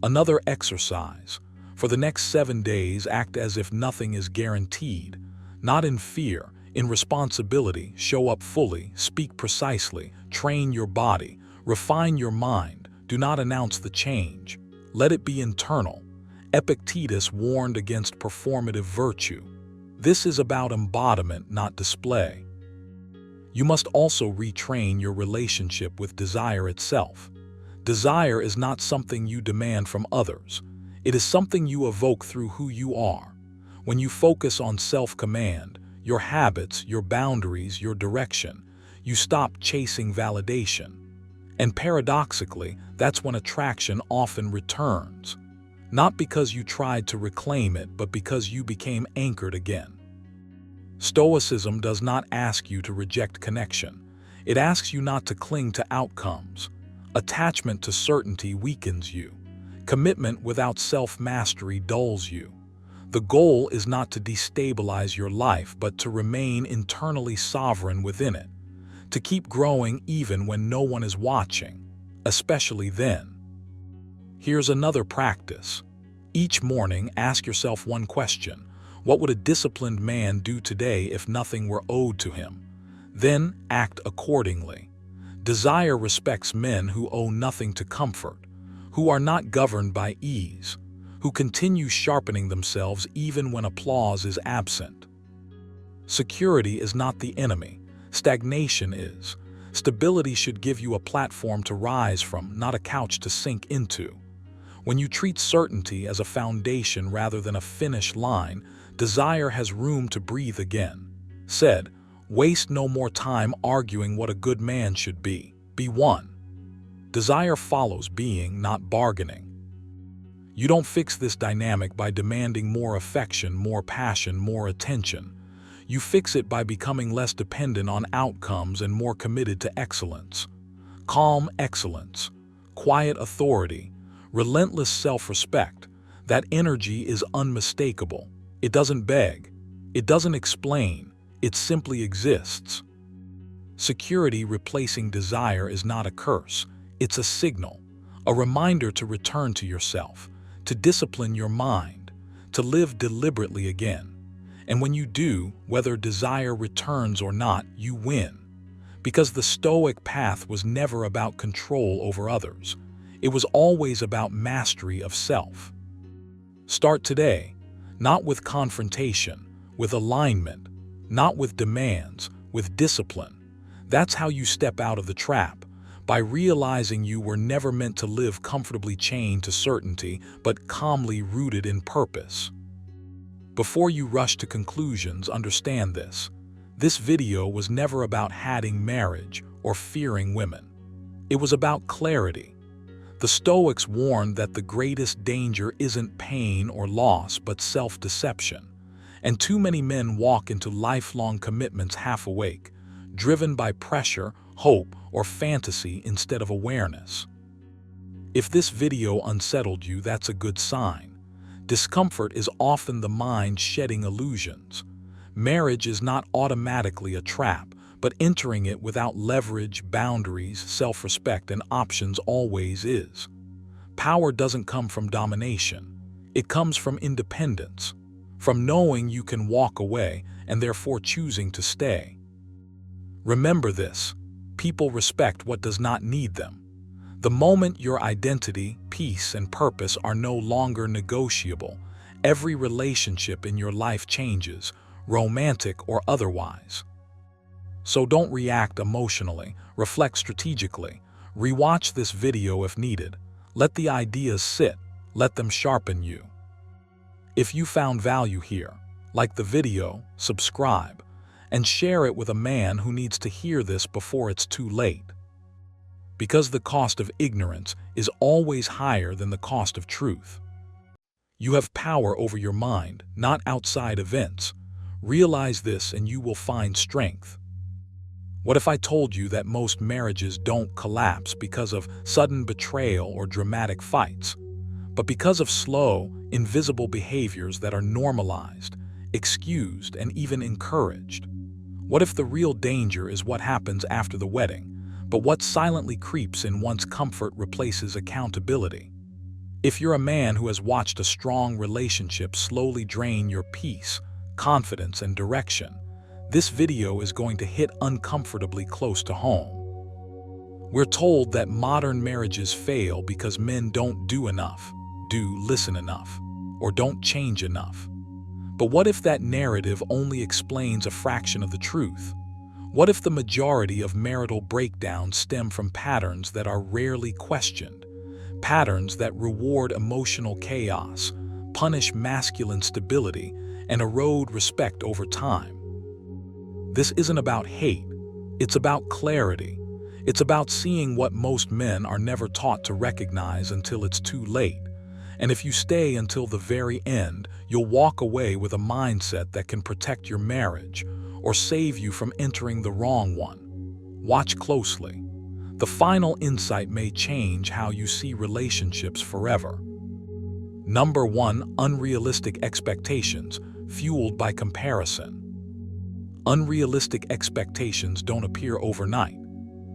Another exercise. For the next 7 days, act as if nothing is guaranteed. Not in fear, in responsibility. Show up fully, speak precisely, train your body, refine your mind. Do not announce the change. Let it be internal. Epictetus warned against performative virtue. This is about embodiment, not display. You must also retrain your relationship with desire itself. Desire is not something you demand from others. It is something you evoke through who you are. When you focus on self-command, your habits, your boundaries, your direction, you stop chasing validation. And paradoxically, that's when attraction often returns. Not because you tried to reclaim it, but because you became anchored again. Stoicism does not ask you to reject connection. It asks you not to cling to outcomes. Attachment to certainty weakens you. Commitment without self-mastery dulls you. The goal is not to destabilize your life, but to remain internally sovereign within it. To keep growing even when no one is watching, especially then. Here's another practice. Each morning, ask yourself one question. What would a disciplined man do today if nothing were owed to him? Then act accordingly. Desire respects men who owe nothing to comfort, who are not governed by ease, who continue sharpening themselves even when applause is absent. Security is not the enemy. Stagnation is. Stability should give you a platform to rise from, not a couch to sink into. When you treat certainty as a foundation rather than a finish line, desire has room to breathe again. Said, waste no more time arguing what a good man should be. Be one. Desire follows being, not bargaining. You don't fix this dynamic by demanding more affection, more passion, more attention. You fix it by becoming less dependent on outcomes and more committed to excellence. Calm excellence, quiet authority, relentless self-respect. That energy is unmistakable. It doesn't beg. It doesn't explain. It simply exists. Security replacing desire is not a curse. It's a signal, a reminder to return to yourself, to discipline your mind, to live deliberately again. And when you do, whether desire returns or not, you win. Because the Stoic path was never about control over others. It was always about mastery of self. Start today, not with confrontation, with alignment, not with demands, with discipline. That's how you step out of the trap, by realizing you were never meant to live comfortably chained to certainty, but calmly rooted in purpose. Before you rush to conclusions, understand this. This video was never about hating marriage or fearing women. It was about clarity. The Stoics warned that the greatest danger isn't pain or loss, but self-deception. And too many men walk into lifelong commitments half awake, driven by pressure, hope, or fantasy instead of awareness. If this video unsettled you, that's a good sign. Discomfort is often the mind shedding illusions. Marriage is not automatically a trap, but entering it without leverage, boundaries, self-respect, and options always is. Power doesn't come from domination. It comes from independence, from knowing you can walk away and therefore choosing to stay. Remember this: people respect what does not need them. The moment your identity, peace, and purpose are no longer negotiable, every relationship in your life changes, romantic or otherwise. So don't react emotionally, reflect strategically, rewatch this video if needed. Let the ideas sit, let them sharpen you. If you found value here, like the video, subscribe, and share it with a man who needs to hear this before it's too late. Because the cost of ignorance is always higher than the cost of truth. You have power over your mind, not outside events. Realize this and you will find strength. What if I told you that most marriages don't collapse because of sudden betrayal or dramatic fights, but because of slow, invisible behaviors that are normalized, excused, and even encouraged? What if the real danger is what happens after the wedding, but what silently creeps in once comfort replaces accountability? If you're a man who has watched a strong relationship slowly drain your peace, confidence, and direction, this video is going to hit uncomfortably close to home. We're told that modern marriages fail because men don't do enough, listen enough, or don't change enough. But what if that narrative only explains a fraction of the truth? What if the majority of marital breakdowns stem from patterns that are rarely questioned? Patterns that reward emotional chaos, punish masculine stability, and erode respect over time. This isn't about hate, it's about clarity. It's about seeing what most men are never taught to recognize until it's too late. And if you stay until the very end, you'll walk away with a mindset that can protect your marriage or save you from entering the wrong one. Watch closely. The final insight may change how you see relationships forever. Number 1. Unrealistic expectations, fueled by comparison. Unrealistic expectations don't appear overnight.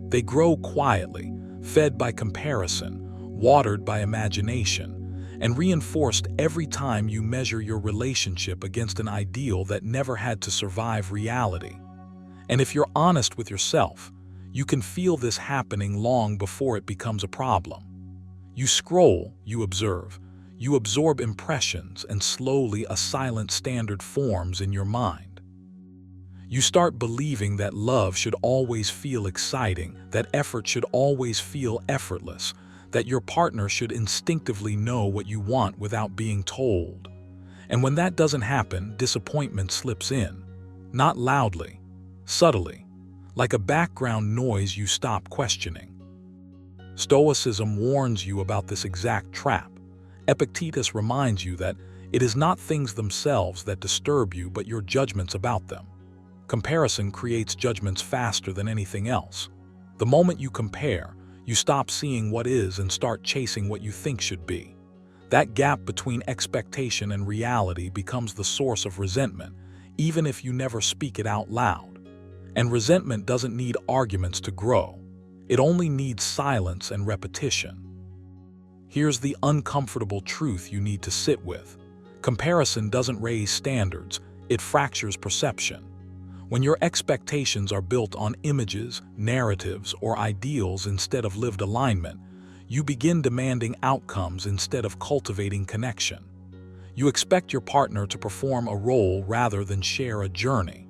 They grow quietly, fed by comparison, watered by imagination, and reinforced every time you measure your relationship against an ideal that never had to survive reality. And if you're honest with yourself, you can feel this happening long before it becomes a problem. You scroll, you observe, you absorb impressions, and slowly a silent standard forms in your mind. You start believing that love should always feel exciting, that effort should always feel effortless, that your partner should instinctively know what you want without being told. And when that doesn't happen, disappointment slips in, not loudly, subtly, like a background noise you stop questioning. Stoicism warns you about this exact trap. Epictetus reminds you that it is not things themselves that disturb you, but your judgments about them. Comparison creates judgments faster than anything else. The moment you compare, you stop seeing what is and start chasing what you think should be. That gap between expectation and reality becomes the source of resentment, even if you never speak it out loud. And resentment doesn't need arguments to grow. It only needs silence and repetition. Here's the uncomfortable truth you need to sit with. Comparison doesn't raise standards, it fractures perception. When your expectations are built on images, narratives, or ideals instead of lived alignment, you begin demanding outcomes instead of cultivating connection. You expect your partner to perform a role rather than share a journey.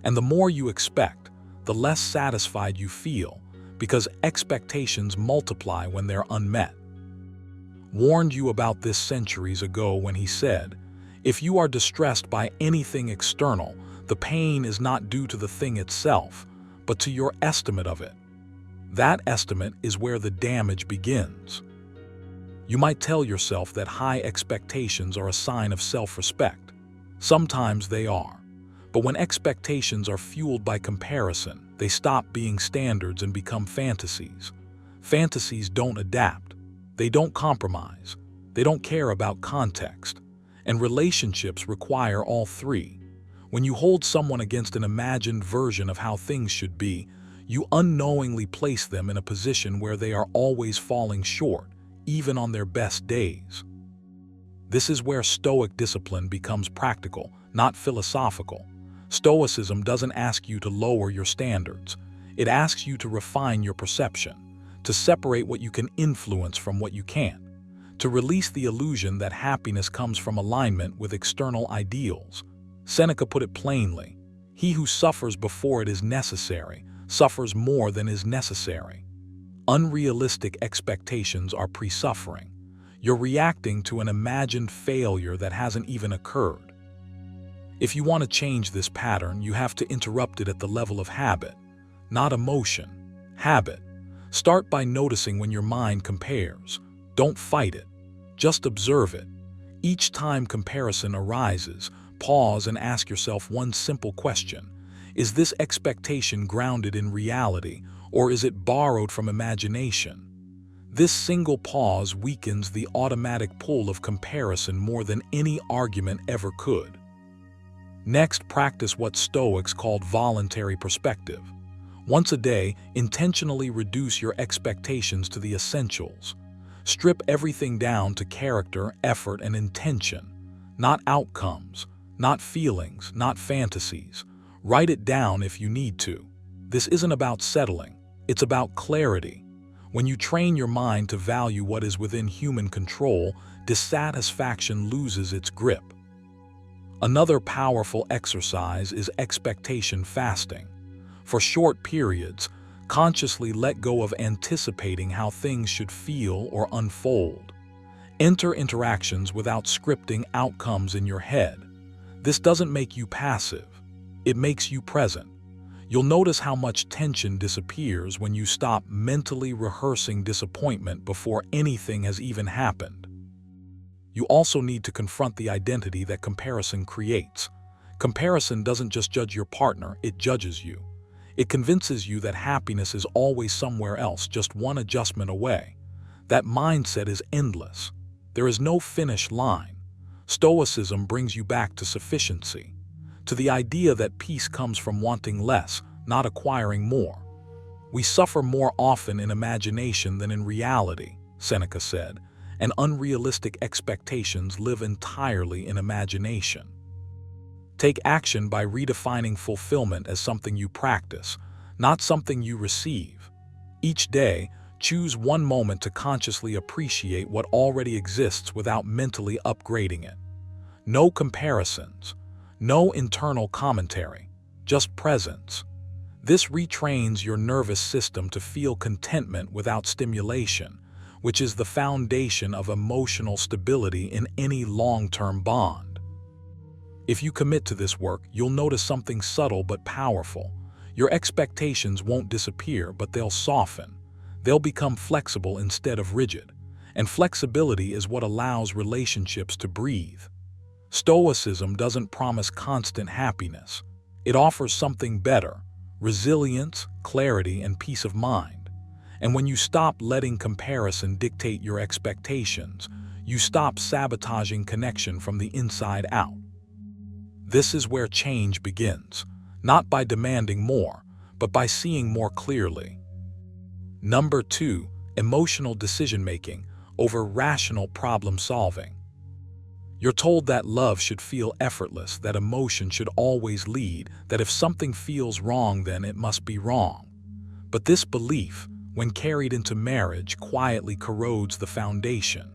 And the more you expect, the less satisfied you feel, because expectations multiply when they're unmet. Warned you about this centuries ago when he said, "If you are distressed by anything external, the pain is not due to the thing itself, but to your estimate of it." That estimate is where the damage begins. You might tell yourself that high expectations are a sign of self-respect. Sometimes they are. But when expectations are fueled by comparison, they stop being standards and become fantasies. Fantasies don't adapt. They don't compromise. They don't care about context. And relationships require all three. When you hold someone against an imagined version of how things should be, you unknowingly place them in a position where they are always falling short, even on their best days. This is where Stoic discipline becomes practical, not philosophical. Stoicism doesn't ask you to lower your standards. It asks you to refine your perception, to separate what you can influence from what you can't, to release the illusion that happiness comes from alignment with external ideals. Seneca put it plainly, "He who suffers before it is necessary, suffers more than is necessary." Unrealistic expectations are pre-suffering. You're reacting to an imagined failure that hasn't even occurred. If you want to change this pattern, you have to interrupt it at the level of habit, not emotion. Habit. Start by noticing when your mind compares. Don't fight it. Just observe it. Each time comparison arises, pause and ask yourself one simple question. Is this expectation grounded in reality, or is it borrowed from imagination? This single pause weakens the automatic pull of comparison more than any argument ever could. Next, practice what Stoics called voluntary perspective. Once a day, intentionally reduce your expectations to the essentials. Strip everything down to character, effort, and intention, not outcomes, not feelings, not fantasies. Write it down if you need to. This isn't about settling, it's about clarity. When you train your mind to value what is within human control, dissatisfaction loses its grip. Another powerful exercise is expectation fasting. For short periods, consciously let go of anticipating how things should feel or unfold. Enter interactions without scripting outcomes in your head. This doesn't make you passive, it makes you present. You'll notice how much tension disappears when you stop mentally rehearsing disappointment before anything has even happened. You also need to confront the identity that comparison creates. Comparison doesn't just judge your partner, it judges you. It convinces you that happiness is always somewhere else, just one adjustment away. That mindset is endless. There is no finish line. Stoicism brings you back to sufficiency, to the idea that peace comes from wanting less, not acquiring more. We suffer more often in imagination than in reality, Seneca said, and unrealistic expectations live entirely in imagination. Take action by redefining fulfillment as something you practice, not something you receive. Each day, choose one moment to consciously appreciate what already exists without mentally upgrading it. No comparisons, no internal commentary, just presence. This retrains your nervous system to feel contentment without stimulation, which is the foundation of emotional stability in any long-term bond. If you commit to this work, you'll notice something subtle but powerful. Your expectations won't disappear, but they'll soften. They'll become flexible instead of rigid. And flexibility is what allows relationships to breathe. Stoicism doesn't promise constant happiness. It offers something better: resilience, clarity, and peace of mind. And when you stop letting comparison dictate your expectations, you stop sabotaging connection from the inside out. This is where change begins, not by demanding more, but by seeing more clearly. Number 2, emotional decision-making over rational problem-solving. You're told that love should feel effortless, that emotion should always lead, that if something feels wrong, then it must be wrong. But this belief, when carried into marriage, quietly corrodes the foundation.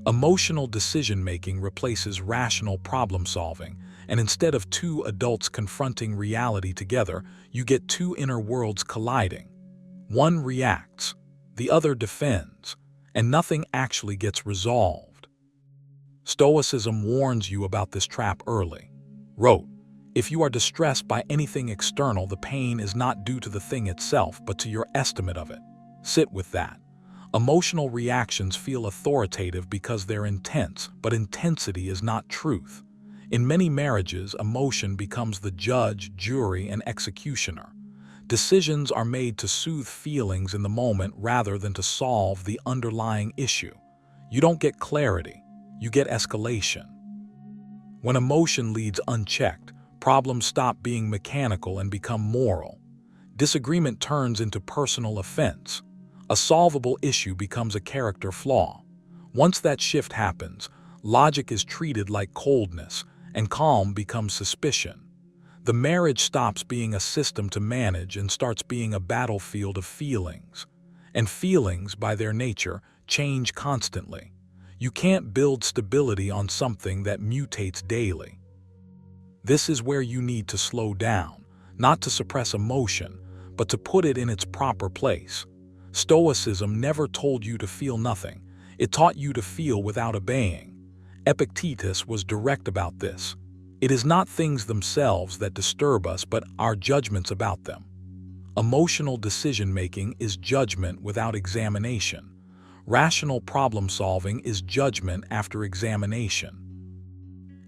Emotional decision-making replaces rational problem-solving, and instead of two adults confronting reality together, you get two inner worlds colliding. One reacts, the other defends, and nothing actually gets resolved. Stoicism warns you about this trap early. Wrote, "If you are distressed by anything external, the pain is not due to the thing itself, but to your estimate of it." Sit with that. Emotional reactions feel authoritative because they're intense, but intensity is not truth. In many marriages, emotion becomes the judge, jury, and executioner. Decisions are made to soothe feelings in the moment rather than to solve the underlying issue. You don't get clarity, you get escalation. When emotion leads unchecked, problems stop being mechanical and become moral. Disagreement turns into personal offense. A solvable issue becomes a character flaw. Once that shift happens, Logic is treated like coldness, and calm becomes suspicion. The marriage stops being a system to manage and starts being a battlefield of feelings. And feelings, by their nature, change constantly. You can't build stability on something that mutates daily. This is where you need to slow down, not to suppress emotion, but to put it in its proper place. Stoicism never told you to feel nothing. It taught you to feel without obeying. Epictetus was direct about this. It is not things themselves that disturb us, but our judgments about them. Emotional decision-making is judgment without examination. Rational problem-solving is judgment after examination.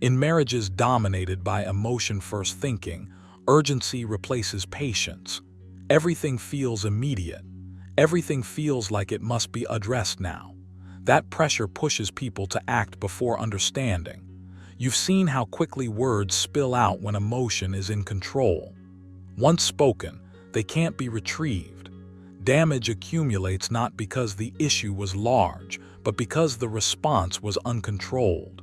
In marriages dominated by emotion-first thinking, urgency replaces patience. Everything feels immediate. Everything feels like it must be addressed now. That pressure pushes people to act before understanding. You've seen how quickly words spill out when emotion is in control. Once spoken, they can't be retrieved. Damage accumulates not because the issue was large, but because the response was uncontrolled.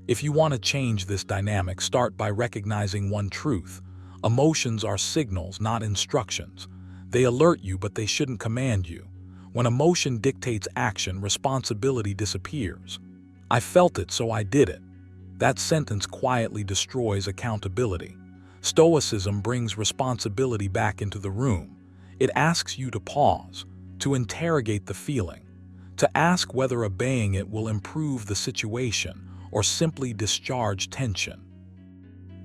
If you want to change this dynamic, start by recognizing one truth. Emotions are signals, not instructions. They alert you, but they shouldn't command you. When emotion dictates action, responsibility disappears. I felt it, so I did it. That sentence quietly destroys accountability. Stoicism brings responsibility back into the room. It asks you to pause, to interrogate the feeling, to ask whether obeying it will improve the situation or simply discharge tension.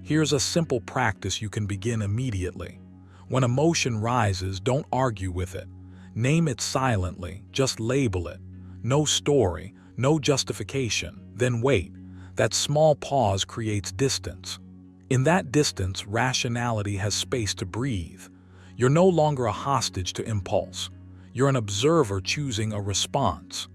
Here's a simple practice you can begin immediately. When emotion rises, don't argue with it. Name it silently, just label it. No story, no justification, then wait. That small pause creates distance. In that distance, rationality has space to breathe. You're no longer a hostage to impulse. You're an observer choosing a response.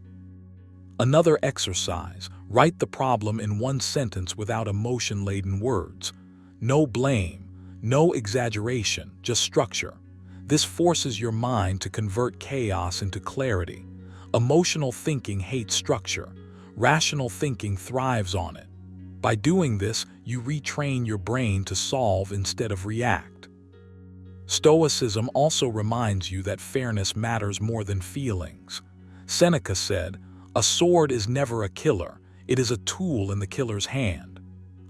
Another exercise: write the problem in one sentence without emotion-laden words. No blame, no exaggeration, just structure. This forces your mind to convert chaos into clarity. Emotional thinking hates structure. Rational thinking thrives on it. By doing this, you retrain your brain to solve instead of react. Stoicism also reminds you that fairness matters more than feelings. Seneca said, "A sword is never a killer, it is a tool in the killer's hand."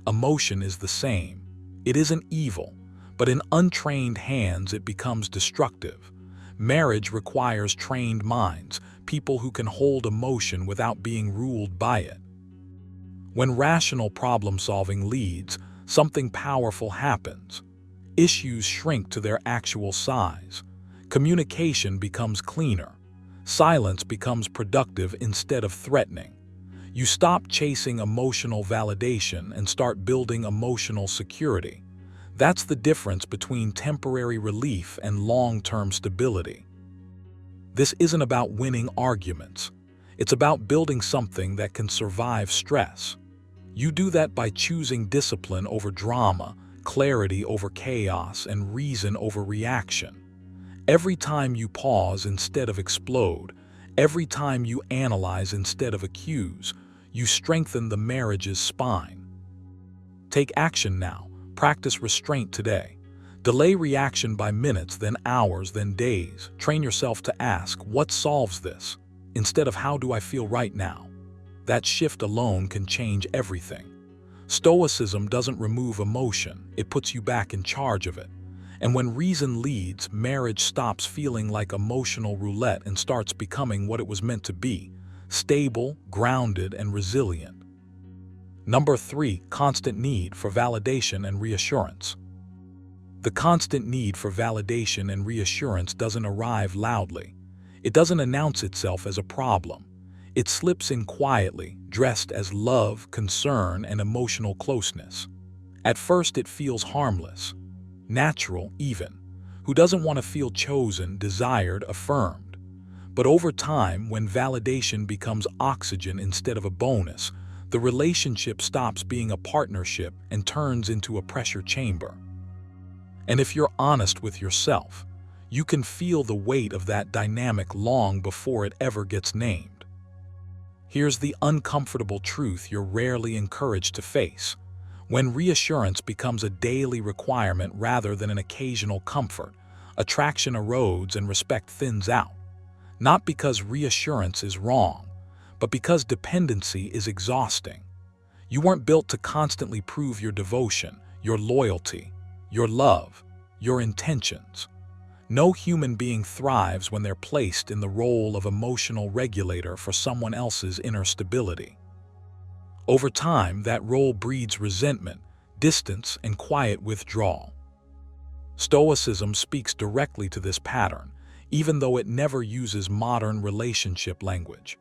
Emotion is the same. It isn't evil, but in untrained hands it becomes destructive. Marriage requires trained minds, people who can hold emotion without being ruled by it. When rational problem-solving leads, something powerful happens. Issues shrink to their actual size. Communication becomes cleaner. Silence becomes productive instead of threatening. You stop chasing emotional validation and start building emotional security. That's the difference between temporary relief and long-term stability. This isn't about winning arguments. It's about building something that can survive stress. You do that by choosing discipline over drama, clarity over chaos, and reason over reaction. Every time you pause instead of explode, every time you analyze instead of accuse, you strengthen the marriage's spine. Take action now. Practice restraint today. Delay reaction by minutes, then hours, then days. Train yourself to ask, what solves this? Instead of how do I feel right now? That shift alone can change everything. Stoicism doesn't remove emotion, it puts you back in charge of it. And when reason leads, marriage stops feeling like emotional roulette and starts becoming what it was meant to be: stable, grounded, and resilient. Number 3, constant need for validation and reassurance. The constant need for validation and reassurance doesn't arrive loudly. It doesn't announce itself as a problem. It slips in quietly, dressed as love, concern, and emotional closeness. At first it feels harmless, natural even. Who doesn't want to feel chosen, desired, affirmed? But over time, when validation becomes oxygen instead of a bonus, the relationship stops being a partnership and turns into a pressure chamber. And if you're honest with yourself, you can feel the weight of that dynamic long before it ever gets named. Here's the uncomfortable truth you're rarely encouraged to face. When reassurance becomes a daily requirement rather than an occasional comfort, attraction erodes and respect thins out. Not because reassurance is wrong, but because dependency is exhausting. You weren't built to constantly prove your devotion, your loyalty, your love, your intentions. No human being thrives when they're placed in the role of emotional regulator for someone else's inner stability. Over time, that role breeds resentment, distance, and quiet withdrawal. Stoicism speaks directly to this pattern, even though it never uses modern relationship language.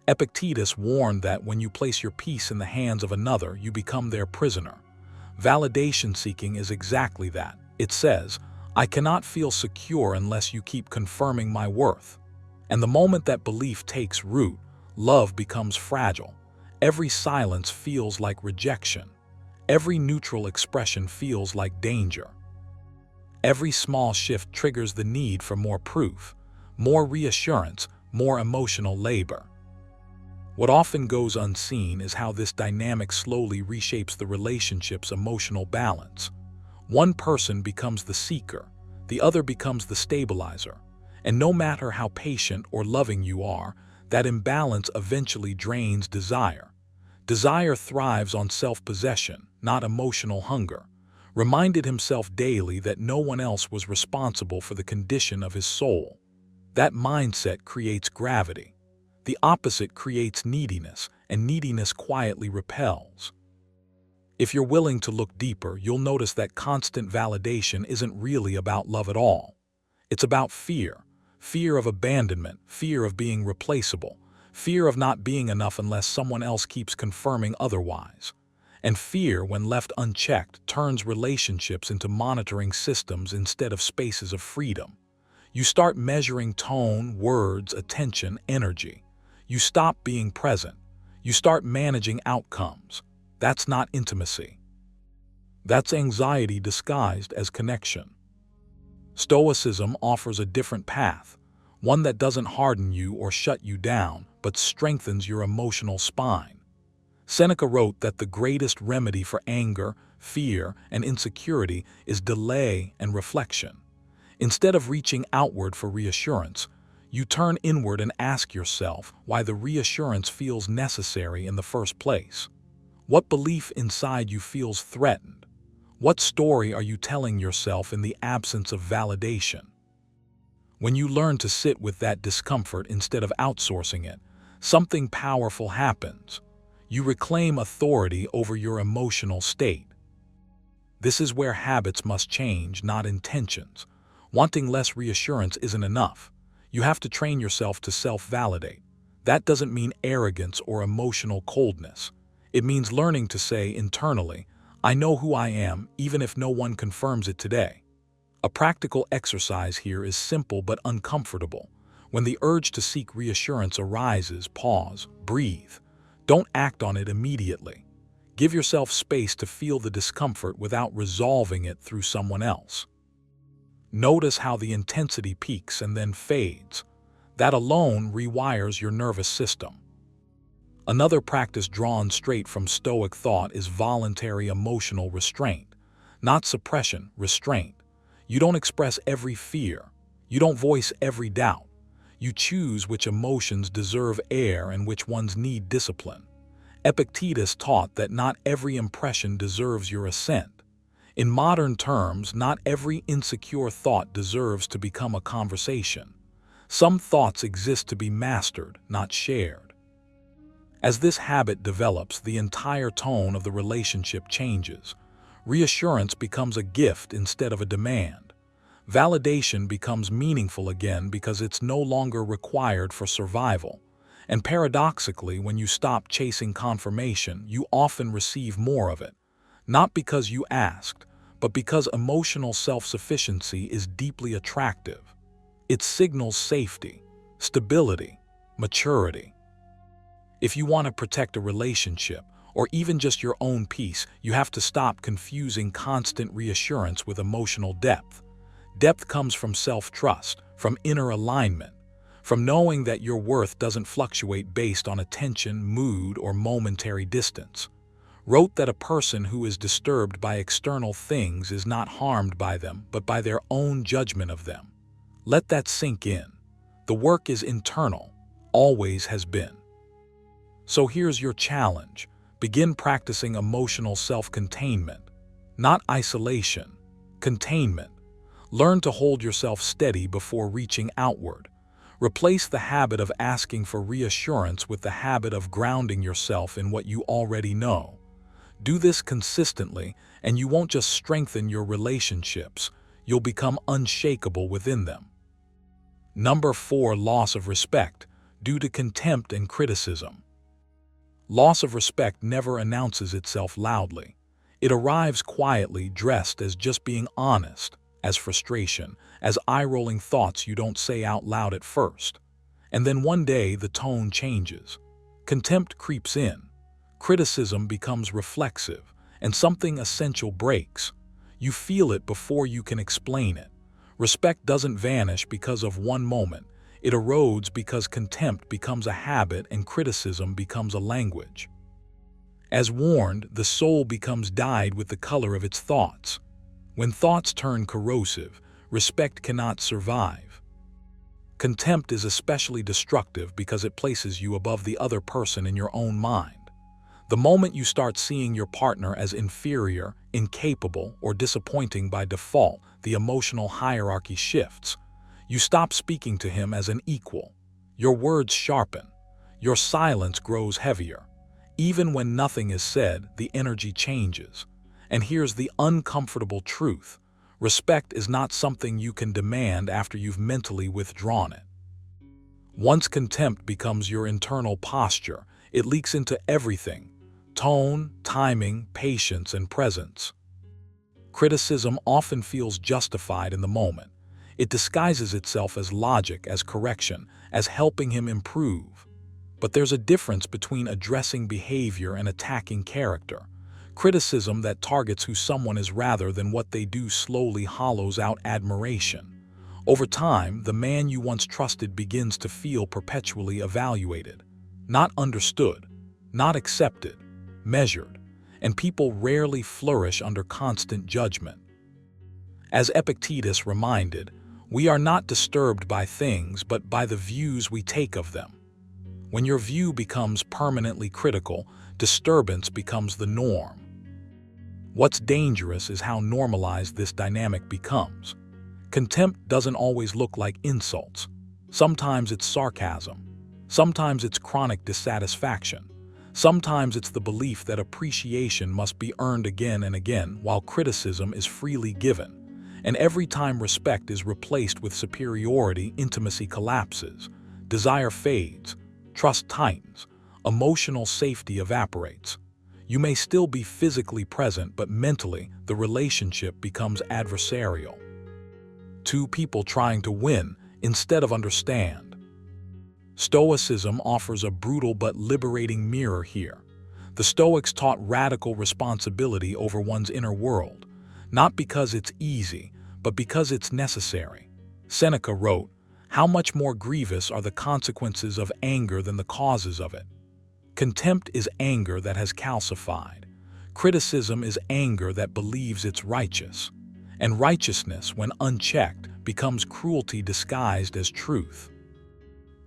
Epictetus warned that when you place your peace in the hands of another, you become their prisoner. Validation seeking is exactly that. It says, "I cannot feel secure unless you keep confirming my worth." And the moment that belief takes root, love becomes fragile. Every silence feels like rejection. Every neutral expression feels like danger. Every small shift triggers the need for more proof, more reassurance, more emotional labor. What often goes unseen is how this dynamic slowly reshapes the relationship's emotional balance. One person becomes the seeker, the other becomes the stabilizer, and no matter how patient or loving you are, that imbalance eventually drains desire. Desire thrives on self-possession, not emotional hunger. Reminded himself daily that no one else was responsible for the condition of his soul. That mindset creates gravity. The opposite creates neediness, and neediness quietly repels. If you're willing to look deeper, you'll notice that constant validation isn't really about love at all. It's about fear. Fear of abandonment, fear of being replaceable, fear of not being enough unless someone else keeps confirming otherwise. And fear, when left unchecked, turns relationships into monitoring systems instead of spaces of freedom. You start measuring tone, words, attention, energy. You stop being present. You start managing outcomes. That's not intimacy. That's anxiety disguised as connection. Stoicism offers a different path, one that doesn't harden you or shut you down, but strengthens your emotional spine. Seneca wrote that the greatest remedy for anger, fear, and insecurity is delay and reflection. Instead of reaching outward for reassurance, you turn inward and ask yourself why the reassurance feels necessary in the first place. What belief inside you feels threatened? What story are you telling yourself in the absence of validation? When you learn to sit with that discomfort instead of outsourcing it, something powerful happens. You reclaim authority over your emotional state. This is where habits must change, not intentions. Wanting less reassurance isn't enough. You have to train yourself to self-validate. That doesn't mean arrogance or emotional coldness. It means learning to say internally, "I know who I am, even if no one confirms it today." A practical exercise here is simple but uncomfortable. When the urge to seek reassurance arises, pause, breathe. Don't act on it immediately. Give yourself space to feel the discomfort without resolving it through someone else. Notice how the intensity peaks and then fades. That alone rewires your nervous system. Another practice drawn straight from Stoic thought is voluntary emotional restraint. Not suppression, restraint. You don't express every fear. You don't voice every doubt. You choose which emotions deserve air and which ones need discipline. Epictetus taught that not every impression deserves your assent. In modern terms, not every insecure thought deserves to become a conversation. Some thoughts exist to be mastered, not shared. As this habit develops, the entire tone of the relationship changes. Reassurance becomes a gift instead of a demand. Validation becomes meaningful again because it's no longer required for survival. And paradoxically, when you stop chasing confirmation, you often receive more of it. Not because you asked, but because emotional self-sufficiency is deeply attractive. It signals safety, stability, maturity. If you want to protect a relationship, or even just your own peace, you have to stop confusing constant reassurance with emotional depth. Depth comes from self-trust, from inner alignment, from knowing that your worth doesn't fluctuate based on attention, mood, or momentary distance. Wrote that a person who is disturbed by external things is not harmed by them, but by their own judgment of them. Let that sink in. The work is internal, always has been. So here's your challenge. Begin practicing emotional self-containment, not isolation, containment. Learn to hold yourself steady before reaching outward. Replace the habit of asking for reassurance with the habit of grounding yourself in what you already know. Do this consistently, and you won't just strengthen your relationships, you'll become unshakable within them. Number 4, loss of respect, due to contempt and criticism. Loss of respect never announces itself loudly. It arrives quietly, dressed as just being honest, as frustration, as eye-rolling thoughts you don't say out loud at first. And then one day the tone changes. Contempt creeps in. Criticism becomes reflexive, and something essential breaks. You feel it before you can explain it. Respect doesn't vanish because of one moment. It erodes because contempt becomes a habit and criticism becomes a language. As warned, the soul becomes dyed with the color of its thoughts. When thoughts turn corrosive, respect cannot survive. Contempt is especially destructive because it places you above the other person in your own mind. The moment you start seeing your partner as inferior, incapable, or disappointing by default, the emotional hierarchy shifts. You stop speaking to him as an equal. Your words sharpen. Your silence grows heavier. Even when nothing is said, the energy changes. And here's the uncomfortable truth. Respect is not something you can demand after you've mentally withdrawn it. Once contempt becomes your internal posture, it leaks into everything: tone, timing, patience, and presence. Criticism often feels justified in the moment. It disguises itself as logic, as correction, as helping him improve. But there's a difference between addressing behavior and attacking character. Criticism that targets who someone is rather than what they do slowly hollows out admiration. Over time, the man you once trusted begins to feel perpetually evaluated, not understood, not accepted, measured, and people rarely flourish under constant judgment. As Epictetus reminded, we are not disturbed by things but by the views we take of them. When your view becomes permanently critical, disturbance becomes the norm. What's dangerous is how normalized this dynamic becomes. Contempt doesn't always look like insults. Sometimes it's sarcasm. Sometimes it's chronic dissatisfaction. Sometimes it's the belief that appreciation must be earned again and again while criticism is freely given. And every time respect is replaced with superiority, intimacy collapses, desire fades, trust tightens, emotional safety evaporates. You may still be physically present, but mentally, the relationship becomes adversarial. Two people trying to win instead of understand. Stoicism offers a brutal but liberating mirror here. The Stoics taught radical responsibility over one's inner world, not because it's easy, but because it's necessary. Seneca wrote, "How much more grievous are the consequences of anger than the causes of it?" Contempt is anger that has calcified. Criticism is anger that believes it's righteous. And righteousness, when unchecked, becomes cruelty disguised as truth.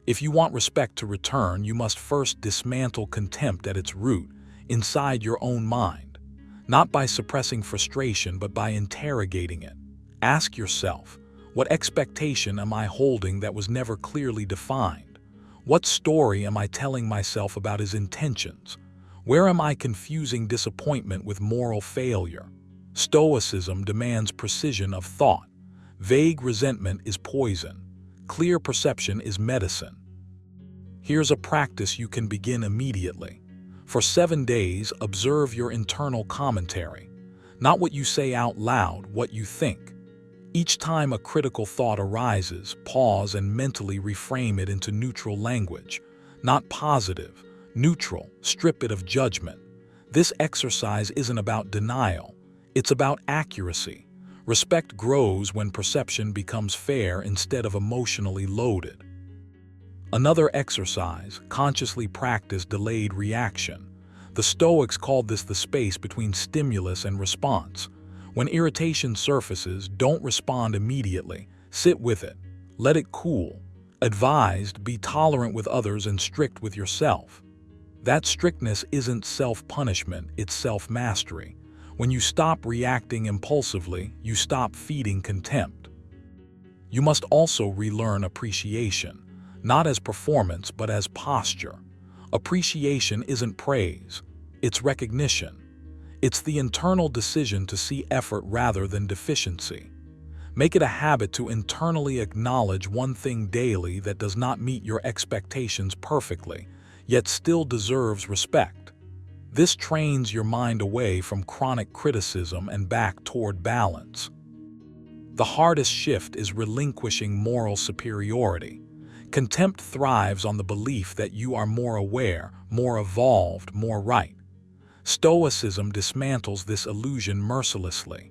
If you want respect to return, you must first dismantle contempt at its root, inside your own mind. Not by suppressing frustration, but by interrogating it. Ask yourself, what expectation am I holding that was never clearly defined? What story am I telling myself about his intentions? Where am I confusing disappointment with moral failure? Stoicism demands precision of thought. Vague resentment is poison. Clear perception is medicine. Here's a practice you can begin immediately. For 7 days, observe your internal commentary. Not what you say out loud, what you think. Each time a critical thought arises, pause and mentally reframe it into neutral language. Not positive, neutral, strip it of judgment. This exercise isn't about denial. It's about accuracy. Respect grows when perception becomes fair instead of emotionally loaded. Another exercise, consciously practice delayed reaction. The Stoics called this the space between stimulus and response. When irritation surfaces, don't respond immediately. Sit with it. Let it cool. Advised, be tolerant with others and strict with yourself. That strictness isn't self-punishment, it's self-mastery. When you stop reacting impulsively, you stop feeding contempt. You must also relearn appreciation, not as performance but as posture. Appreciation isn't praise, it's recognition. It's the internal decision to see effort rather than deficiency. Make it a habit to internally acknowledge one thing daily that does not meet your expectations perfectly, yet still deserves respect. This trains your mind away from chronic criticism and back toward balance. The hardest shift is relinquishing moral superiority. Contempt thrives on the belief that you are more aware, more evolved, more right. Stoicism dismantles this illusion mercilessly.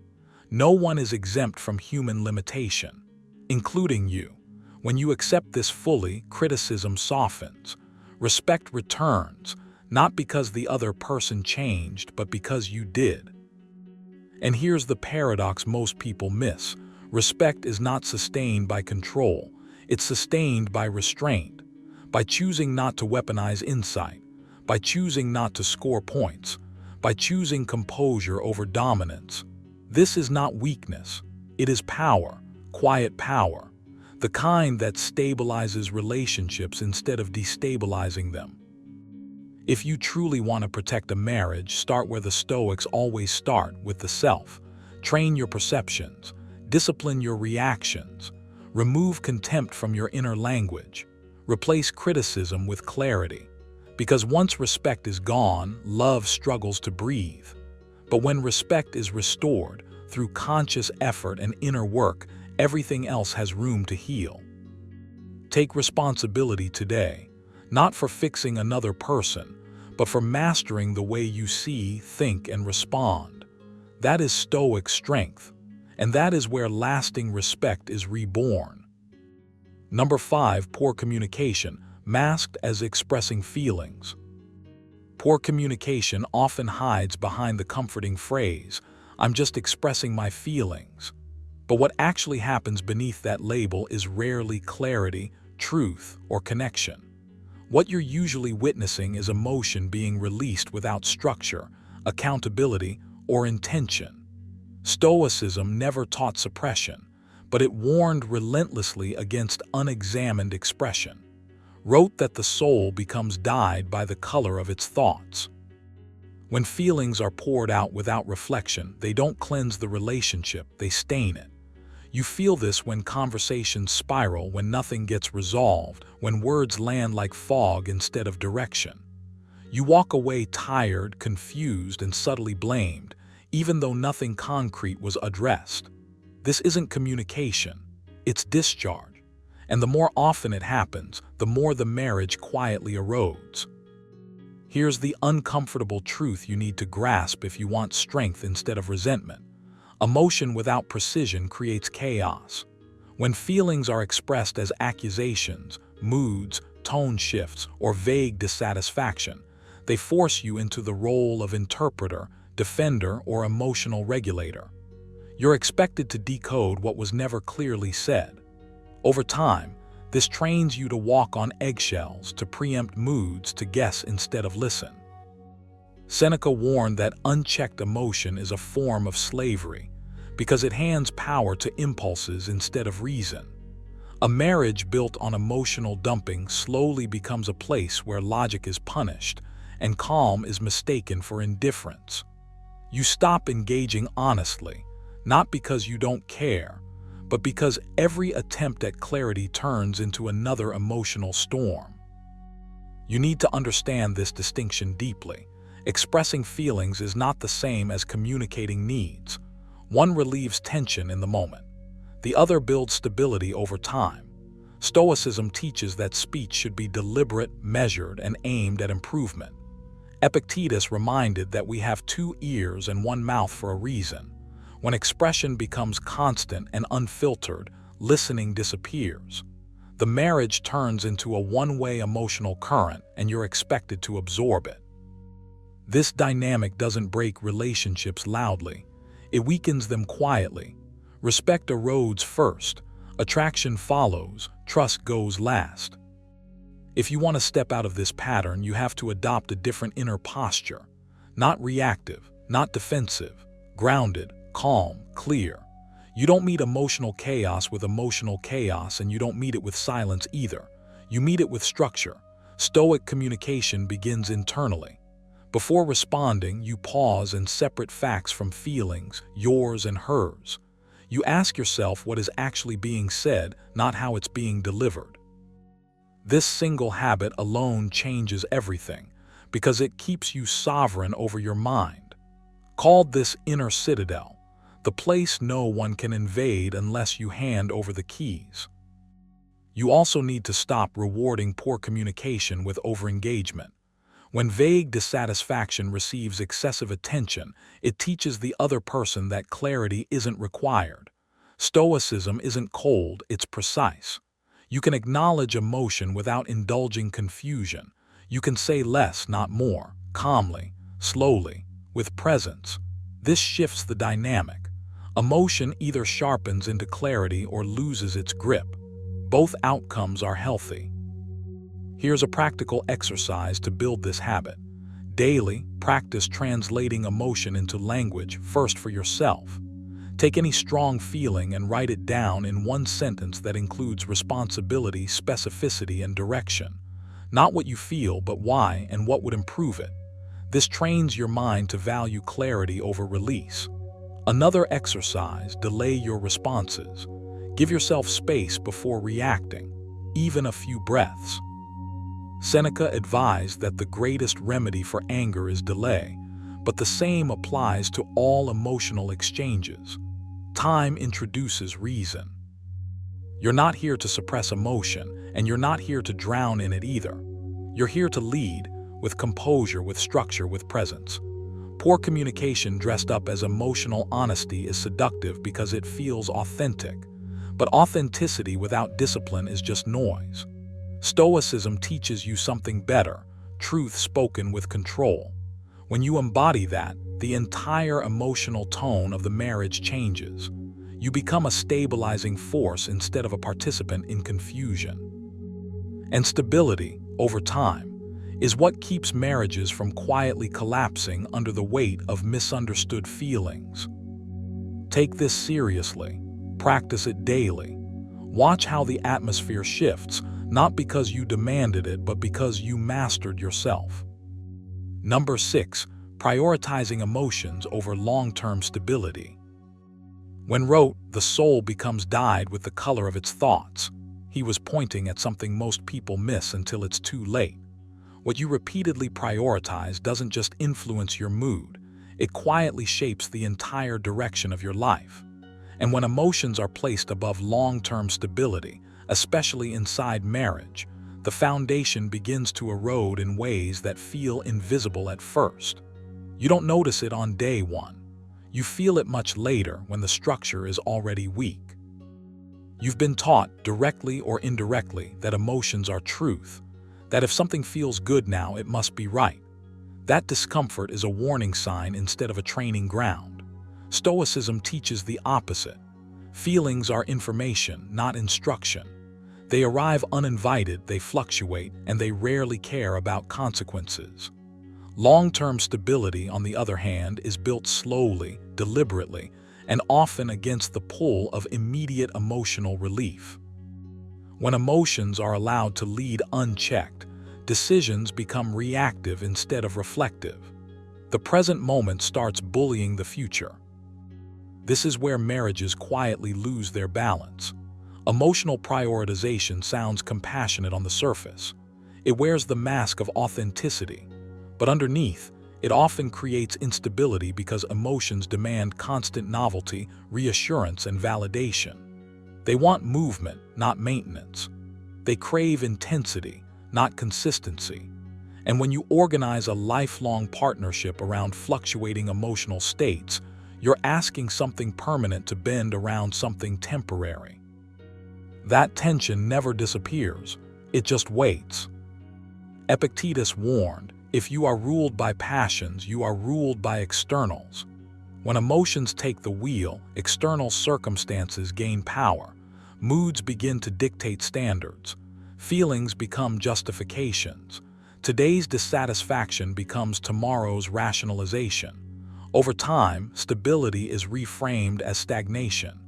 No one is exempt from human limitation, including you. When you accept this fully, criticism softens. Respect returns, not because the other person changed, but because you did. And here's the paradox most people miss. Respect is not sustained by control. It's sustained by restraint, by choosing not to weaponize insight, by choosing not to score points, by choosing composure over dominance. This is not weakness. It is power, quiet power, the kind that stabilizes relationships instead of destabilizing them. If you truly want to protect a marriage, start where the Stoics always start, with the self. Train your perceptions, discipline your reactions, remove contempt from your inner language, replace criticism with clarity. Because once respect is gone, love struggles to breathe. But when respect is restored, through conscious effort and inner work, everything else has room to heal. Take responsibility today, not for fixing another person, but for mastering the way you see, think, and respond. That is Stoic strength, and that is where lasting respect is reborn. Number 5, poor communication, masked as expressing feelings. Poor communication often hides behind the comforting phrase, "I'm just expressing my feelings." But what actually happens beneath that label is rarely clarity, truth, or connection. What you're usually witnessing is emotion being released without structure, accountability, or intention. Stoicism never taught suppression, but it warned relentlessly against unexamined expression. Wrote that the soul becomes dyed by the color of its thoughts. When feelings are poured out without reflection, they don't cleanse the relationship, they stain it. You feel this when conversations spiral, when nothing gets resolved, when words land like fog instead of direction. You walk away tired, confused, and subtly blamed, even though nothing concrete was addressed. This isn't communication, it's discharge. And the more often it happens, the more the marriage quietly erodes. Here's the uncomfortable truth you need to grasp if you want strength instead of resentment. Emotion without precision creates chaos. When feelings are expressed as accusations, moods, tone shifts, or vague dissatisfaction, they force you into the role of interpreter, defender, or emotional regulator. You're expected to decode what was never clearly said. Over time, this trains you to walk on eggshells, to preempt moods, to guess instead of listen. Seneca warned that unchecked emotion is a form of slavery because it hands power to impulses instead of reason. A marriage built on emotional dumping slowly becomes a place where logic is punished and calm is mistaken for indifference. You stop engaging honestly, not because you don't care, but because every attempt at clarity turns into another emotional storm. You need to understand this distinction deeply. Expressing feelings is not the same as communicating needs. One relieves tension in the moment. The other builds stability over time. Stoicism teaches that speech should be deliberate, measured, and aimed at improvement. Epictetus reminded that we have 2 ears and 1 mouth for a reason. When expression becomes constant and unfiltered, listening disappears. The marriage turns into a one-way emotional current and you're expected to absorb it. This dynamic doesn't break relationships loudly. It weakens them quietly. Respect erodes first, attraction follows, trust goes last. If you want to step out of this pattern, you have to adopt a different inner posture. Not reactive, not defensive, grounded, calm, clear. You don't meet emotional chaos with emotional chaos, and you don't meet it with silence either. You meet it with structure. Stoic communication begins internally. Before responding, you pause and separate facts from feelings, yours and hers. You ask yourself what is actually being said, not how it's being delivered. This single habit alone changes everything, because it keeps you sovereign over your mind. Called this inner citadel, the place no one can invade unless you hand over the keys. You also need to stop rewarding poor communication with overengagement. When vague dissatisfaction receives excessive attention, it teaches the other person that clarity isn't required. Stoicism isn't cold, it's precise. You can acknowledge emotion without indulging confusion. You can say less, not more, calmly, slowly, with presence. This shifts the dynamic. Emotion either sharpens into clarity or loses its grip. Both outcomes are healthy. Here's a practical exercise to build this habit. Daily, practice translating emotion into language, first for yourself. Take any strong feeling and write it down in one sentence that includes responsibility, specificity, and direction. Not what you feel, but why and what would improve it. This trains your mind to value clarity over release. Another exercise, delay your responses. Give yourself space before reacting, even a few breaths. Seneca advised that the greatest remedy for anger is delay, but the same applies to all emotional exchanges. Time introduces reason. You're not here to suppress emotion, and you're not here to drown in it either. You're here to lead, with composure, with structure, with presence. Poor communication dressed up as emotional honesty is seductive because it feels authentic. But authenticity without discipline is just noise. Stoicism teaches you something better, truth spoken with control. When you embody that, the entire emotional tone of the marriage changes. You become a stabilizing force instead of a participant in confusion. And stability, over time, is what keeps marriages from quietly collapsing under the weight of misunderstood feelings. Take this seriously. Practice it daily. Watch how the atmosphere shifts, not because you demanded it, but because you mastered yourself. Number 6, prioritizing emotions over long-term stability. When wrote, the soul becomes dyed with the color of its thoughts. He was pointing at something most people miss until it's too late. What you repeatedly prioritize doesn't just influence your mood, it quietly shapes the entire direction of your life. And when emotions are placed above long-term stability, especially inside marriage, the foundation begins to erode in ways that feel invisible at first. You don't notice it on day one. You feel it much later when the structure is already weak. You've been taught, directly or indirectly, that emotions are truth, that if something feels good now, it must be right. That discomfort is a warning sign instead of a training ground. Stoicism teaches the opposite. Feelings are information, not instruction. They arrive uninvited, they fluctuate, and they rarely care about consequences. Long-term stability, on the other hand, is built slowly, deliberately, and often against the pull of immediate emotional relief. When emotions are allowed to lead unchecked, decisions become reactive instead of reflective. The present moment starts bullying the future. This is where marriages quietly lose their balance. Emotional prioritization sounds compassionate on the surface. It wears the mask of authenticity. But underneath, it often creates instability because emotions demand constant novelty, reassurance, and validation. They want movement, not maintenance. They crave intensity, not consistency. And when you organize a lifelong partnership around fluctuating emotional states, you're asking something permanent to bend around something temporary. That tension never disappears, it just waits. Epictetus warned, if you are ruled by passions, you are ruled by externals. When emotions take the wheel, external circumstances gain power. Moods begin to dictate standards. Feelings become justifications. Today's dissatisfaction becomes tomorrow's rationalization. Over time, stability is reframed as stagnation.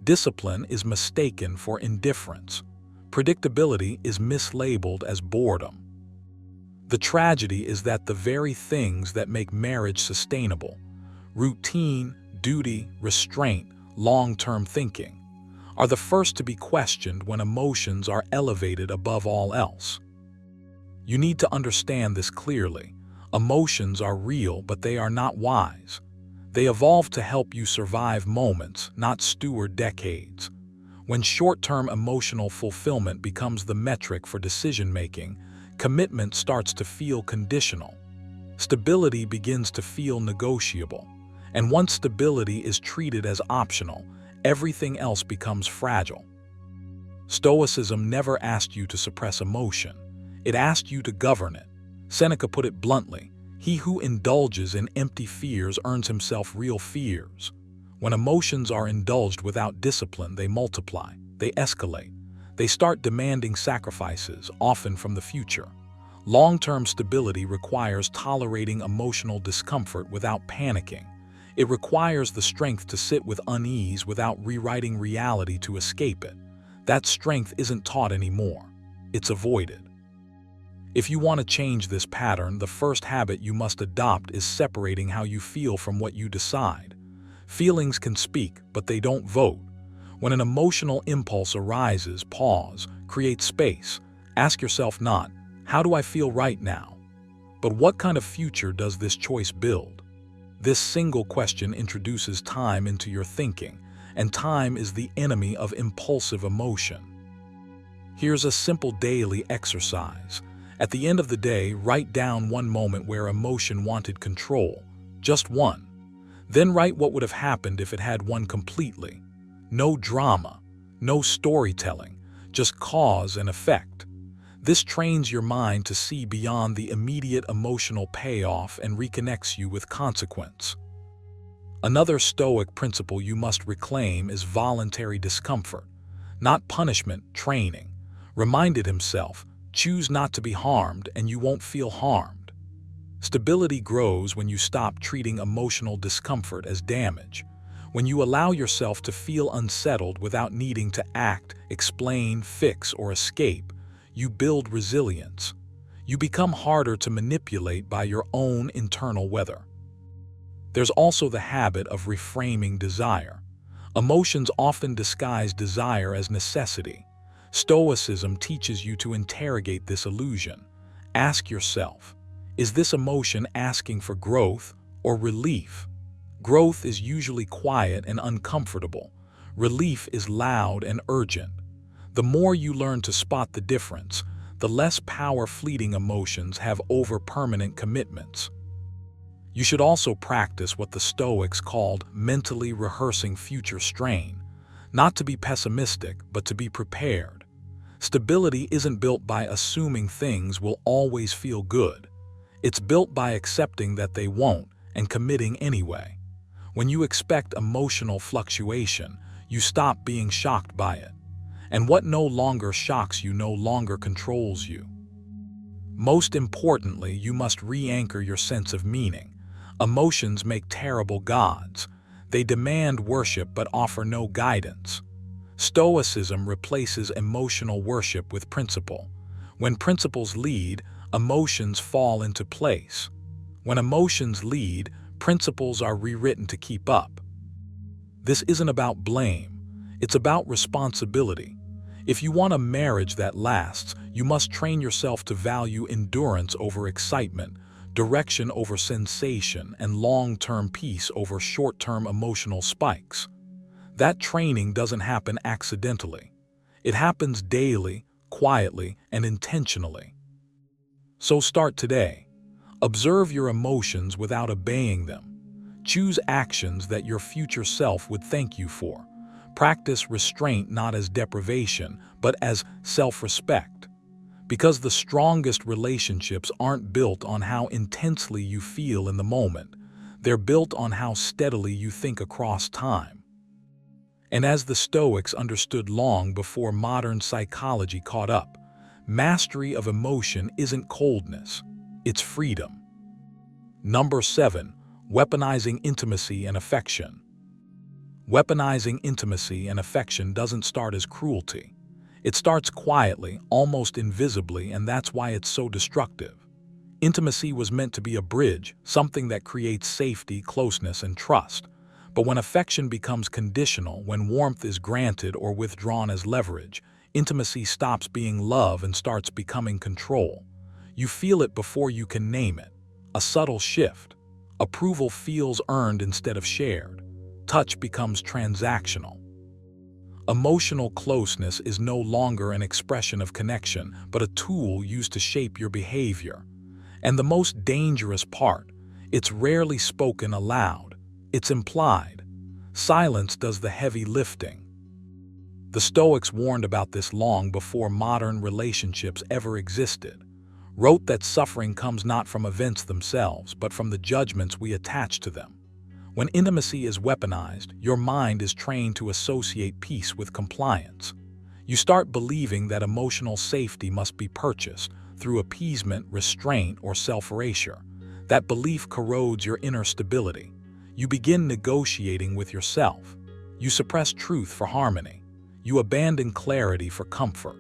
Discipline is mistaken for indifference. Predictability is mislabeled as boredom. The tragedy is that the very things that make marriage sustainable, routine, duty, restraint, long-term thinking, are the first to be questioned when emotions are elevated above all else. You need to understand this clearly. Emotions are real, but they are not wise. They evolve to help you survive moments, not steward decades. When short-term emotional fulfillment becomes the metric for decision-making, commitment starts to feel conditional. Stability begins to feel negotiable. And once stability is treated as optional, everything else becomes fragile. Stoicism never asked you to suppress emotion. It asked you to govern it. Seneca put it bluntly, "He who indulges in empty fears earns himself real fears." When emotions are indulged without discipline, they multiply, they escalate. They start demanding sacrifices, often from the future. Long-term stability requires tolerating emotional discomfort without panicking. It requires the strength to sit with unease without rewriting reality to escape it. That strength isn't taught anymore. It's avoided. If you want to change this pattern, the first habit you must adopt is separating how you feel from what you decide. Feelings can speak, but they don't vote. When an emotional impulse arises, pause, create space. Ask yourself not, "How do I feel right now?" but "What kind of future does this choice build?" This single question introduces time into your thinking, and time is the enemy of impulsive emotion. Here's a simple daily exercise. At the end of the day, write down one moment where emotion wanted control, just one. Then write what would have happened if it had won completely. No drama, no storytelling, just cause and effect. This trains your mind to see beyond the immediate emotional payoff and reconnects you with consequence. Another Stoic principle you must reclaim is voluntary discomfort, not punishment, training. Reminded himself, choose not to be harmed and you won't feel harmed. Stability grows when you stop treating emotional discomfort as damage. When you allow yourself to feel unsettled without needing to act, explain, fix, or escape, you build resilience. You become harder to manipulate by your own internal weather. There's also the habit of reframing desire. Emotions often disguise desire as necessity. Stoicism teaches you to interrogate this illusion. Ask yourself, is this emotion asking for growth or relief? Growth is usually quiet and uncomfortable. Relief is loud and urgent. The more you learn to spot the difference, the less power fleeting emotions have over permanent commitments. You should also practice what the Stoics called mentally rehearsing future strain, not to be pessimistic, but to be prepared. Stability isn't built by assuming things will always feel good. It's built by accepting that they won't and committing anyway. When you expect emotional fluctuation, you stop being shocked by it. And what no longer shocks you no longer controls you. Most importantly, you must re-anchor your sense of meaning. Emotions make terrible gods. They demand worship but offer no guidance. Stoicism replaces emotional worship with principle. When principles lead, emotions fall into place. When emotions lead, principles are rewritten to keep up. This isn't about blame. It's about responsibility. If you want a marriage that lasts, you must train yourself to value endurance over excitement, direction over sensation, and long-term peace over short-term emotional spikes. That training doesn't happen accidentally. It happens daily, quietly, and intentionally. So start today. Observe your emotions without obeying them. Choose actions that your future self would thank you for. Practice restraint not as deprivation, but as self-respect. Because the strongest relationships aren't built on how intensely you feel in the moment. They're built on how steadily you think across time. And as the Stoics understood long before modern psychology caught up, mastery of emotion isn't coldness, it's freedom. Number 7. Weaponizing intimacy and affection. Weaponizing intimacy and affection doesn't start as cruelty. It starts quietly, almost invisibly, and that's why it's so destructive. Intimacy was meant to be a bridge, something that creates safety, closeness, and trust. But when affection becomes conditional, when warmth is granted or withdrawn as leverage, intimacy stops being love and starts becoming control. You feel it before you can name it. A subtle shift. Approval feels earned instead of shared. Touch becomes transactional. Emotional closeness is no longer an expression of connection, but a tool used to shape your behavior. And the most dangerous part, it's rarely spoken aloud. It's implied. Silence does the heavy lifting. The Stoics warned about this long before modern relationships ever existed. Wrote that suffering comes not from events themselves, but from the judgments we attach to them. When intimacy is weaponized, your mind is trained to associate peace with compliance. You start believing that emotional safety must be purchased through appeasement, restraint, or self-erasure. That belief corrodes your inner stability. You begin negotiating with yourself. You suppress truth for harmony. You abandon clarity for comfort.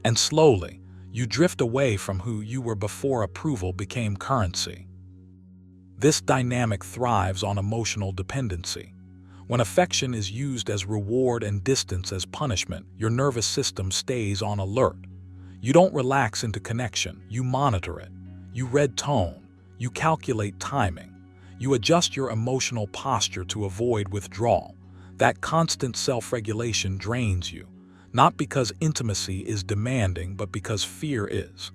And slowly, you drift away from who you were before approval became currency. This dynamic thrives on emotional dependency. When affection is used as reward and distance as punishment, your nervous system stays on alert. You don't relax into connection, you monitor it. You read tone, you calculate timing. You adjust your emotional posture to avoid withdrawal. That constant self-regulation drains you, not because intimacy is demanding, but because fear is.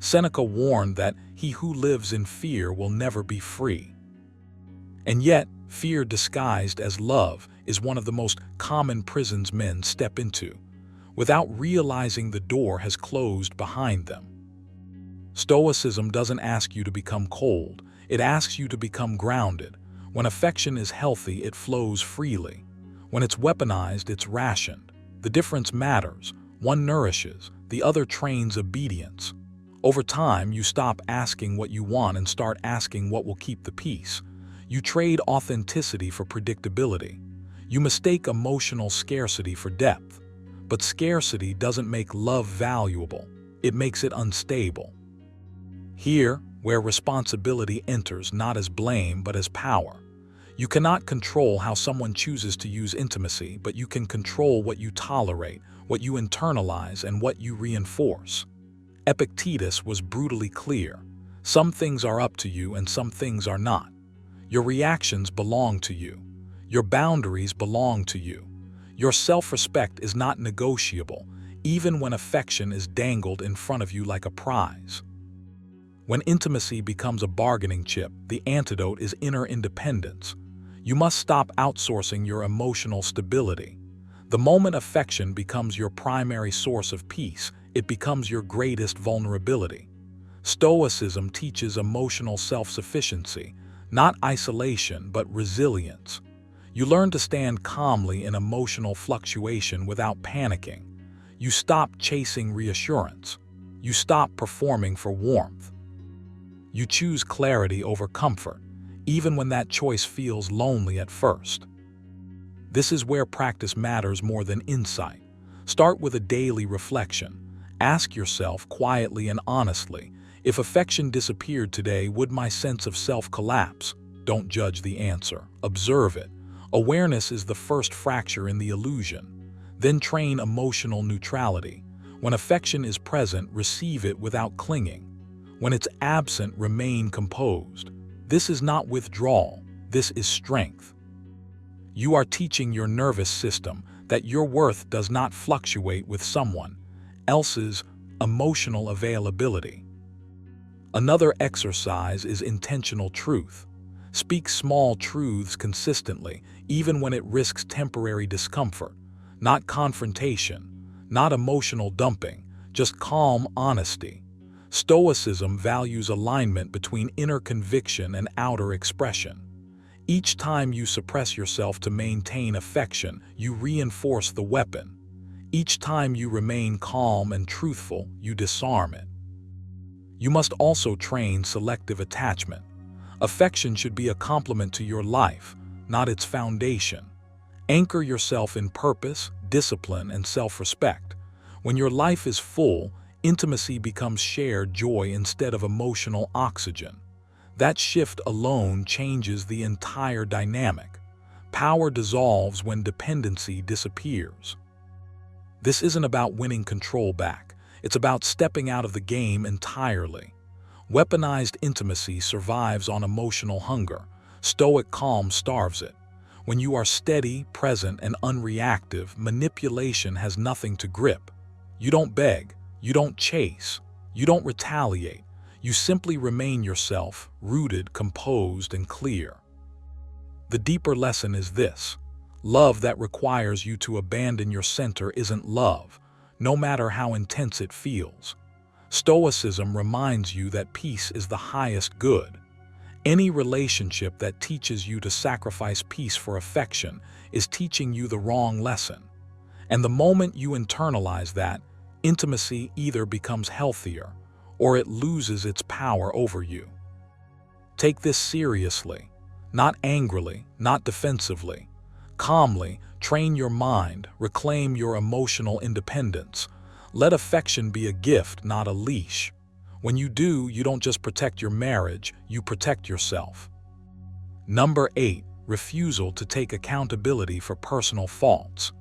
Seneca warned that he who lives in fear will never be free. And yet, fear disguised as love is one of the most common prisons men step into, without realizing the door has closed behind them. Stoicism doesn't ask you to become cold, it asks you to become grounded. When affection is healthy, it flows freely. When it's weaponized, it's rationed. The difference matters. One nourishes, the other trains obedience. Over time, you stop asking what you want and start asking what will keep the peace. You trade authenticity for predictability. You mistake emotional scarcity for depth. But scarcity doesn't make love valuable. It makes it unstable. Here, where responsibility enters not as blame but as power. You cannot control how someone chooses to use intimacy, but you can control what you tolerate, what you internalize, and what you reinforce. Epictetus was brutally clear. Some things are up to you and some things are not. Your reactions belong to you. Your boundaries belong to you. Your self-respect is not negotiable, even when affection is dangled in front of you like a prize. When intimacy becomes a bargaining chip, the antidote is inner independence. You must stop outsourcing your emotional stability. The moment affection becomes your primary source of peace, it becomes your greatest vulnerability. Stoicism teaches emotional self-sufficiency, not isolation but resilience. You learn to stand calmly in emotional fluctuation without panicking. You stop chasing reassurance. You stop performing for warmth. You choose clarity over comfort, even when that choice feels lonely at first. This is where practice matters more than insight. Start with a daily reflection. Ask yourself quietly and honestly, if affection disappeared today, would my sense of self collapse? Don't judge the answer. Observe it. Awareness is the first fracture in the illusion. Then train emotional neutrality. When affection is present, receive it without clinging. When it's absent, remain composed. This is not withdrawal. This is strength. You are teaching your nervous system that your worth does not fluctuate with someone else's emotional availability. Another exercise is intentional truth. Speak small truths consistently, even when it risks temporary discomfort, not confrontation, not emotional dumping, just calm honesty. Stoicism values alignment between inner conviction and outer expression. Each time you suppress yourself to maintain affection, you reinforce the weapon. Each time you remain calm and truthful, you disarm it. You must also train selective attachment. Affection should be a complement to your life, not its foundation. Anchor yourself in purpose, discipline, and self-respect. When your life is full, intimacy becomes shared joy instead of emotional oxygen. That shift alone changes the entire dynamic. Power dissolves when dependency disappears. This isn't about winning control back. It's about stepping out of the game entirely. Weaponized intimacy survives on emotional hunger. Stoic calm starves it. When you are steady, present, and unreactive, manipulation has nothing to grip. You don't beg, you don't chase, you don't retaliate. You simply remain yourself, rooted, composed, and clear. The deeper lesson is this: love that requires you to abandon your center isn't love, no matter how intense it feels. Stoicism reminds you that peace is the highest good. Any relationship that teaches you to sacrifice peace for affection is teaching you the wrong lesson. And the moment you internalize that, intimacy either becomes healthier or it loses its power over you. Take this seriously, not angrily, not defensively. Calmly, train your mind, reclaim your emotional independence. Let affection be a gift, not a leash. When you do, you don't just protect your marriage, you protect yourself. Number 8, refusal to take accountability for personal faults.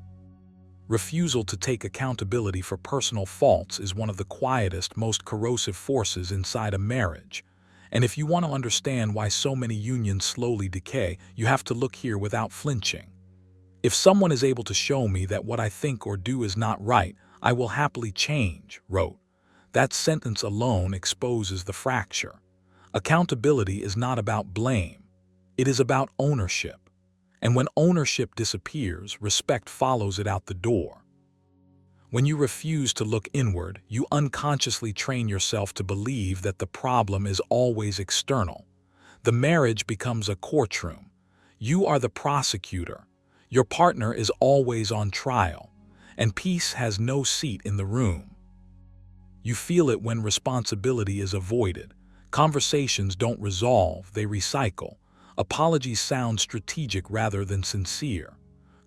Refusal to take accountability for personal faults is one of the quietest, most corrosive forces inside a marriage. And if you want to understand why so many unions slowly decay, you have to look here without flinching. If someone is able to show me that what I think or do is not right, I will happily change, wrote. That sentence alone exposes the fracture. Accountability is not about blame. It is about ownership. And when ownership disappears, respect follows it out the door. When you refuse to look inward, you unconsciously train yourself to believe that the problem is always external. The marriage becomes a courtroom. You are the prosecutor. Your partner is always on trial, and peace has no seat in the room. You feel it when responsibility is avoided. Conversations don't resolve, they recycle. Apologies sound strategic rather than sincere.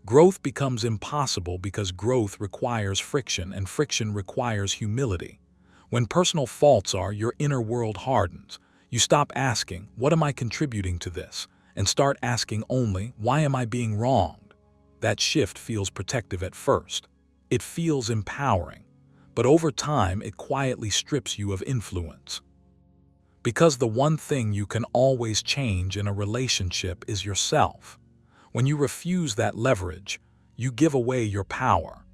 Growth becomes impossible because growth requires friction, and friction requires humility. When personal faults are, your inner world hardens. You stop asking, "What am I contributing to this?" and start asking only, "Why am I being wronged?" That shift feels protective at first. It feels empowering. But over time, it quietly strips you of influence. Because the one thing you can always change in a relationship is yourself. When you refuse that leverage, you give away your power.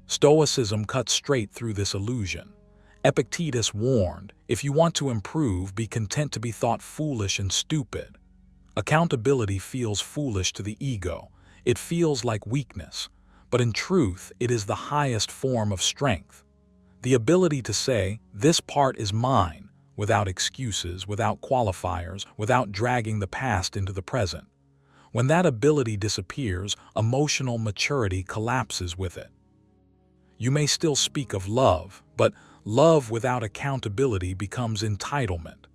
Stoicism cuts straight through this illusion. Epictetus warned, "If you want to improve, be content to be thought foolish and stupid." Accountability feels foolish to the ego. It feels like weakness. But in truth, it is the highest form of strength. The ability to say, "This part is mine," without excuses, without qualifiers, without dragging the past into the present. When that ability disappears, emotional maturity collapses with it. You may still speak of love, but love without accountability becomes entitlement.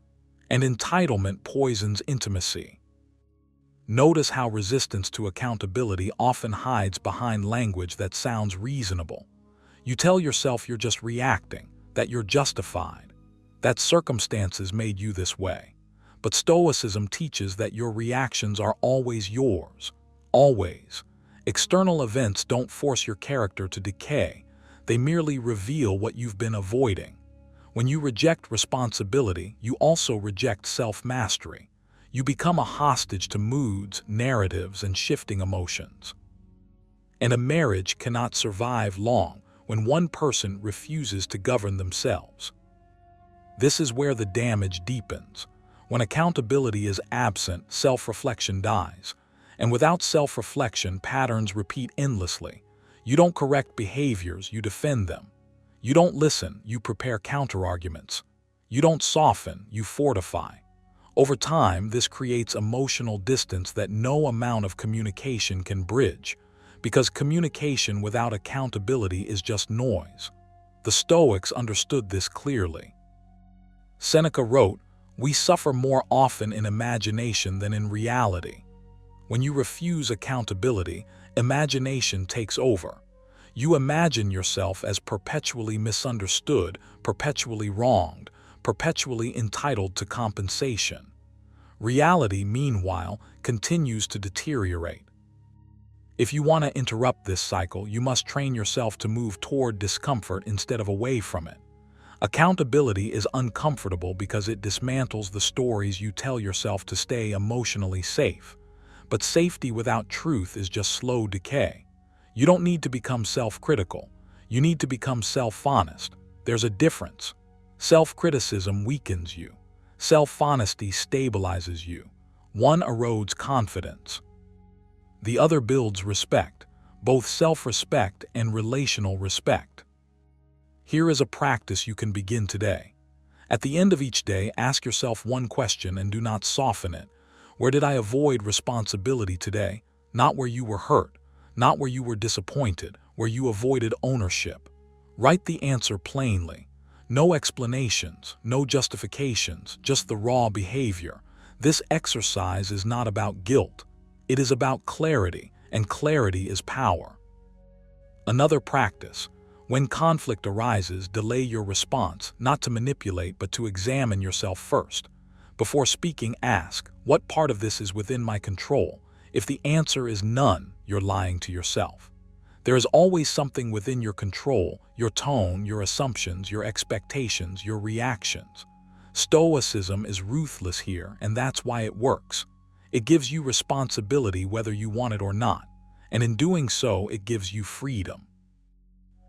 And entitlement poisons intimacy. Notice how resistance to accountability often hides behind language that sounds reasonable. You tell yourself you're just reacting, that you're justified, that circumstances made you this way. But Stoicism teaches that your reactions are always yours, always. External events don't force your character to decay. They merely reveal what you've been avoiding. When you reject responsibility, you also reject self-mastery. You become a hostage to moods, narratives, and shifting emotions. And a marriage cannot survive long when one person refuses to govern themselves. This is where the damage deepens. When accountability is absent, self-reflection dies. And without self-reflection, patterns repeat endlessly. You don't correct behaviors, you defend them. You don't listen, you prepare counterarguments. You don't soften, you fortify. Over time, this creates emotional distance that no amount of communication can bridge, because communication without accountability is just noise. The Stoics understood this clearly. Seneca wrote, "We suffer more often in imagination than in reality." When you refuse accountability, imagination takes over. You imagine yourself as perpetually misunderstood, perpetually wronged, perpetually entitled to compensation. Reality, meanwhile, continues to deteriorate. If you want to interrupt this cycle, you must train yourself to move toward discomfort instead of away from it. Accountability is uncomfortable because it dismantles the stories you tell yourself to stay emotionally safe. But safety without truth is just slow decay. You don't need to become self-critical. You need to become self-honest. There's a difference. Self-criticism weakens you. Self-honesty stabilizes you. One erodes confidence. The other builds respect, both self-respect and relational respect. Here is a practice you can begin today. At the end of each day, ask yourself one question and do not soften it. Where did I avoid responsibility today? Not where you were hurt, not where you were disappointed, where you avoided ownership. Write the answer plainly. No explanations, no justifications, just the raw behavior. This exercise is not about guilt. It is about clarity, and clarity is power. Another practice. When conflict arises, delay your response, not to manipulate, but to examine yourself first. Before speaking, ask, what part of this is within my control? If the answer is none, you're lying to yourself. There is always something within your control, your tone, your assumptions, your expectations, your reactions. Stoicism is ruthless here, and that's why it works. It gives you responsibility whether you want it or not, and in doing so, it gives you freedom.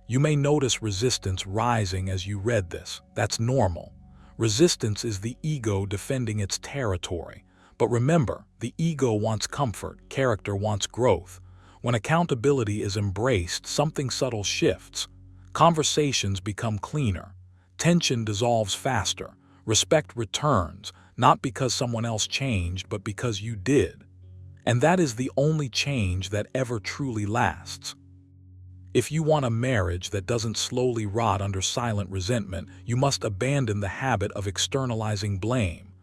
You may notice resistance rising as you read this. That's normal. Resistance is the ego defending its territory. But remember, the ego wants comfort, character wants growth. When accountability is embraced, something subtle shifts. Conversations become cleaner. Tension dissolves faster. Respect returns, not because someone else changed, but because you did. And that is the only change that ever truly lasts. If you want a marriage that doesn't slowly rot under silent resentment, you must abandon the habit of externalizing blame.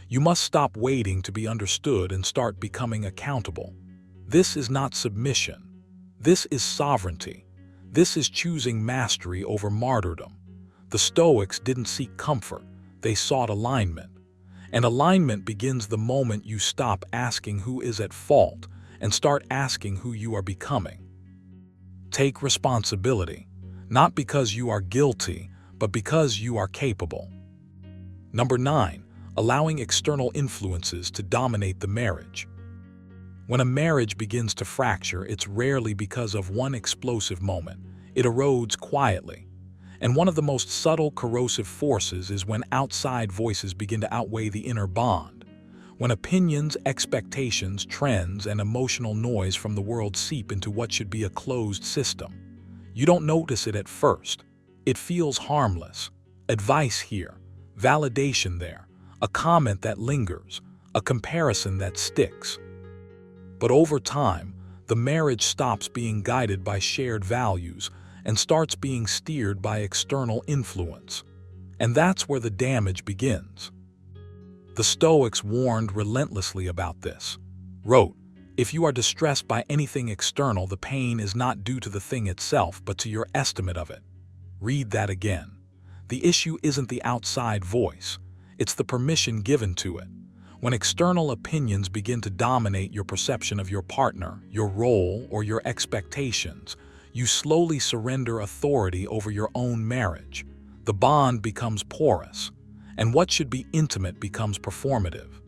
You must stop waiting to be understood and start becoming accountable. This is not submission. This is sovereignty. This is choosing mastery over martyrdom. The Stoics didn't seek comfort. They sought alignment. And alignment begins the moment you stop asking who is at fault and start asking who you are becoming. Take responsibility, not because you are guilty, but because you are capable. Number 9, allowing external influences to dominate the marriage. When a marriage begins to fracture, it's rarely because of one explosive moment. It erodes quietly. And one of the most subtle corrosive forces is when outside voices begin to outweigh the inner bond. When opinions, expectations, trends, and emotional noise from the world seep into what should be a closed system. You don't notice it at first. It feels harmless. Advice here, validation there, a comment that lingers, a comparison that sticks. But over time, the marriage stops being guided by shared values and starts being steered by external influence. And that's where the damage begins. The Stoics warned relentlessly about this. Wrote, "If you are distressed by anything external, the pain is not due to the thing itself, but to your estimate of it." Read that again. The issue isn't the outside voice. It's the permission given to it. When external opinions begin to dominate your perception of your partner, your role, or your expectations, you slowly surrender authority over your own marriage. The bond becomes porous, and what should be intimate becomes performative.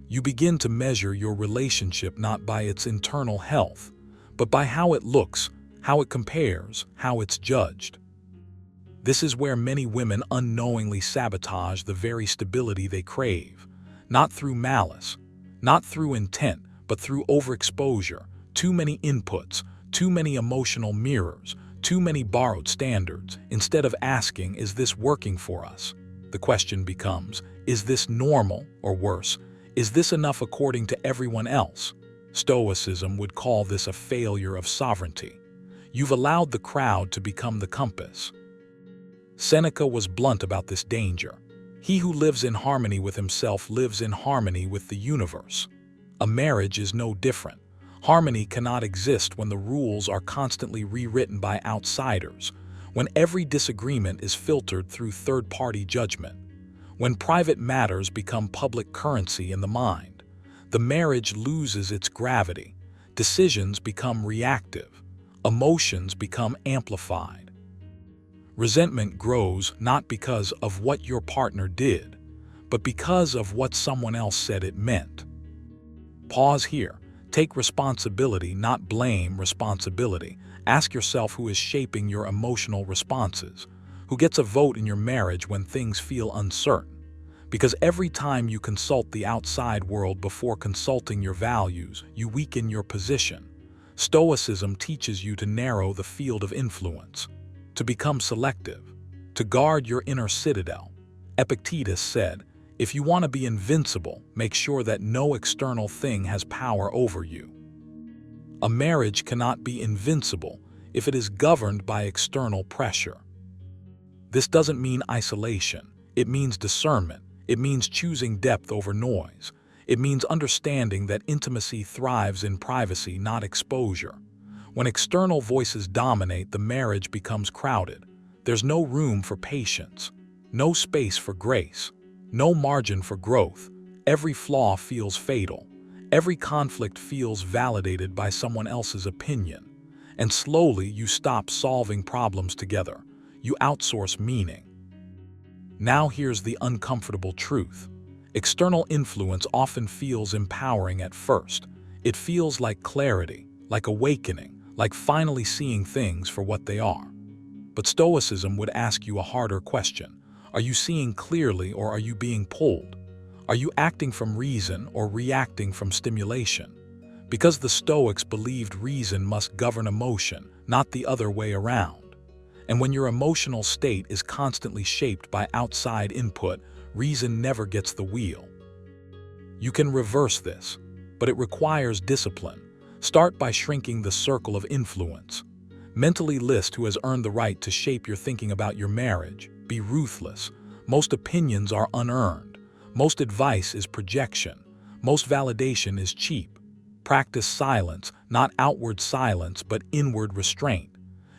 You begin to measure your relationship not by its internal health, but by how it looks, how it compares, how it's judged. This is where many women unknowingly sabotage the very stability they crave, not through malice, not through intent, but through overexposure, too many inputs, too many emotional mirrors, too many borrowed standards. Instead of asking, is this working for us? The question becomes, is this normal, or worse, is this enough according to everyone else? Stoicism would call this a failure of sovereignty. You've allowed the crowd to become the compass. Seneca was blunt about this danger. He who lives in harmony with himself lives in harmony with the universe. A marriage is no different. Harmony cannot exist when the rules are constantly rewritten by outsiders, when every disagreement is filtered through third-party judgment, when private matters become public currency in the mind. The marriage loses its gravity. Decisions become reactive. Emotions become amplified. Resentment grows not because of what your partner did, but because of what someone else said it meant. Pause here. Take responsibility, not blame responsibility. Ask yourself who is shaping your emotional responses, who gets a vote in your marriage when things feel uncertain. Because every time you consult the outside world before consulting your values, you weaken your position. Stoicism teaches you to narrow the field of influence, to become selective, to guard your inner citadel. Epictetus said, if you want to be invincible, make sure that no external thing has power over you. A marriage cannot be invincible if it is governed by external pressure. This doesn't mean isolation. It means discernment. It means choosing depth over noise. It means understanding that intimacy thrives in privacy, not exposure. When external voices dominate, the marriage becomes crowded. There's no room for patience, no space for grace, no margin for growth. Every flaw feels fatal. Every conflict feels validated by someone else's opinion. And slowly you stop solving problems together. You outsource meaning. Now here's the uncomfortable truth. External influence often feels empowering at first. It feels like clarity, like awakening, like finally seeing things for what they are. But Stoicism would ask you a harder question. Are you seeing clearly, or are you being pulled? Are you acting from reason or reacting from stimulation? Because the Stoics believed reason must govern emotion, not the other way around. And when your emotional state is constantly shaped by outside input, reason never gets the wheel. You can reverse this, but it requires discipline. Start by shrinking the circle of influence. Mentally list who has earned the right to shape your thinking about your marriage. Be ruthless. Most opinions are unearned. Most advice is projection. Most validation is cheap. Practice silence, not outward silence, but inward restraint.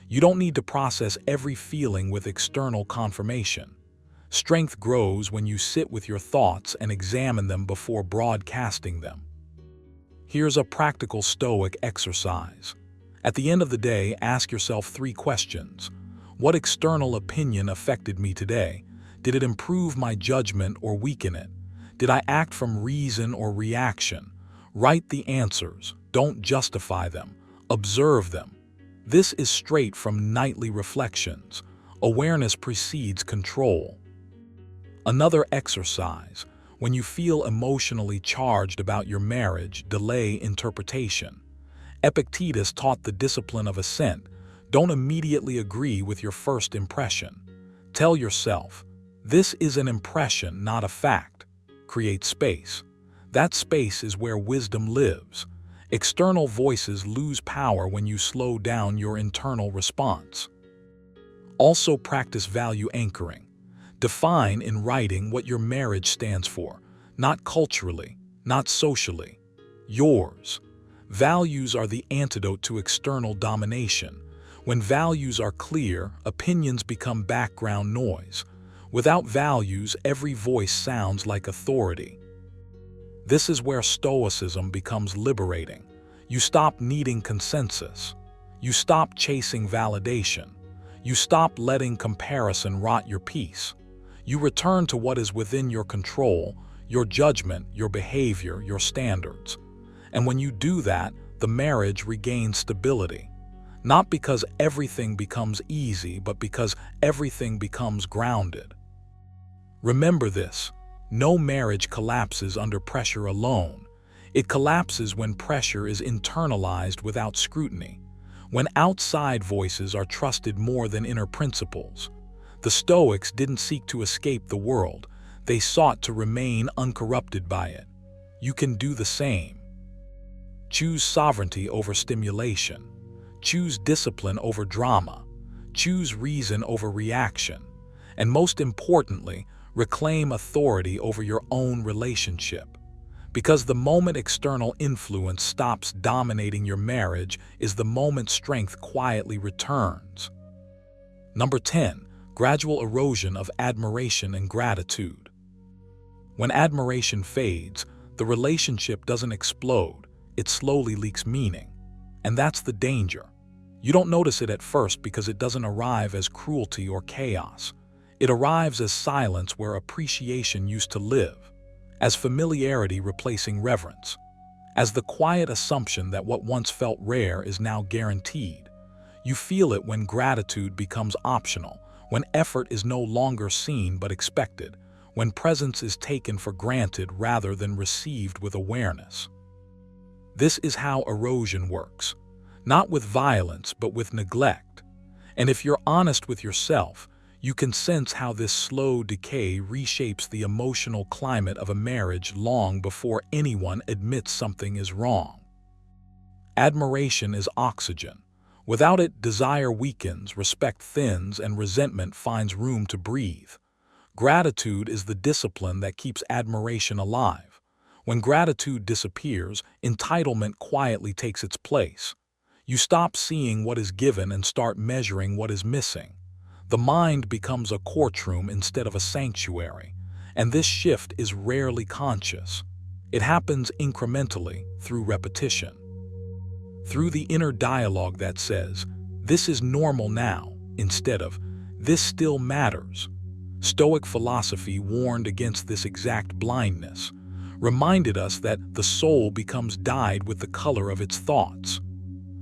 You don't need to process every feeling with external confirmation. Strength grows when you sit with your thoughts and examine them before broadcasting them. Here's a practical Stoic exercise. At the end of the day, ask yourself 3 questions. What external opinion affected me today? Did it improve my judgment or weaken it? Did I act from reason or reaction? Write the answers. Don't justify them. Observe them. This is straight from Nightly Reflections. Awareness precedes control. Another exercise. When you feel emotionally charged about your marriage, delay interpretation. Epictetus taught the discipline of assent. Don't immediately agree with your first impression. Tell yourself, this is an impression, not a fact. Create space. That space is where wisdom lives. External voices lose power when you slow down your internal response. Also practice value anchoring. Define in writing what your marriage stands for, not culturally, not socially. Yours. Values are the antidote to external domination. When values are clear, opinions become background noise. Without values, every voice sounds like authority. This is where Stoicism becomes liberating. You stop needing consensus. You stop chasing validation. You stop letting comparison rot your peace. You return to what is within your control, your judgment, your behavior, your standards. And when you do that, the marriage regains stability. Not because everything becomes easy, but because everything becomes grounded. Remember this. No marriage collapses under pressure alone. It collapses when pressure is internalized without scrutiny, when outside voices are trusted more than inner principles. The Stoics didn't seek to escape the world, they sought to remain uncorrupted by it. You can do the same. Choose sovereignty over stimulation. Choose discipline over drama. Choose reason over reaction. And most importantly, reclaim authority over your own relationship. Because the moment external influence stops dominating your marriage is the moment strength quietly returns. Number 10. Gradual erosion of admiration and gratitude. When admiration fades, the relationship doesn't explode, it slowly leaks meaning. And that's the danger. You don't notice it at first because it doesn't arrive as cruelty or chaos. It arrives as silence where appreciation used to live, as familiarity replacing reverence, as the quiet assumption that what once felt rare is now guaranteed. You feel it when gratitude becomes optional, when effort is no longer seen but expected, when presence is taken for granted rather than received with awareness. This is how erosion works, not with violence but with neglect. And if you're honest with yourself, you can sense how this slow decay reshapes the emotional climate of a marriage long before anyone admits something is wrong. Admiration is oxygen. Without it, desire weakens, respect thins, and resentment finds room to breathe. Gratitude is the discipline that keeps admiration alive. When gratitude disappears, entitlement quietly takes its place. You stop seeing what is given and start measuring what is missing. The mind becomes a courtroom instead of a sanctuary, and this shift is rarely conscious. It happens incrementally through repetition. Through the inner dialogue that says, "This is normal now," instead of, "This still matters." Stoic philosophy warned against this exact blindness, reminded us that the soul becomes dyed with the color of its thoughts.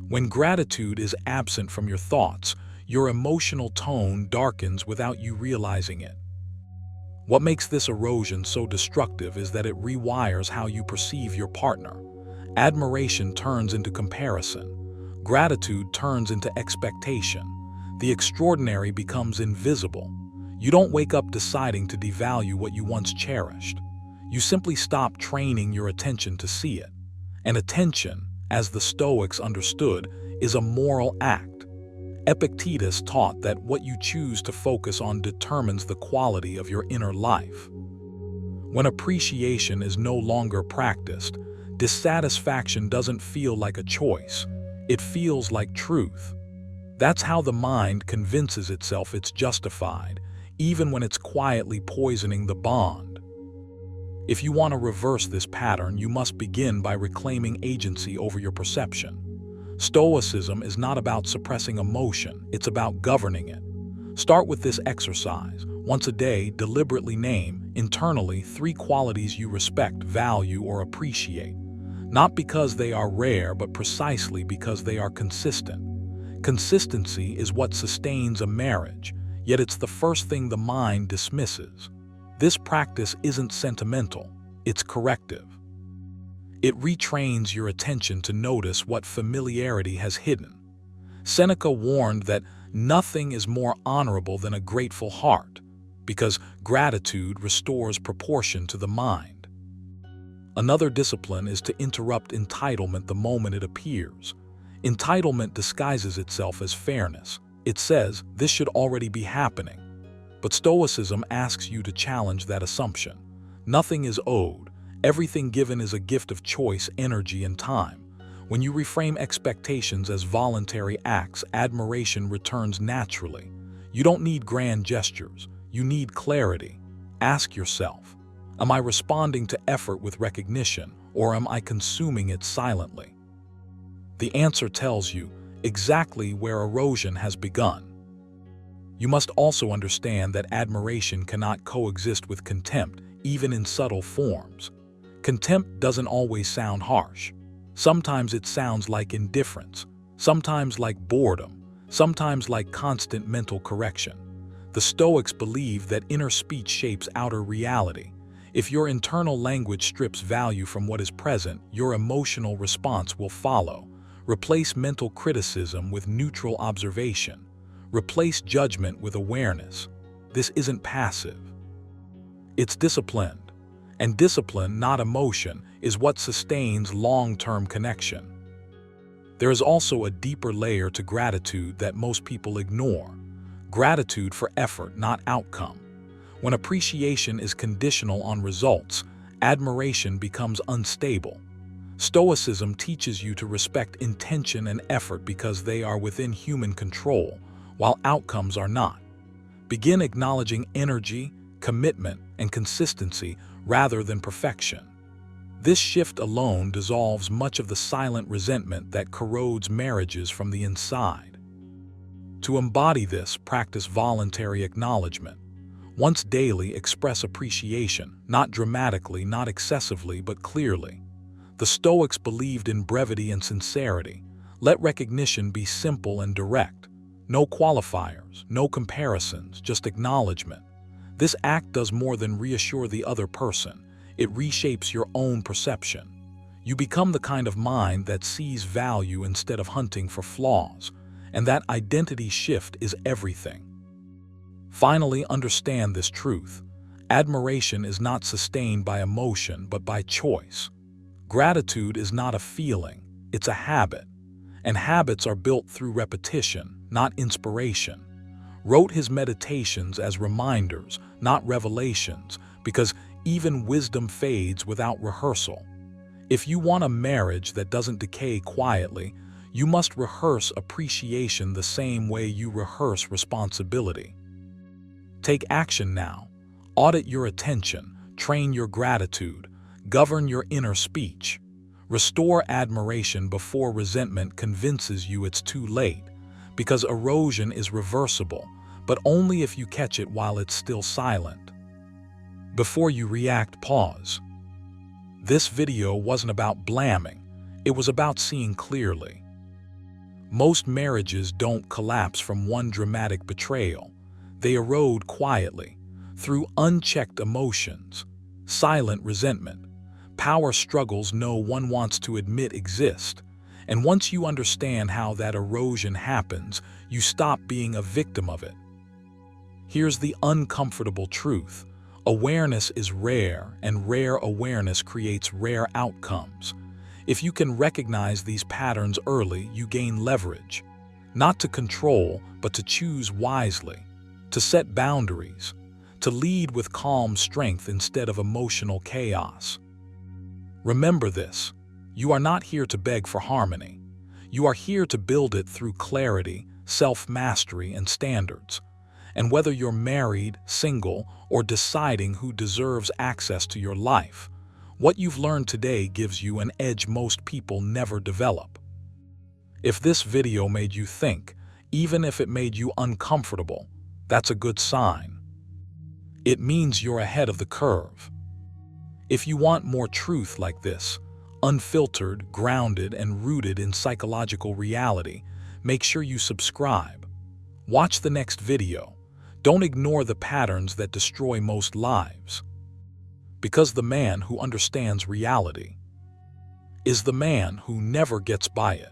When gratitude is absent from your thoughts, your emotional tone darkens without you realizing it. What makes this erosion so destructive is that it rewires how you perceive your partner. Admiration turns into comparison. Gratitude turns into expectation. The extraordinary becomes invisible. You don't wake up deciding to devalue what you once cherished. You simply stop training your attention to see it. And attention, as the Stoics understood, is a moral act. Epictetus taught that what you choose to focus on determines the quality of your inner life. When appreciation is no longer practiced, dissatisfaction doesn't feel like a choice. It feels like truth. That's how the mind convinces itself it's justified, even when it's quietly poisoning the bond. If you want to reverse this pattern, you must begin by reclaiming agency over your perception. Stoicism is not about suppressing emotion, it's about governing it. Start with this exercise. Once a day, deliberately name, internally, 3 qualities you respect, value, or appreciate. Not because they are rare, but precisely because they are consistent. Consistency is what sustains a marriage, yet it's the first thing the mind dismisses. This practice isn't sentimental, it's corrective. It retrains your attention to notice what familiarity has hidden. Seneca warned that nothing is more honorable than a grateful heart, because gratitude restores proportion to the mind. Another discipline is to interrupt entitlement the moment it appears. Entitlement disguises itself as fairness. It says, "This should already be happening." But Stoicism asks you to challenge that assumption. Nothing is owed. Everything given is a gift of choice, energy, and time. When you reframe expectations as voluntary acts, admiration returns naturally. You don't need grand gestures. You need clarity. Ask yourself, am I responding to effort with recognition, or am I consuming it silently? The answer tells you exactly where erosion has begun. You must also understand that admiration cannot coexist with contempt, even in subtle forms. Contempt doesn't always sound harsh. Sometimes it sounds like indifference, sometimes like boredom, sometimes like constant mental correction. The Stoics believe that inner speech shapes outer reality. If your internal language strips value from what is present, your emotional response will follow. Replace mental criticism with neutral observation. Replace judgment with awareness. This isn't passive. It's disciplined. And discipline, not emotion, is what sustains long-term connection. There is also a deeper layer to gratitude that most people ignore. Gratitude for effort, not outcome. When appreciation is conditional on results, admiration becomes unstable. Stoicism teaches you to respect intention and effort because they are within human control, while outcomes are not. Begin acknowledging energy, commitment, and consistency rather than perfection. This shift alone dissolves much of the silent resentment that corrodes marriages from the inside. To embody this, practice voluntary acknowledgement. Once daily, express appreciation, not dramatically, not excessively, but clearly. The Stoics believed in brevity and sincerity. Let recognition be simple and direct. No qualifiers, no comparisons, just acknowledgement. This act does more than reassure the other person. It reshapes your own perception. You become the kind of mind that sees value instead of hunting for flaws, and that identity shift is everything. Finally, understand this truth. Admiration is not sustained by emotion, but by choice. Gratitude is not a feeling, it's a habit. And habits are built through repetition, not inspiration. Wrote his meditations as reminders, not revelations, because even wisdom fades without rehearsal. If you want a marriage that doesn't decay quietly, you must rehearse appreciation the same way you rehearse responsibility. Take action now. Audit your attention, train your gratitude, govern your inner speech. Restore admiration before resentment convinces you it's too late, because erosion is reversible, but only if you catch it while it's still silent. Before you react, pause. This video wasn't about blaming, it was about seeing clearly. Most marriages don't collapse from one dramatic betrayal. They erode quietly, through unchecked emotions, silent resentment, power struggles no one wants to admit exist. And once you understand how that erosion happens, you stop being a victim of it. Here's the uncomfortable truth. Awareness is rare, and rare awareness creates rare outcomes. If you can recognize these patterns early, you gain leverage. Not to control, but to choose wisely. To set boundaries. To lead with calm strength instead of emotional chaos. Remember this. You are not here to beg for harmony. You are here to build it through clarity, self-mastery, and standards. And whether you're married, single, or deciding who deserves access to your life, what you've learned today gives you an edge most people never develop. If this video made you think, even if it made you uncomfortable, that's a good sign. It means you're ahead of the curve. If you want more truth like this, unfiltered, grounded, and rooted in psychological reality, make sure you subscribe. Watch the next video. Don't ignore the patterns that destroy most lives. Because the man who understands reality is the man who never gets by it.